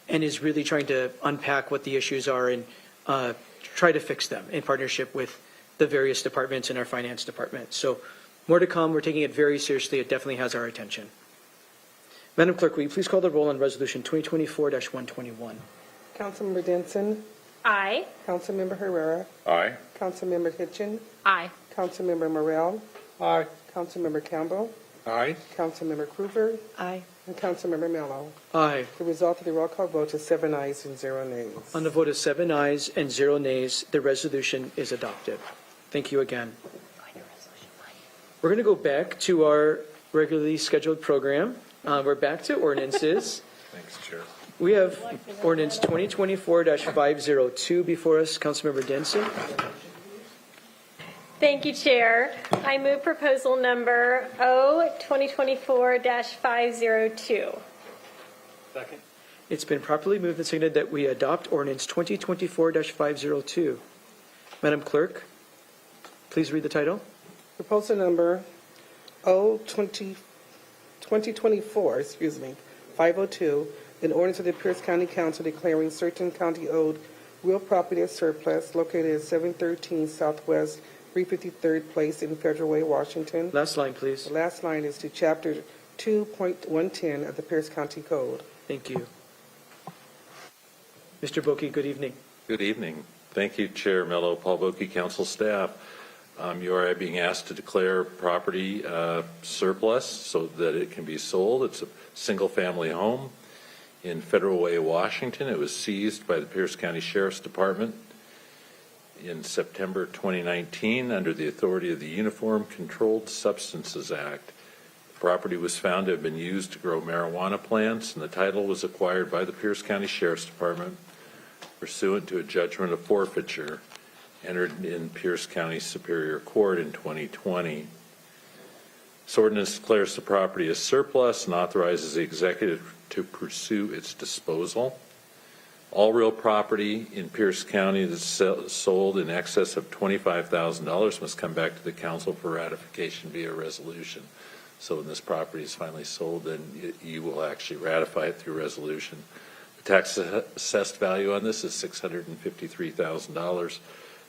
and is really trying to unpack what the issues are and try to fix them in partnership with the various departments in our finance department. So more to come. We're taking it very seriously. It definitely has our attention. Madam Clerk, will you please call the roll on Resolution 2024-121? Councilmember Denson. Aye. Councilmember Herrera. Aye. Councilmember Hitchin. Aye. Councilmember Morrell. Aye. Councilmember Campbell. Aye. Councilmember Krueger. Aye. And Councilmember Mello. Aye. The result of the roll call vote is 7 ayes and 0 nays. On the vote of 7 ayes and 0 nays, the resolution is adopted. Thank you again. We're going to go back to our regularly scheduled program. We're back to ordinances. Thanks, Chair. We have ordinance 2024-502 before us. Councilmember Denson. Thank you, Chair. I move proposal number O-2024-502. Second. It's been properly moved and seconded that we adopt ordinance 2024-502. Madam Clerk, please read the title. Proposal number O-2024, 502, an ordinance of the Pierce County Council declaring certain county-owned real property as surplus located at 713 Southwest 353rd Place in Federal Way, Washington. Last line, please. The last line is to Chapter 2.110 of the Pierce County Code. Thank you. Mr. Boki, good evening. Good evening. Thank you, Chair Mello, Paul Boki, council staff. You are being asked to declare property surplus so that it can be sold. It's a single-family home in Federal Way, Washington. It was seized by the Pierce County Sheriff's Department in September 2019 under the authority of the Uniform Controlled Substances Act. The property was found to have been used to grow marijuana plants, and the title was acquired by the Pierce County Sheriff's Department pursuant to a judgment of forfeiture entered in Pierce County Superior Court in 2020. This ordinance declares the property as surplus and authorizes the executive to pursue its disposal. All real property in Pierce County that's sold in excess of $25,000 must come back to the council for ratification via resolution. So when this property is finally sold, then you will actually ratify it through resolution. The tax assessed value on this is $653,000.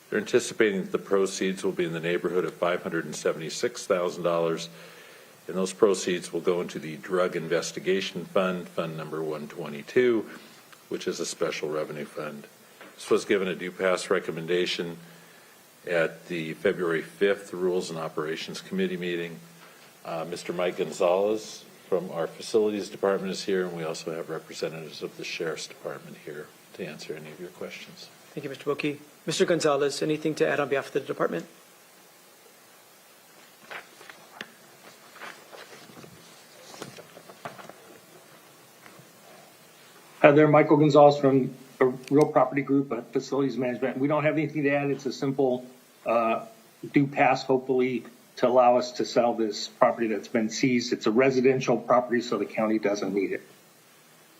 They're anticipating that the proceeds will be in the neighborhood of $576,000, and those proceeds will go into the Drug Investigation Fund, Fund number 122, which is a special revenue fund. This was given a due pass recommendation at the February 5th Rules and Operations Committee meeting. Mr. Mike Gonzalez from our Facilities Department is here, and we also have representatives of the Sheriff's Department here to answer any of your questions. Thank you, Mr. Boki. Mr. Gonzalez, anything to add on behalf of the department? Hi there, Michael Gonzalez from Real Property Group, Facilities Management. We don't have anything to add. It's a simple do pass, hopefully, to allow us to sell this property that's been seized. It's a residential property, so the county doesn't need it.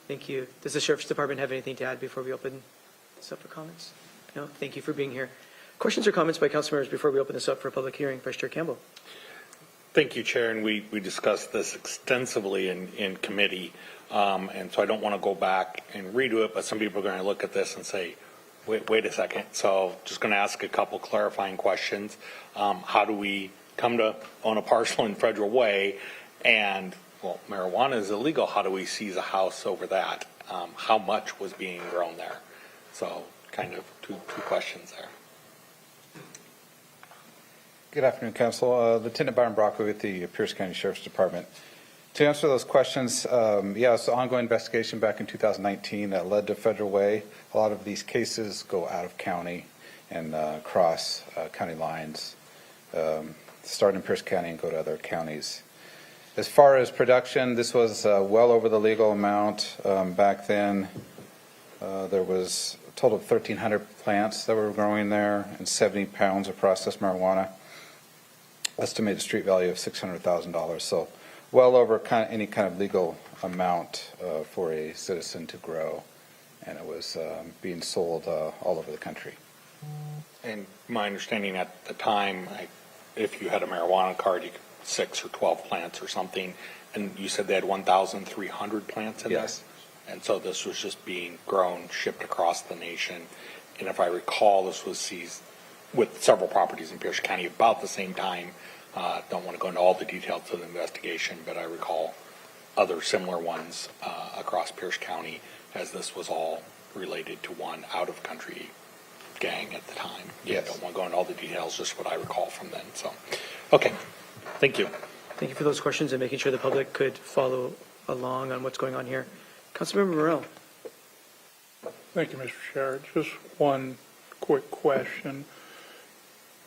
Thank you. Does the Sheriff's Department have anything to add before we open this up for comments? No? Thank you for being here. Questions or comments by council members before we open this up for a public hearing? Vice Chair Campbell. Thank you, Chair, and we discussed this extensively in committee, and so I don't want to go back and redo it, but some people are going to look at this and say, wait a second. So just going to ask a couple clarifying questions. How do we come to own a parcel in Federal Way? And, well, marijuana is illegal. How do we seize a house over that? How much was being grown there? So kind of two questions there. Good afternoon, Council. Lieutenant Byron Brockway with the Pierce County Sheriff's Department. To answer those questions, it's an ongoing investigation back in 2019 that led to Federal Way. A lot of these cases go out of county and cross county lines, start in Pierce County and go to other counties. As far as production, this was well over the legal amount. Back then, there was a total of 1,300 plants that were growing there and 70 pounds of processed marijuana. Estimated street value of $600,000. So well over any kind of legal amount for a citizen to grow. And it was being sold all over the country. And my understanding at the time, if you had a marijuana card, you could 6 or 12 plants or something. And you said they had 1,300 plants in Yes. there? And so this was just being grown, shipped across the nation. And if I recall, this was seized with several properties in Pierce County about the same time. Don't want to go into all the details of the investigation, but I recall other similar ones across Pierce County, as this was all related to one out-of-country gang at the time. Yes. Don't want to go into all the details, just what I recall from then. So, okay, thank you. Thank you for those questions and making sure the public could follow along on what's going on here. Councilmember Morell. Thank you, Mr. Chair. Just one quick question.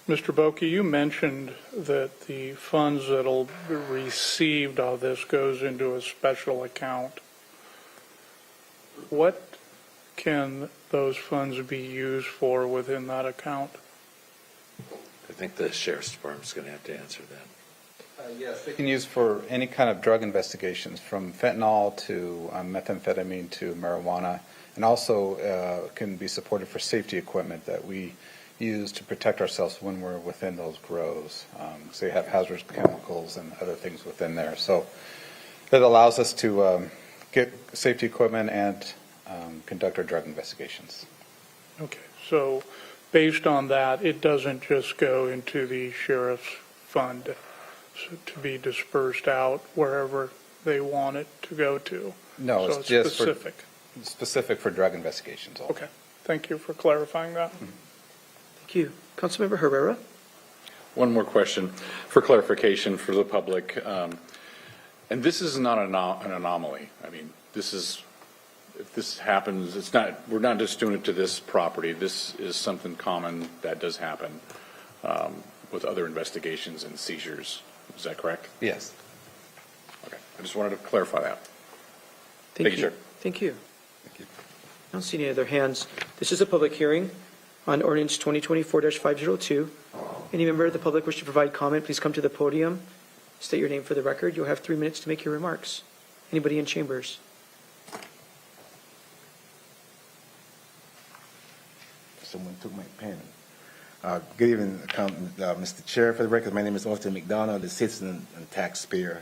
Mr. Boki, you mentioned that the funds that'll be received of this goes into a special account. What can those funds be used for within that account? I think the Sheriff's Department's going to have to answer that. Yes, they can use for any kind of drug investigations, from fentanyl to methamphetamine to marijuana, and also can be supported for safety equipment that we use to protect ourselves when we're within those grows. So you have hazardous chemicals and other things within there. So it allows us to get safety equipment and conduct our drug investigations. Okay, so based on that, it doesn't just go into the sheriff's fund to be dispersed out wherever they want it to go to? No, So it's just specific. specific for drug investigations. Only. Okay, thank you for clarifying that. Thank you. Councilmember Herrera. One more question for clarification for the public. And this is not an anomaly. I mean, this is, if this happens, it's not, we're not just doing it to this property. This is something common that does happen with other investigations and seizures. Is that correct? Yes. Okay. I just wanted to clarify that. Thank you, you. Chair. Thank you. I don't see any other hands. This is a public hearing on ordinance 2024-502. Any member of the public wish to provide comment, please come to the podium. State your name for the record. You'll have 3 minutes to make your remarks. Anybody in chambers? Someone took my pen. Good evening, Mr. Chair. For the record, my name is Alton McDonald, a citizen and taxpayer,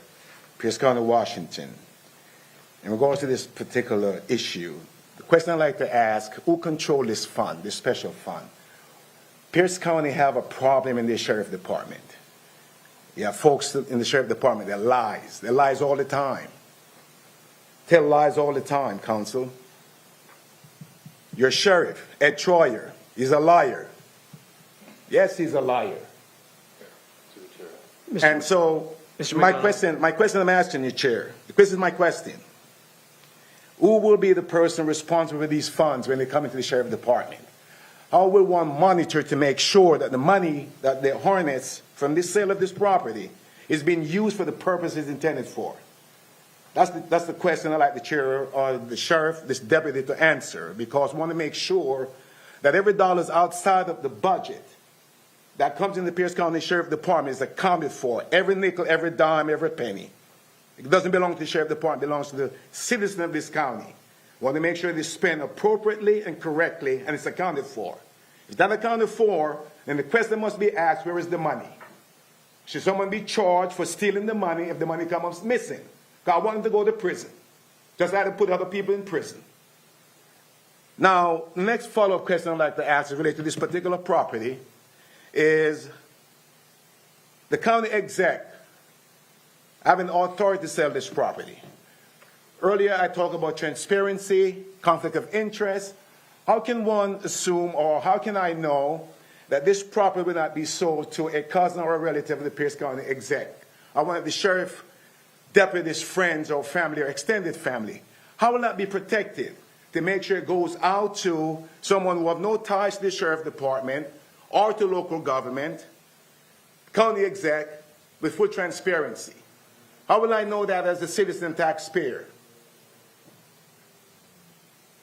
Pierce County, Washington. In regards to this particular issue, the question I'd like to ask, who controls this fund, this special fund? Pierce County have a problem in the sheriff department. You have folks in the sheriff department that lies. They lies all the time. Tell lies all the time, counsel. Your sheriff, Ed Troyer, is a liar. Yes, he's a liar. And so, my question I'm asking you, Chair, this is my question. Who will be the person responsible for these funds when they come into the sheriff department? How will one monitor to make sure that the money, that the harness from this sale of this property is being used for the purpose it's intended for? That's the question I'd like the chair or the sheriff, this deputy to answer, because we want to make sure that every dollar is outside of the budget that comes in the Pierce County Sheriff Department is accounted for. Every nickel, every dime, every penny. It doesn't belong to the Sheriff Department, it belongs to the citizen of this county. We want to make sure it is spent appropriately and correctly, and it's accounted for. If it's not accounted for, then the question must be asked, where is the money? Should someone be charged for stealing the money if the money comes missing? Because I want them to go to prison, just like to put other people in prison. Now, the next follow-up question I'd like to ask is related to this particular property is the county exec having authority to sell this property. Earlier, I talked about transparency, conflict of interest. How can one assume, or how can I know that this property will not be sold to a cousin or a relative of the Pierce County exec? I want the sheriff, deputy's friends or family or extended family. How will that be protected to make sure it goes out to someone who have no ties to the sheriff department or to local government, county exec, with full transparency? How will I know that as a citizen taxpayer?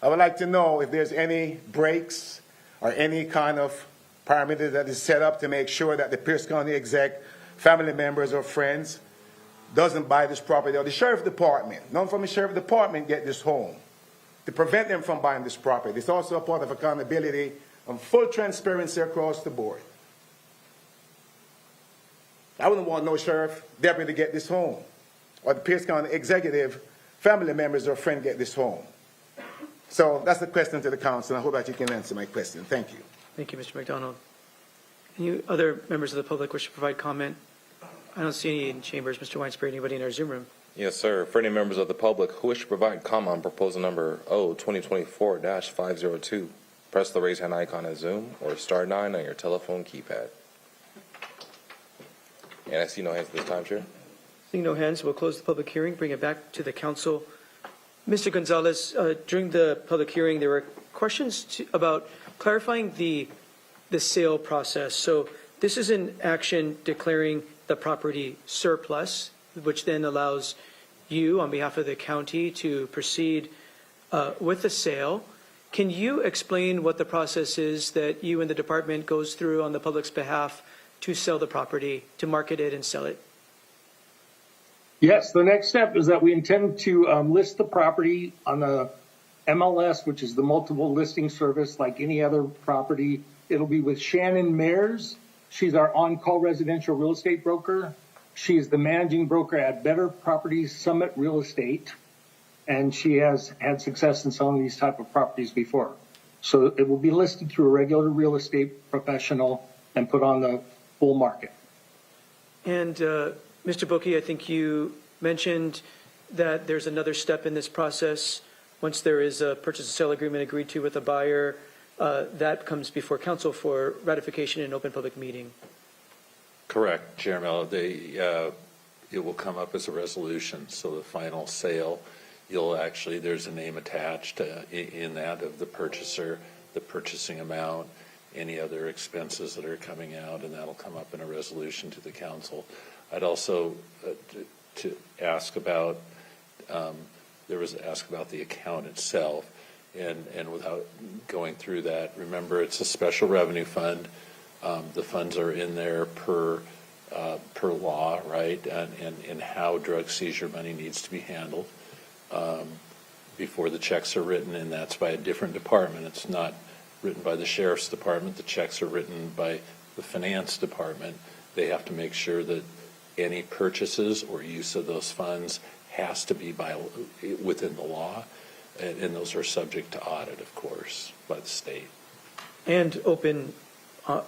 I would like to know if there's any breaks or any kind of parameter that is set up to make sure that the Pierce County exec, family members or friends, doesn't buy this property, or the sheriff department, none from the sheriff department get this home, to prevent them from buying this property. It's also a part of accountability and full transparency across the board. I wouldn't want no sheriff deputy to get this home, or the Pierce County executive, family members or friend get this home. So that's the question to the council, and I hope that you can answer my question. Thank you. Thank you, Mr. McDonald. Any other members of the public wish to provide comment? I don't see any in chambers. Mr. Weinsberg, anybody in our Zoom room? Yes, sir. For any members of the public who wish to provide comment on proposal number O-2024-502, press the raise hand icon at Zoom or *9 on your telephone keypad. And I see no hands at this time, Chair. Seeing no hands, we'll close the public hearing, bring it back to the council. Mr. Gonzalez, during the public hearing, there were questions about clarifying the sale process. So this is an action declaring the property surplus, which then allows you, on behalf of the county, to proceed with the sale. Can you explain what the process is that you and the department goes through on the public's behalf to sell the property, to market it and sell it? Yes, the next step is that we intend to list the property on the MLS, which is the multiple listing service like any other property. It'll be with Shannon Mayers. She's our on-call residential real estate broker. She is the managing broker at Better Properties Summit Real Estate, and she has had success in selling these type of properties before. So it will be listed through a regular real estate professional and put on the full market. And Mr. Boki, I think you mentioned that there's another step in this process. Once there is a purchase and sale agreement agreed to with a buyer, that comes before council for ratification in open public meeting. Correct, Chair Mello. It will come up as a resolution, so the final sale, there's a name attached in that of the purchaser, the purchasing amount, any other expenses that are coming out, and that'll come up in a resolution to the council. I'd also to ask about, there was ask about the account itself, and without going through that, remember it's a special revenue fund. The funds are in there per law, right, and how drug seizure money needs to be handled before the checks are written, and that's by a different department. It's not written by the sheriff's department. The checks are written by the finance department. They have to make sure that any purchases or use of those funds has to be within the law, and those are subject to audit, of course, by the state. And open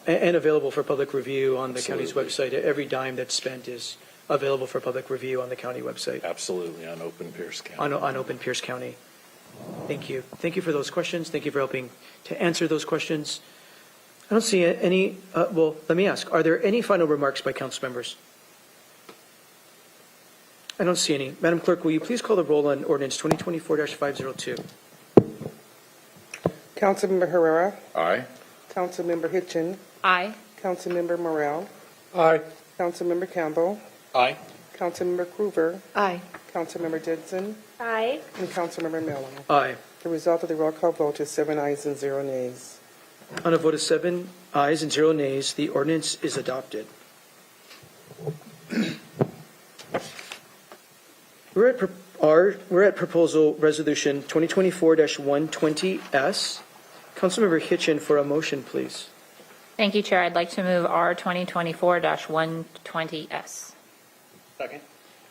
and available for public review on the county's Absolutely. website. Every dime that's spent is available for public review on the county website. Absolutely, on Open Pierce County. On Open Pierce County. Thank you. Thank you for those questions. Thank you for helping to answer those questions. I don't see any, well, let me ask, are there any final remarks by council members? I don't see any. Madam Clerk, will you please call the roll on ordinance 2024-502? Councilmember Herrera. Aye. Councilmember Hitchin. Aye. Councilmember Morrell. Aye. Councilmember Campbell. Aye. Councilmember Coover, Aye. Councilmember Jensen, Aye. and Councilmember Mello. Aye. The result of the roll call vote is 7 ayes and 0 nays. On a vote of 7 ayes and 0 nays, the ordinance is adopted. We're at proposal resolution 2024-120S. Councilmember Hitchin for a motion, please. Thank you, Chair. I'd like to move R 2024-120S. Second.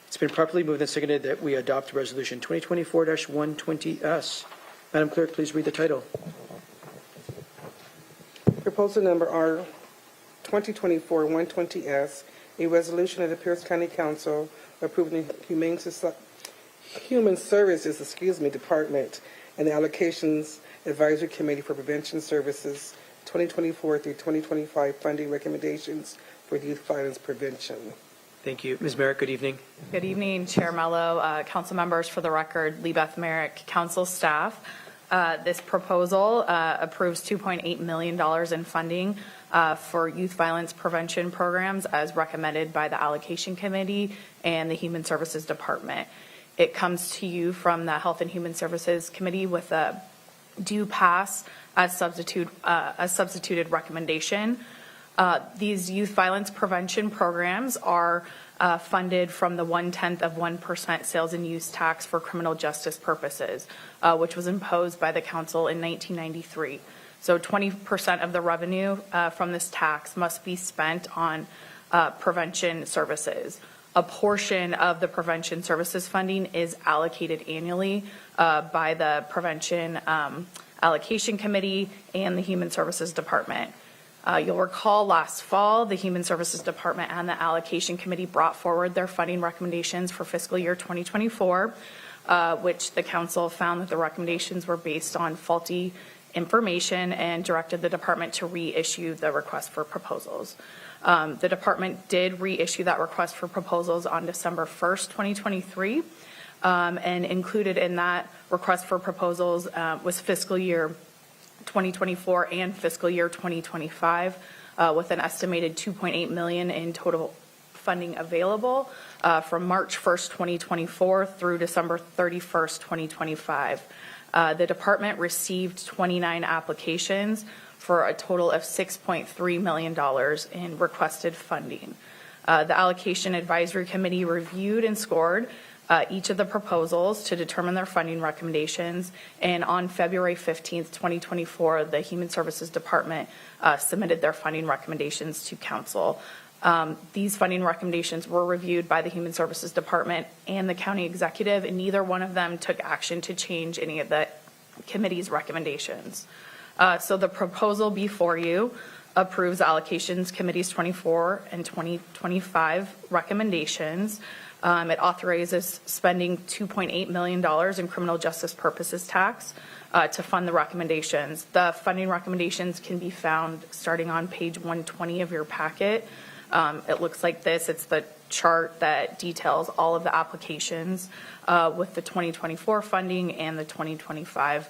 It's been properly moved and seconded that we adopt resolution 2024-120S. Madam Clerk, please read the title. Proposal number R 2024-120S, a resolution of the Pierce County Council approving the Human Services Department and the Allocations Advisory Committee for Prevention Services 2024 through 2025 funding recommendations for youth violence prevention. Thank you. Ms. Merrick, good evening. Good evening, Chair Mello, council members. For the record, Lee Beth Merrick, council staff. This proposal approves $2.8 million in funding for youth violence prevention programs as recommended by the Allocation Committee and the Human Services Department. It comes to you from the Health and Human Services Committee with a due pass as substituted recommendation. These youth violence prevention programs are funded from the 0.1% sales and use tax for criminal justice purposes, which was imposed by the council in 1993. So 20% of the revenue from this tax must be spent on prevention services. A portion of the prevention services funding is allocated annually by the Prevention Allocation Committee and the Human Services Department. You'll recall last fall, the Human Services Department and the Allocation Committee brought forward their funding recommendations for fiscal year 2024, which the council found that the recommendations were based on faulty information and directed the department to reissue the request for proposals. The department did reissue that request for proposals on December 1st, 2023, and included in that request for proposals was fiscal year 2024 and fiscal year 2025, with an estimated $2.8 million in total funding available from March 1st, 2024 through December 31st, 2025. The department received 29 applications for a total of $6.3 million in requested funding. The Allocation Advisory Committee reviewed and scored each of the proposals to determine their funding recommendations, and on February 15th, 2024, the Human Services Department submitted their funding recommendations to council. These funding recommendations were reviewed by the Human Services Department and the county executive, and neither one of them took action to change any of the committee's recommendations. So the proposal before you approves Allocations Committee's 24 and 2025 recommendations. It authorizes spending $2.8 million in criminal justice purposes tax to fund the recommendations. The funding recommendations can be found starting on page 120 of your packet. It looks like this. It's the chart that details all of the applications with the 2024 funding and the 2025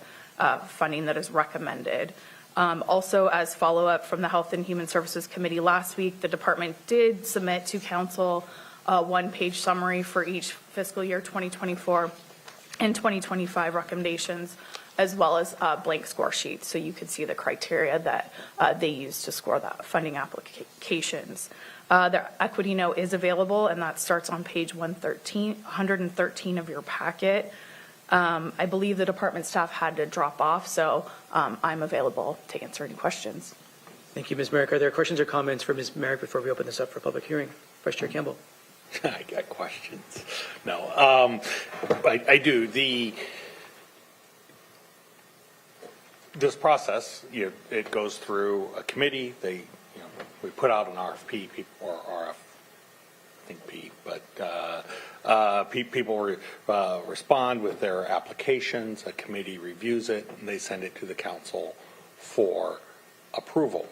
funding that is recommended. Also, as follow-up from the Health and Human Services Committee last week, the department did submit to council a one-page summary for each fiscal year 2024 and 2025 recommendations, as well as blank score sheets, so you could see the criteria that they use to score the funding applications. Their equity note is available, and that starts on page 113 of your packet. I believe the department staff had to drop off, so I'm available to answer any questions. Thank you, Ms. Merrick. Are there questions or comments for Ms. Merrick before we open this up for public hearing? Vice Chair Campbell. I got questions. No, I do. This process, it goes through a committee. We put out an RFP or RF, I think P, but people respond with their applications. A committee reviews it, and they send it to the council for approval.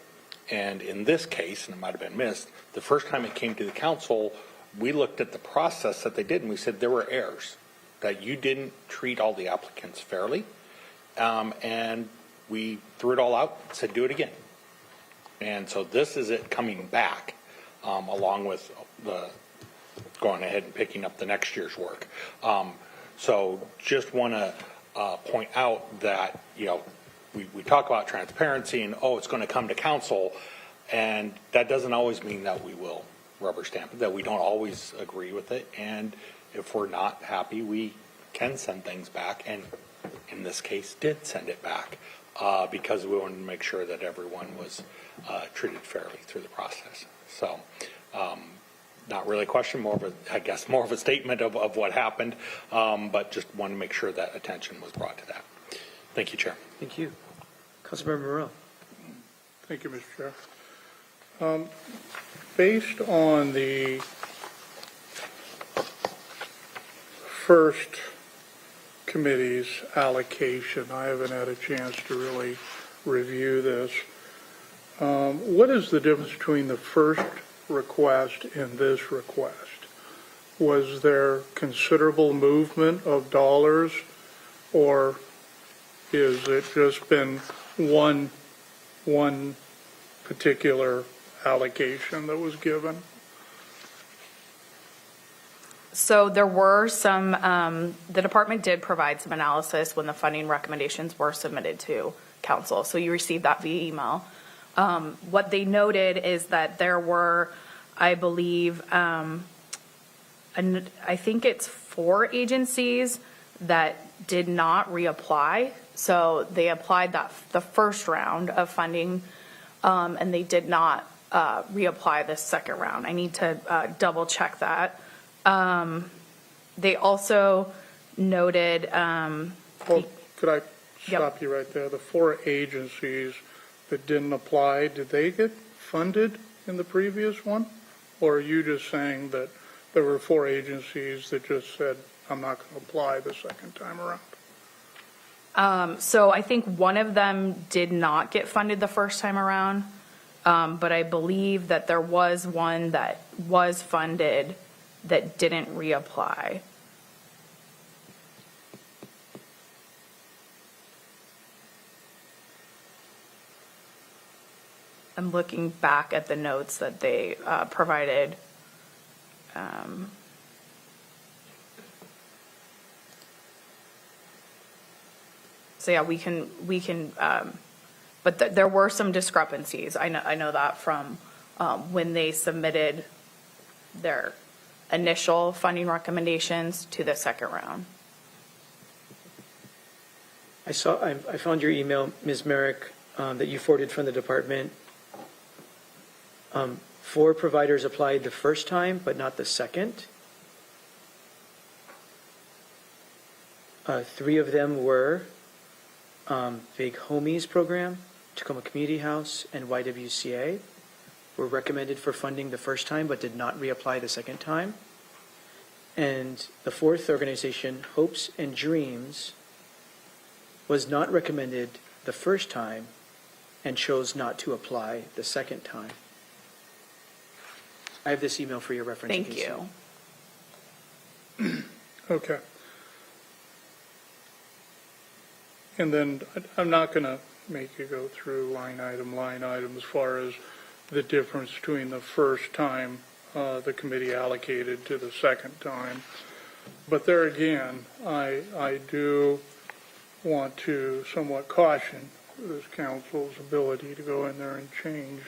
And in this case, and it might have been missed, the first time it came to the council, we looked at the process that they did, and we said there were errors, that you didn't treat all the applicants fairly, and we threw it all out and said, do it again. And so this is it coming back, along with the going ahead and picking up the next year's work. So just want to point out that, we talk about transparency and, it's going to come to council, and that doesn't always mean that we will rubber stamp it, that we don't always agree with it. And if we're not happy, we can send things back, and in this case did send it back because we wanted to make sure that everyone was treated fairly through the process. So not really a question, more of a statement of what happened, but just want to make sure that attention was brought to that. Thank you, Chair. Thank you. Councilmember Morrell. Thank you, Mr. Chair. Based on the first committee's allocation, I haven't had a chance to really review this. What is the difference between the first request and this request? Was there considerable movement of dollars, or is it just been one particular allocation that was given? So there were some, the department did provide some analysis when the funding recommendations were submitted to council. So you received that via email. What they noted is that there were, I believe, I think it's 4 agencies that did not reapply. So they applied the first round of funding, and they did not reapply the second round. I need to double check that. They also noted. Could I stop you right there? The 4 agencies that didn't apply, did they get funded in the previous one? Or are you just saying that there were 4 agencies that just said, I'm not going to apply the second time around? So I think one of them did not get funded the first time around, but I believe that there was one that was funded that didn't reapply. I'm looking back at the notes that they provided. So yeah, we can, but there were some discrepancies. I know that from when they submitted their initial funding recommendations to the second round. I found your email, Ms. Merrick, that you forwarded from the department. 4 providers applied the first time, but not the second. 3 of them were Big Homies Program, Tacoma Community House, and YWCA. Were recommended for funding the first time, but did not reapply the second time. And the 4th organization, Hopes and Dreams, was not recommended the first time and chose not to apply the second time. I have this email for your reference. Thank you. Okay. And then I'm not going to make you go through line item as far as the difference between the first time the committee allocated to the second time. But there again, I do want to somewhat caution this council's ability to go in there and change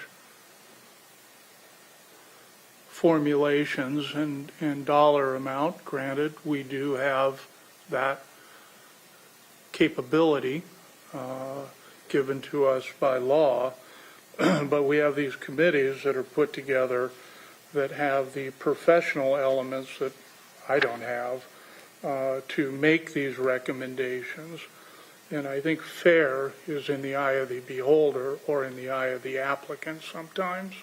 formulations and dollar amount. Granted, we do have that capability given to us by law, but we have these committees that are put together that have the professional elements that I don't have to make these recommendations. And I think fair is in the eye of the beholder or in the eye of the applicant sometimes.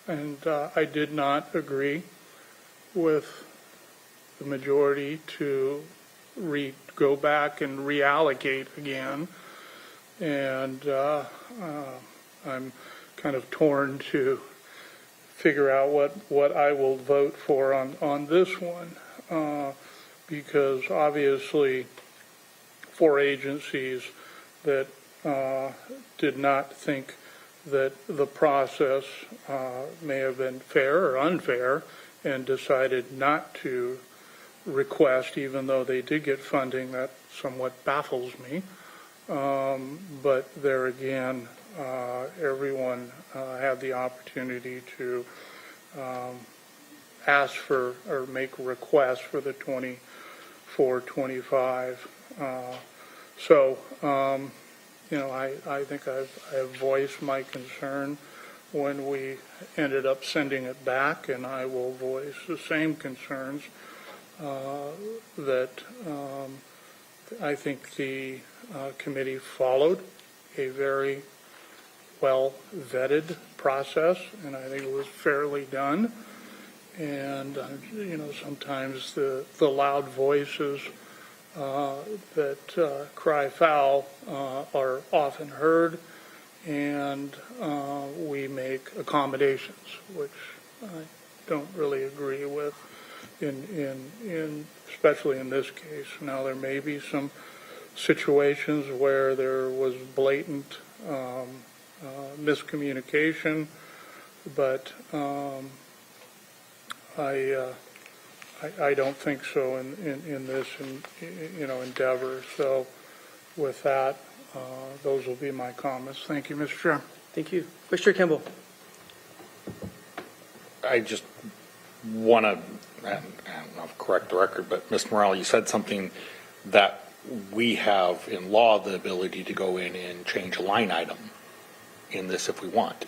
And I did not agree with the majority to go back and reallocate again. And I'm kind of torn to figure out what I will vote for on this one. Because obviously 4 agencies that did not think that the process may have been fair or unfair and decided not to request, even though they did get funding. That somewhat baffles me. But there again, everyone had the opportunity to ask for or make requests for the 24-25. I think I've voiced my concern when we ended up sending it back, and I will voice the same concerns that I think the committee followed a very well vetted process, and I think it was fairly done. And sometimes the loud voices that cry foul are often heard, and we make accommodations, which I don't really agree with, especially in this case. Now, there may be some situations where there was blatant miscommunication, but I don't think so in this endeavor. So with that, those will be my comments. Thank you, Mr. Chair. Thank you. Mr. Campbell. I just want to, I don't know if correct the record, but Mr. Morrell, you said something that we have in law the ability to go in and change a line item in this if we want.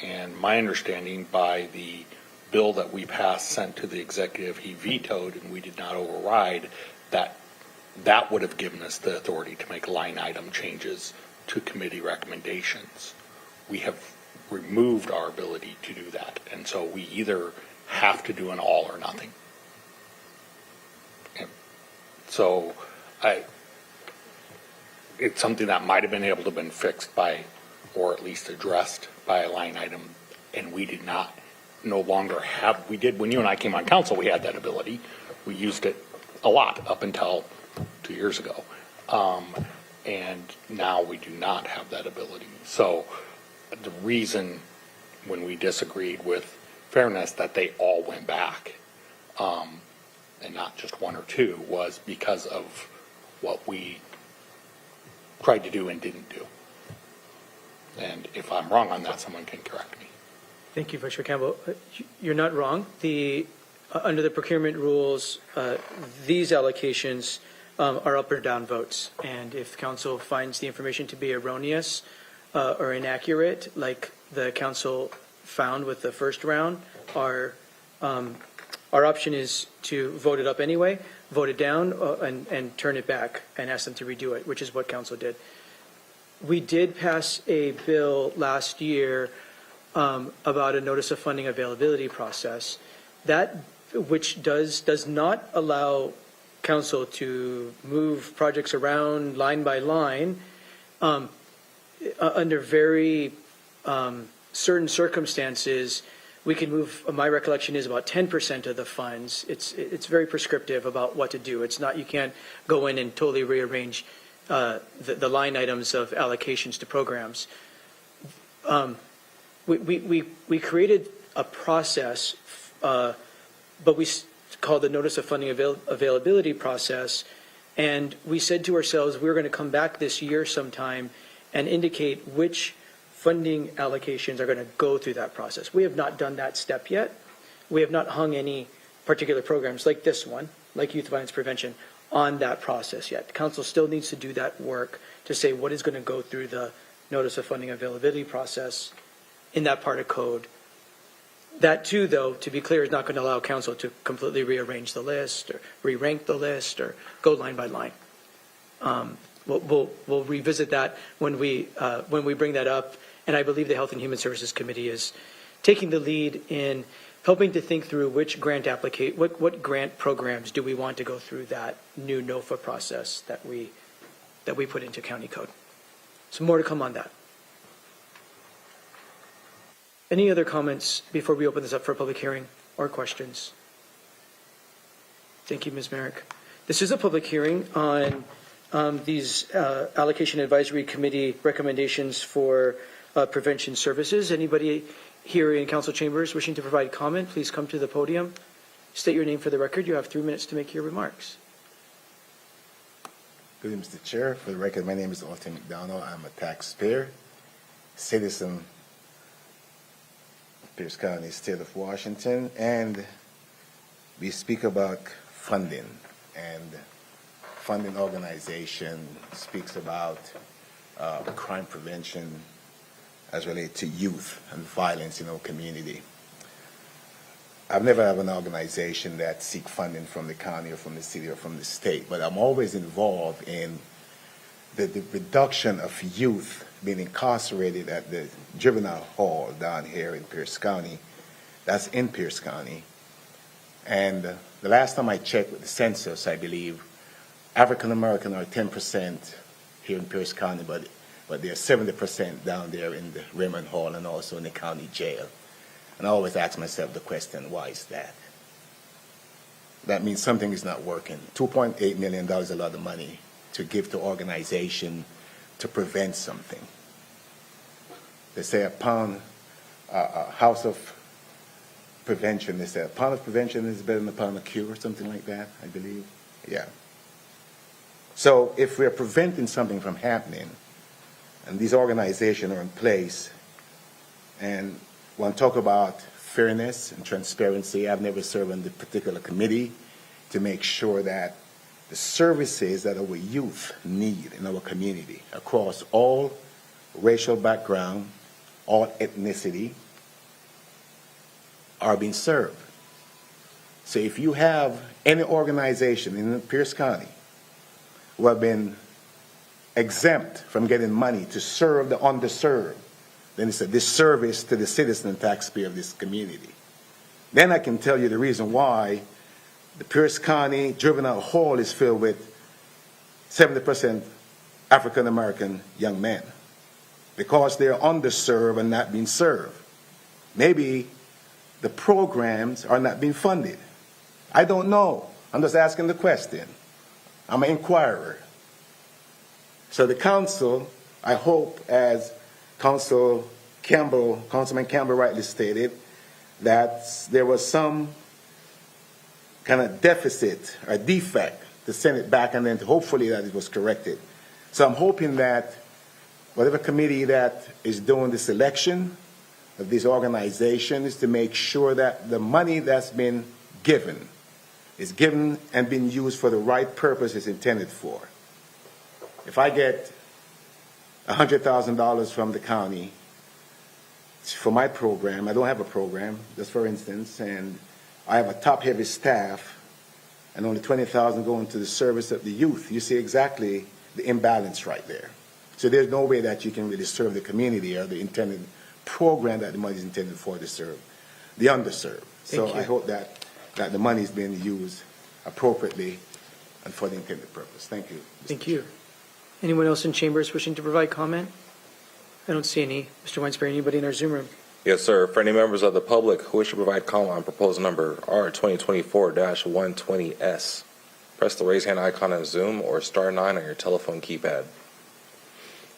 And my understanding by the bill that we passed, sent to the executive, he vetoed and we did not override, that would have given us the authority to make line item changes to committee recommendations. We have removed our ability to do that. And so we either have to do an all or nothing. And so it's something that might have been able to have been fixed by, or at least addressed by a line item, and we did not. No longer have, we did, when you and I came on council, we had that ability. We used it a lot up until 2 years ago. And now we do not have that ability. So the reason when we disagreed with fairness that they all went back, and not just one or two, was because of what we tried to do and didn't do. And if I'm wrong on that, someone can correct me. Thank you, Vice Chair Campbell. You're not wrong. Under the procurement rules, these allocations are up or down votes. And if council finds the information to be erroneous or inaccurate, like the council found with the first round, our option is to vote it up anyway, vote it down, and turn it back and ask them to redo it, which is what council did. We did pass a bill last year about a notice of funding availability process, that which does not allow council to move projects around line by line under very certain circumstances. We can move, my recollection is about 10% of the funds. It's very prescriptive about what to do. It's not, you can't go in and totally rearrange the line items of allocations to programs. We created a process, but we called the Notice of Funding Availability process, and we said to ourselves, we're going to come back this year sometime and indicate which funding allocations are going to go through that process. We have not done that step yet. We have not hung any particular programs like this one, like youth violence prevention, on that process yet. The council still needs to do that work to say what is going to go through the Notice of Funding Availability process in that part of code. That too, though, to be clear, is not going to allow council to completely rearrange the list or re-rank the list or go line by line. We'll revisit that when we bring that up, and I believe the Health and Human Services Committee is taking the lead in helping to think through which grant what grant programs do we want to go through that new NOFA process that we put into county code. So more to come on that. Any other comments before we open this up for a public hearing or questions? Thank you, Ms. Merrick. This is a public hearing on these Allocation Advisory Committee recommendations for prevention services. Anybody here in council chambers wishing to provide comment, please come to the podium. State your name for the record. You have 3 minutes to make your remarks. Good evening, Mr. Chair. For the record, my name is Alton McDonald. I'm a taxpayer, citizen of Pierce County, state of Washington, and we speak about funding. And funding organization speaks about crime prevention as related to youth and violence in our community. I've never had an organization that seek funding from the county or from the city or from the state, but I'm always involved in the reduction of youth being incarcerated at the juvenile hall down here in Pierce County. That's in Pierce County. And the last time I checked with the census, I believe African American are 10% here in Pierce County, but they're 70% down there in the Raymond Hall and also in the county jail. And I always ask myself the question, why is that? That means something is not working. $2.8 million is a lot of money to give to organization to prevent something. They say a house of prevention, they say a pound of prevention is better than a pound of cure or something like that, I believe. Yeah. So if we're preventing something from happening, and these organizations are in place, and when I talk about fairness and transparency, I've never served on the particular committee to make sure that the services that our youth need in our community across all racial background, all ethnicity, are being served. So if you have any organization in Pierce County who have been exempt from getting money to serve the underserved, then it's a disservice to the citizen and taxpayer of this community. Then I can tell you the reason why the Pierce County Juvenile Hall is filled with 70% African American young men, because they're underserved and not being served. Maybe the programs are not being funded. I don't know. I'm just asking the question. I'm an inquirer. So the council, I hope, as Councilman Campbell rightly stated, that there was some kind of deficit or defect to send it back and then hopefully that it was corrected. So I'm hoping that whatever committee that is doing the selection of these organizations to make sure that the money that's been given is given and being used for the right purpose it's intended for. If I get $100,000 from the county for my program, I don't have a program, just for instance, and I have a top-heavy staff, and only $20,000 going to the service of the youth. You see exactly the imbalance right there. So there's no way that you can really serve the community or the intended program that the money is intended for to serve the underserved. So I hope that the money is being used appropriately and for the intended purpose. Thank you. Thank you. Anyone else in chambers wishing to provide comment? I don't see any. Mr. Weinsberry, anybody in our Zoom room? Yes, sir. For any members of the public who wish to provide comment on proposal number R2024-120S, press the raise hand icon on Zoom or *9 on your telephone keypad.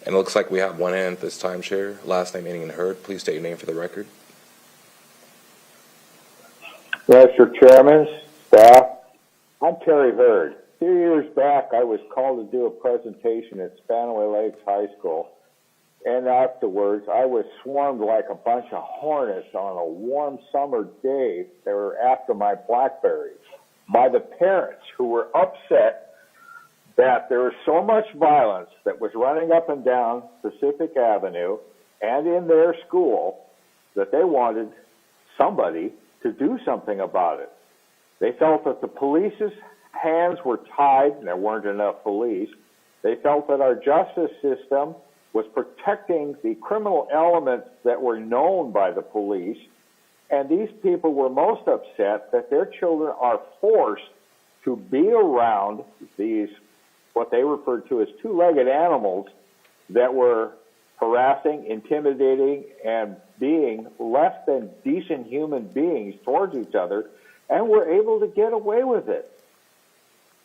And it looks like we have one hand at this time, Chair. Last name ending in Hurd. Please state your name for the record. Mr. Chairman, staff, I'm Terry Hurd. A few years back, I was called to do a presentation at Spanaway Lakes High School, and afterwards, I was swarmed like a bunch of hornets on a warm summer day. They were after my blackberries by the parents who were upset that there was so much violence that was running up and down Pacific Avenue and in their school that they wanted somebody to do something about it. They felt that the police's hands were tied, and there weren't enough police. They felt that our justice system was protecting the criminal elements that were known by the police, and these people were most upset that their children are forced to be around these, what they referred to as two-legged animals that were harassing, intimidating, and being less than decent human beings towards each other, and were able to get away with it.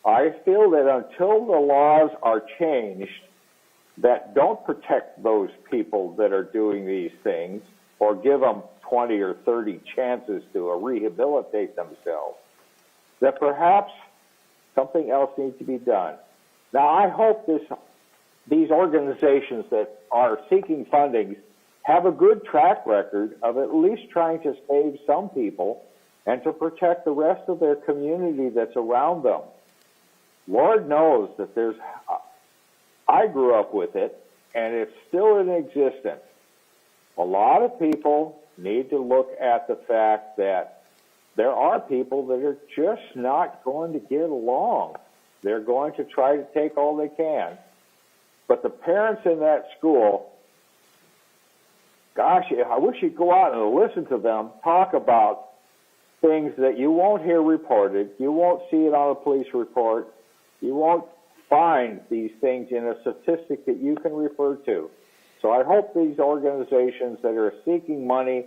I feel that until the laws are changed that don't protect those people that are doing these things or give them 20 or 30 chances to rehabilitate themselves, that perhaps something else needs to be done. Now, I hope these organizations that are seeking funding have a good track record of at least trying to save some people and to protect the rest of their community that's around them. Lord knows that I grew up with it, and it's still in existence. A lot of people need to look at the fact that there are people that are just not going to get along. They're going to try to take all they can. But the parents in that school, gosh, I wish you'd go out and listen to them talk about things that you won't hear reported. You won't see it on a police report. You won't find these things in a statistic that you can refer to. So I hope these organizations that are seeking money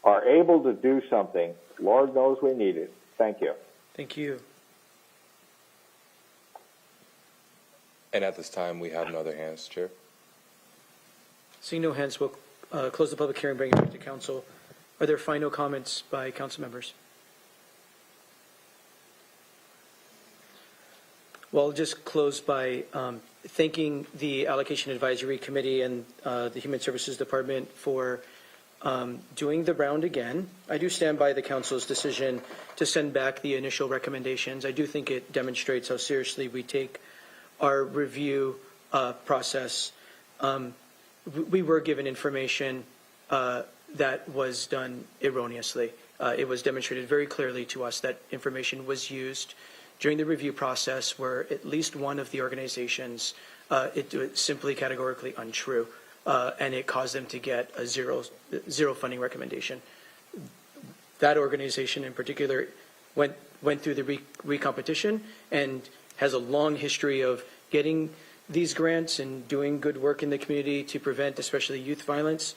are able to do something. Lord knows we need it. Thank you. Thank you. And at this time, we have no other hands, Chair. Seeing no hands, we'll close the public hearing, bring it back to council. Are there final comments by council members? Well, I'll just close by thanking the Allocation Advisory Committee and the Human Services Department for doing the round again. I do stand by the council's decision to send back the initial recommendations. I do think it demonstrates how seriously we take our review process. We were given information that was done erroneously. It was demonstrated very clearly to us that information was used during the review process where at least one of the organizations, it was simply categorically untrue, and it caused them to get a zero funding recommendation. That organization in particular went through the recompetition and has a long history of getting these grants and doing good work in the community to prevent especially youth violence,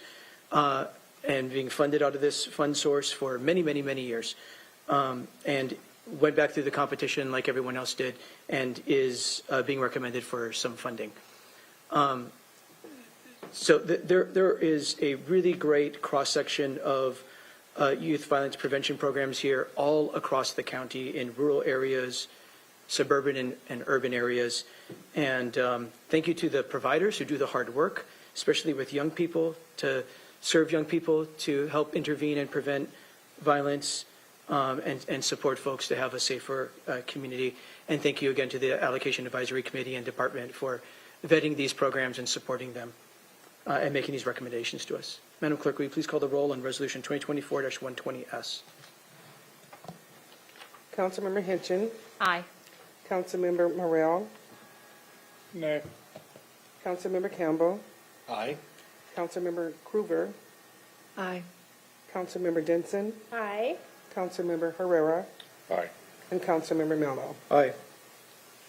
and being funded out of this fund source for many, many, many years. And went back through the competition like everyone else did and is being recommended for some funding. So there is a really great cross-section of youth violence prevention programs here all across the county in rural areas, suburban and urban areas. And thank you to the providers who do the hard work, especially with young people, to serve young people, to help intervene and prevent violence, and support folks to have a safer community. And thank you again to the Allocation Advisory Committee and Department for vetting these programs and supporting them and making these recommendations to us. Madam Clerk, will you please call the roll on Resolution 2024-120S? Councilmember Hinchin. Aye. Councilmember Morrell. Nay. Councilmember Campbell. Aye. Councilmember Krueger. Aye. Councilmember Denson. Aye. Councilmember Herrera. Aye. And Councilmember Mello. Aye.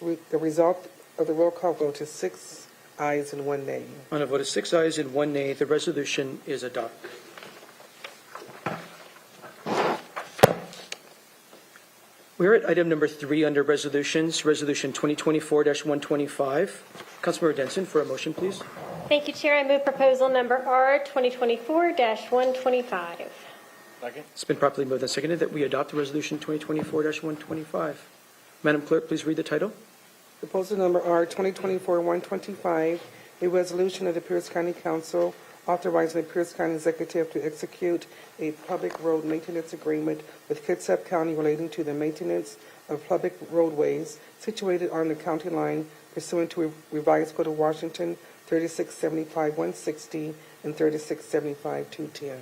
The result of the roll call vote is 6 ayes and 1 nay. On a vote of 6 ayes and 1 nay, the resolution is adopted. We're at item number 3 under resolutions, Resolution 2024-125. Councilmember Denson, for a motion, please. Thank you, Chair. I move proposal number R 2024-125. Second. It's been properly moved and seconded that we adopt Resolution 2024-125. Madam Clerk, please read the title. Proposal number R 2024-125, a resolution of the Pierce County Council authorizing the Pierce County Executive to execute a public road maintenance agreement with Kitsap County relating to the maintenance of public roadways situated on the county line pursuant to revised Code of Washington 3675-160 and 3675-210.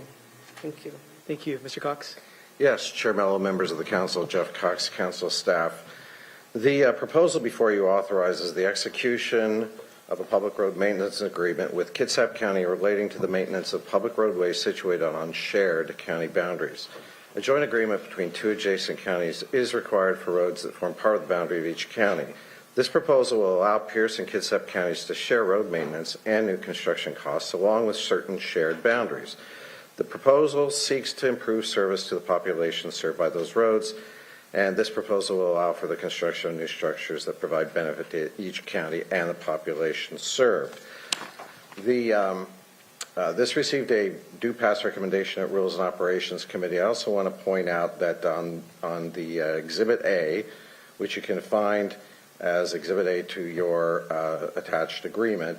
Thank you. Thank you. Mr. Cox? Yes, Chair Mello, members of the council, Jeff Cox, council staff. The proposal before you authorizes the execution of a public road maintenance agreement with Kitsap County relating to the maintenance of public roadways situated on shared county boundaries. A joint agreement between two adjacent counties is required for roads that form part of the boundary of each county. This proposal will allow Pierce and Kitsap counties to share road maintenance and new construction costs along with certain shared boundaries. The proposal seeks to improve service to the population served by those roads, and this proposal will allow for the construction of new structures that provide benefit to each county and the population served. The This received a due pass recommendation at Rules and Operations Committee. I also want to point out that on the Exhibit A, which you can find as Exhibit A to your attached agreement,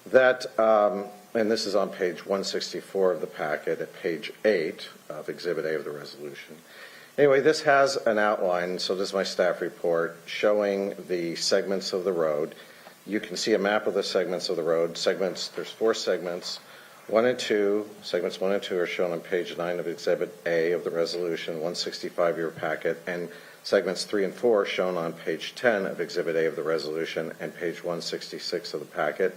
that, and this is on page 164 of the packet at page 8 of Exhibit A of the resolution. Anyway, this has an outline, so this is my staff report, showing the segments of the road. You can see a map of the segments of the road. There's 4 segments. 1 and 2, segments 1 and 2 are shown on page 9 of Exhibit A of the resolution, 165 of your packet, and segments 3 and 4 shown on page 10 of Exhibit A of the resolution and page 166 of the packet.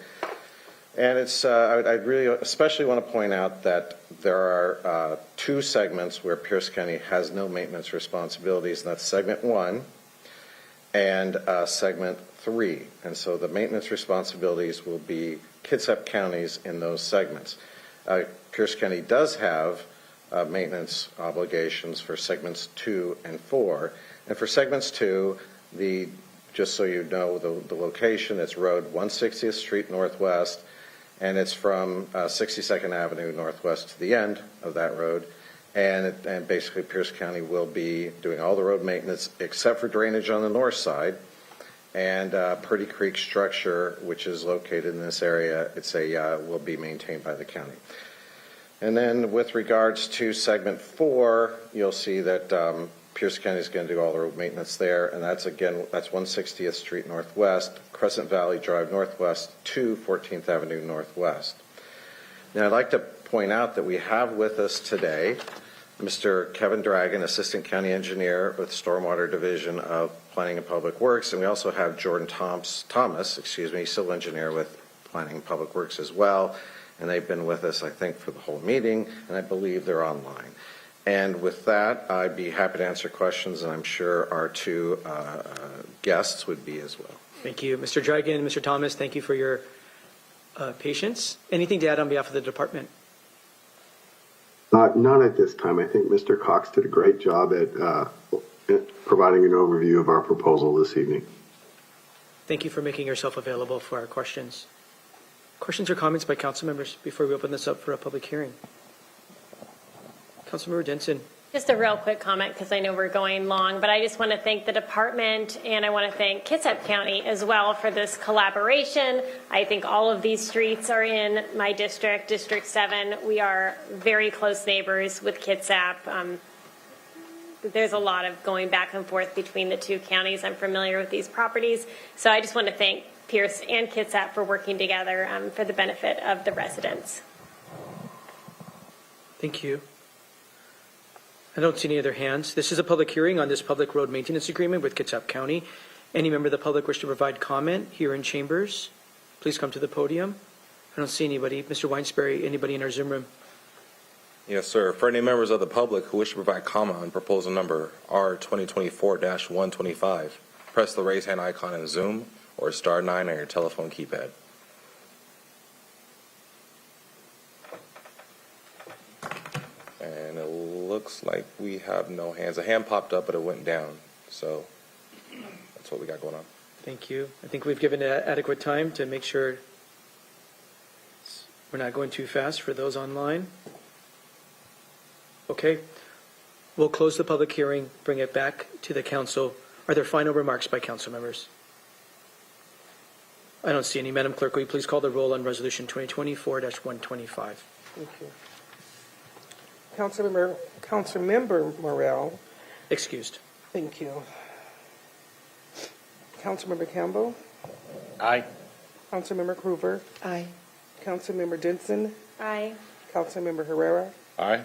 And it's, I really especially want to point out that there are 2 segments where Pierce County has no maintenance responsibilities, and that's segment 1 and segment 3. And so the maintenance responsibilities will be Kitsap County's in those segments. Pierce County does have maintenance obligations for segments 2 and 4. And for segments 2, just so you know, the location, it's Road 160th Street Northwest, and it's from 62nd Avenue Northwest to the end of that road. And basically Pierce County will be doing all the road maintenance except for drainage on the north side. And Purdy Creek structure, which is located in this area, will be maintained by the county. And then with regards to segment 4, you'll see that Pierce County is going to do all the road maintenance there, and that's 160th Street Northwest, Crescent Valley Drive Northwest to 14th Avenue Northwest. Now, I'd like to point out that we have with us today Mr. Kevin Dragon, Assistant County Engineer with Stormwater Division of Planning and Public Works, and we also have Jordan Thomas, Civil Engineer with Planning and Public Works as well, and they've been with us, I think, for the whole meeting, and I believe they're online. And with that, I'd be happy to answer questions, and I'm sure our 2 guests would be as well. Thank you. Mr. Dragan and Mr. Thomas, thank you for your patience. Anything to add on behalf of the department? None at this time. I think Mr. Cox did a great job at providing an overview of our proposal this evening. Thank you for making yourself available for our questions. Questions or comments by council members before we open this up for a public hearing? Councilmember Denson. Just a real quick comment, because I know we're going long, but I just want to thank the department, and I want to thank Kitsap County as well for this collaboration. I think all of these streets are in my district, District 7. We are very close neighbors with Kitsap. There's a lot of going back and forth between the 2 counties. I'm familiar with these properties. So I just want to thank Pierce and Kitsap for working together for the benefit of the residents. Thank you. I don't see any other hands. This is a public hearing on this public road maintenance agreement with Kitsap County. Any member of the public wish to provide comment here in chambers, please come to the podium. I don't see anybody. Mr. Weinsperry, anybody in our Zoom room? Yes, sir. For any members of the public who wish to provide comment on proposal number R 2024-125, press the raise hand icon in Zoom or *9 on your telephone keypad. And it looks like we have no hands. A hand popped up, but it went down. So that's what we got going on. Thank you. I think we've given adequate time to make sure we're not going too fast for those online. Okay. We'll close the public hearing, bring it back to the council. Are there final remarks by council members? I don't see any. Madam Clerk, will you please call the roll on Resolution 2024-125? Thank you. Councilmember Morrell. Excused. Thank you. Councilmember Campbell. Aye. Councilmember Hoover. Aye. Councilmember Denson. Aye. Councilmember Herrera. Aye.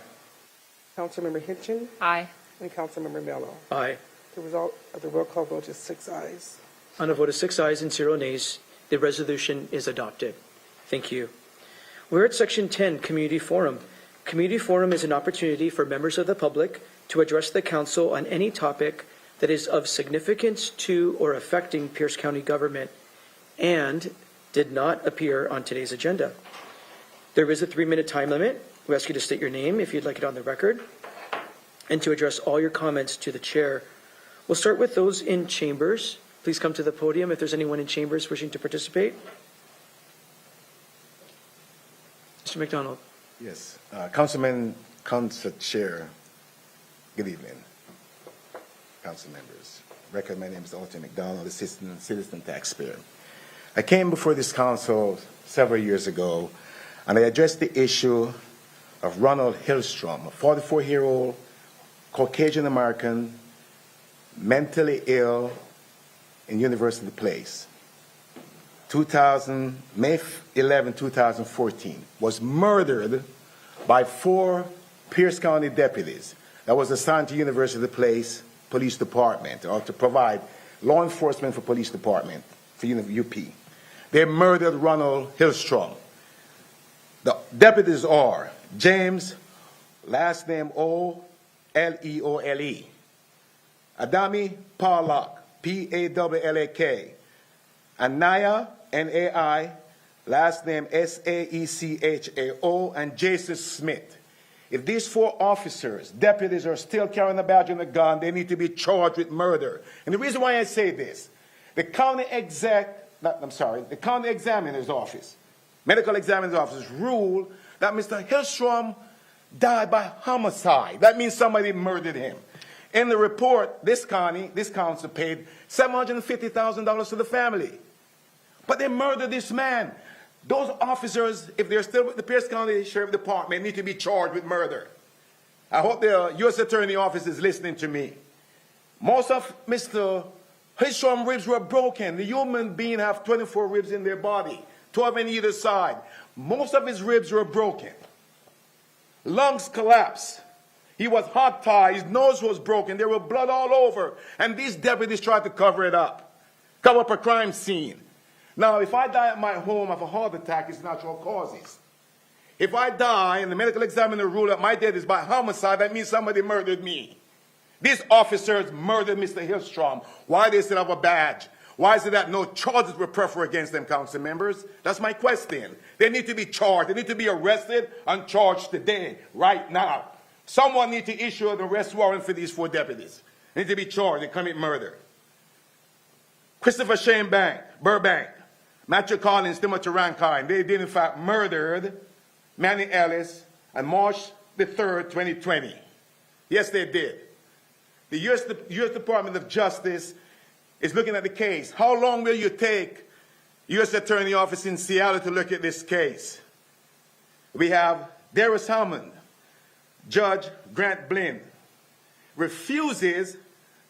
Councilmember Hitchin. Aye. And Councilmember Mello. Aye. The result of the roll call vote is 6 ayes. On a vote of 6 ayes and 0 nays, the resolution is adopted. Thank you. We're at Section 10, Community Forum. Community Forum is an opportunity for members of the public to address the council on any topic that is of significance to or affecting Pierce County government and did not appear on today's agenda. There is a 3-minute time limit. We ask you to state your name if you'd like it on the record and to address all your comments to the chair. We'll start with those in chambers. Please come to the podium if there's anyone in chambers wishing to participate. Mr. McDonald. Yes. Council Chair, good evening. Council members. Record my name is Alton McDonald, Assistant Citizen Taxpayer. I came before this council several years ago, and I addressed the issue of Ronald Hillstrom, a 44-year-old Caucasian American, mentally ill in University Place. May 11, 2014, was murdered by 4 Pierce County deputies that was assigned to University Place Police Department, or to provide law enforcement for police department for UP. They murdered Ronald Hillstrom. The deputies are James, last name O-L-E-O-L-E, Adami Pawlak, P-A-W-L-A-K, Anaya, N-A-I, last name S-A-E-C-H-A-O, and Jason Smith. If these 4 officers, deputies, are still carrying a badge and a gun, they need to be charged with murder. And the reason why I say this, the county examiner's office, medical examiner's office ruled that Mr. Hillstrom died by homicide. That means somebody murdered him. In the report, this council paid $750,000 to the family. But they murdered this man. Those officers, if they're still with the Pierce County Sheriff Department, need to be charged with murder. I hope the U.S. Attorney Office is listening to me. Most of Mr. Hillstrom's ribs were broken. The human being have 24 ribs in their body, 12 on either side. Most of his ribs were broken. Lungs collapsed. He was hog-tied. His nose was broken. There was blood all over. And these deputies tried to cover it up, cover up a crime scene. Now, if I die at my home of a heart attack, it's natural causes. If I die and the medical examiner ruled that my death is by homicide, that means somebody murdered me. These officers murdered Mr. Hillstrom. Why they still have a badge? Why is it that no charges were preferred against them, council members? That's my question. They need to be charged. They need to be arrested and charged today, right now. Someone needs to issue an arrest warrant for these 4 deputies. They need to be charged. They commit murder. Christopher Shane Burbank, Matthew Collins, Timothy Rankine, they did in fact murdered Manny Ellis on March the 3rd, 2020. Yes, they did. The U.S. Department of Justice is looking at the case. How long will you take U.S. Attorney Office in Seattle to look at this case? We have Darius Hammond, Judge Grant Blinn, refuses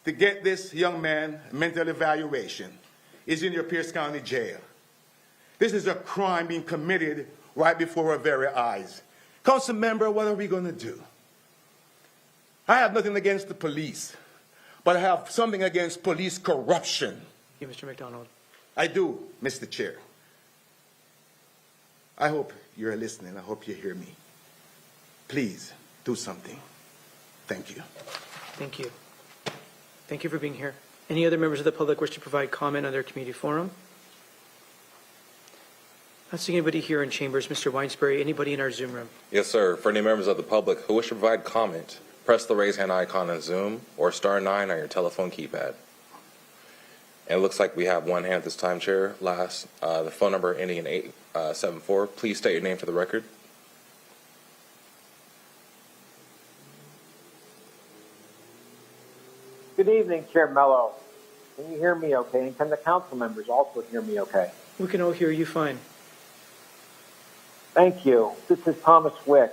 to get this young man a mental evaluation. He's in your Pierce County Jail. This is a crime being committed right before our very eyes. Council member, what are we going to do? I have nothing against the police, but I have something against police corruption. Thank you, Mr. McDonald. I do, Mr. Chair. I hope you're listening. I hope you hear me. Please do something. Thank you. Thank you. Thank you for being here. Any other members of the public wish to provide comment on their community forum? Not seeing anybody here in chambers. Mr. Weinsbury, anybody in our Zoom room? Yes, sir. For any members of the public who wish to provide comment, press the raise hand icon on Zoom or *9 on your telephone keypad. And it looks like we have one hand this time, Chair. The phone number ending in 874. Please state your name for the record. Good evening, Chair Mello. Can you hear me okay? And can the council members also hear me okay? We can all hear you fine. Thank you. This is Thomas Wick.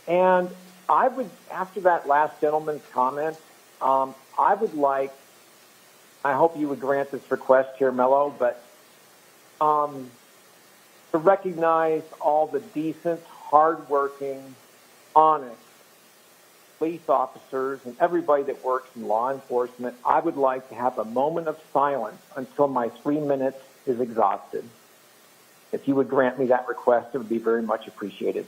And I would, after that last gentleman's comment, I hope you would grant this request, Chair Mello, but to recognize all the decent, hardworking, honest police officers and everybody that works in law enforcement, I would like to have a moment of silence until my 3 minutes is exhausted. If you would grant me that request, it would be very much appreciated.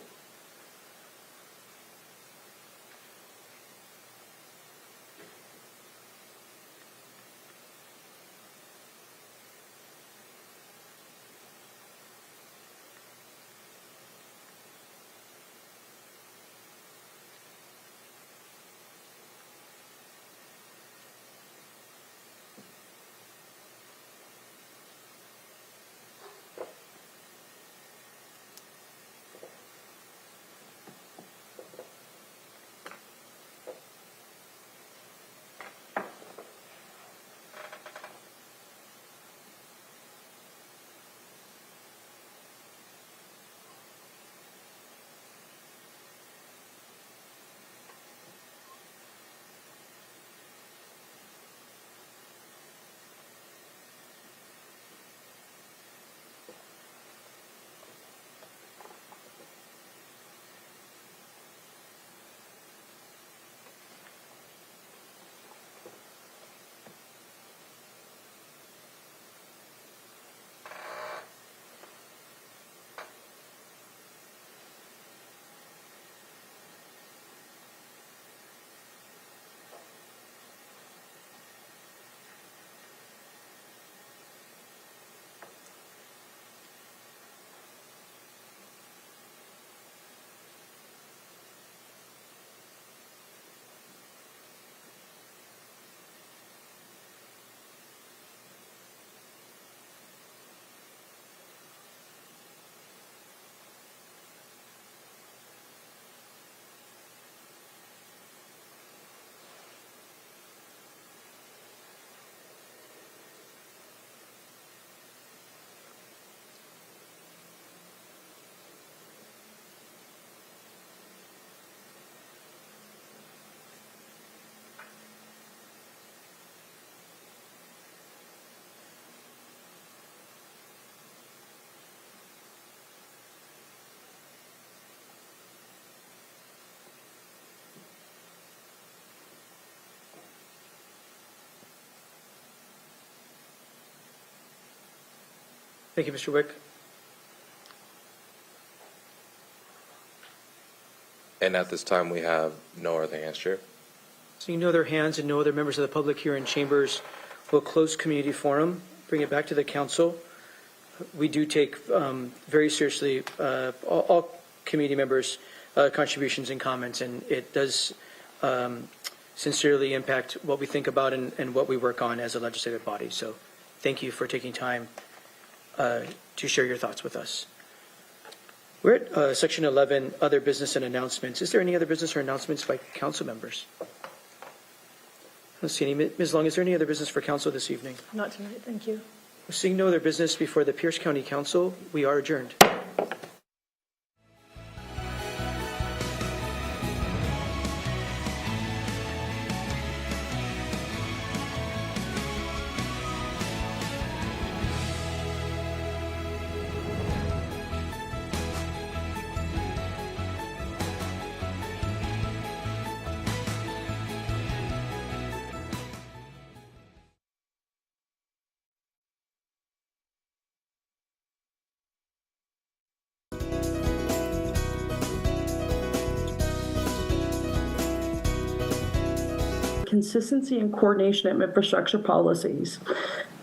Thank you, Mr. Wick. And at this time, we have no other hands, Chair. Seeing no other hands and no other members of the public here in chambers, we'll close community forum, bring it back to the council. We do take very seriously all community members' contributions and comments, and it does sincerely impact what we think about and what we work on as a legislative body. So thank you for taking time to share your thoughts with us. We're at Section 11, Other Business and Announcements. Is there any other business or announcements by council members? I don't see any. Ms. Long, is there any other business for council this evening? Not tonight, thank you. Seeing no other business before the Pierce County Council, we are adjourned. Consistency and coordination of infrastructure policies.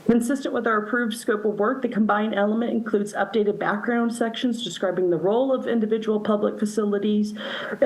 Consistent with our approved scope of work, the combined element includes updated background sections describing the role of individual public facilities,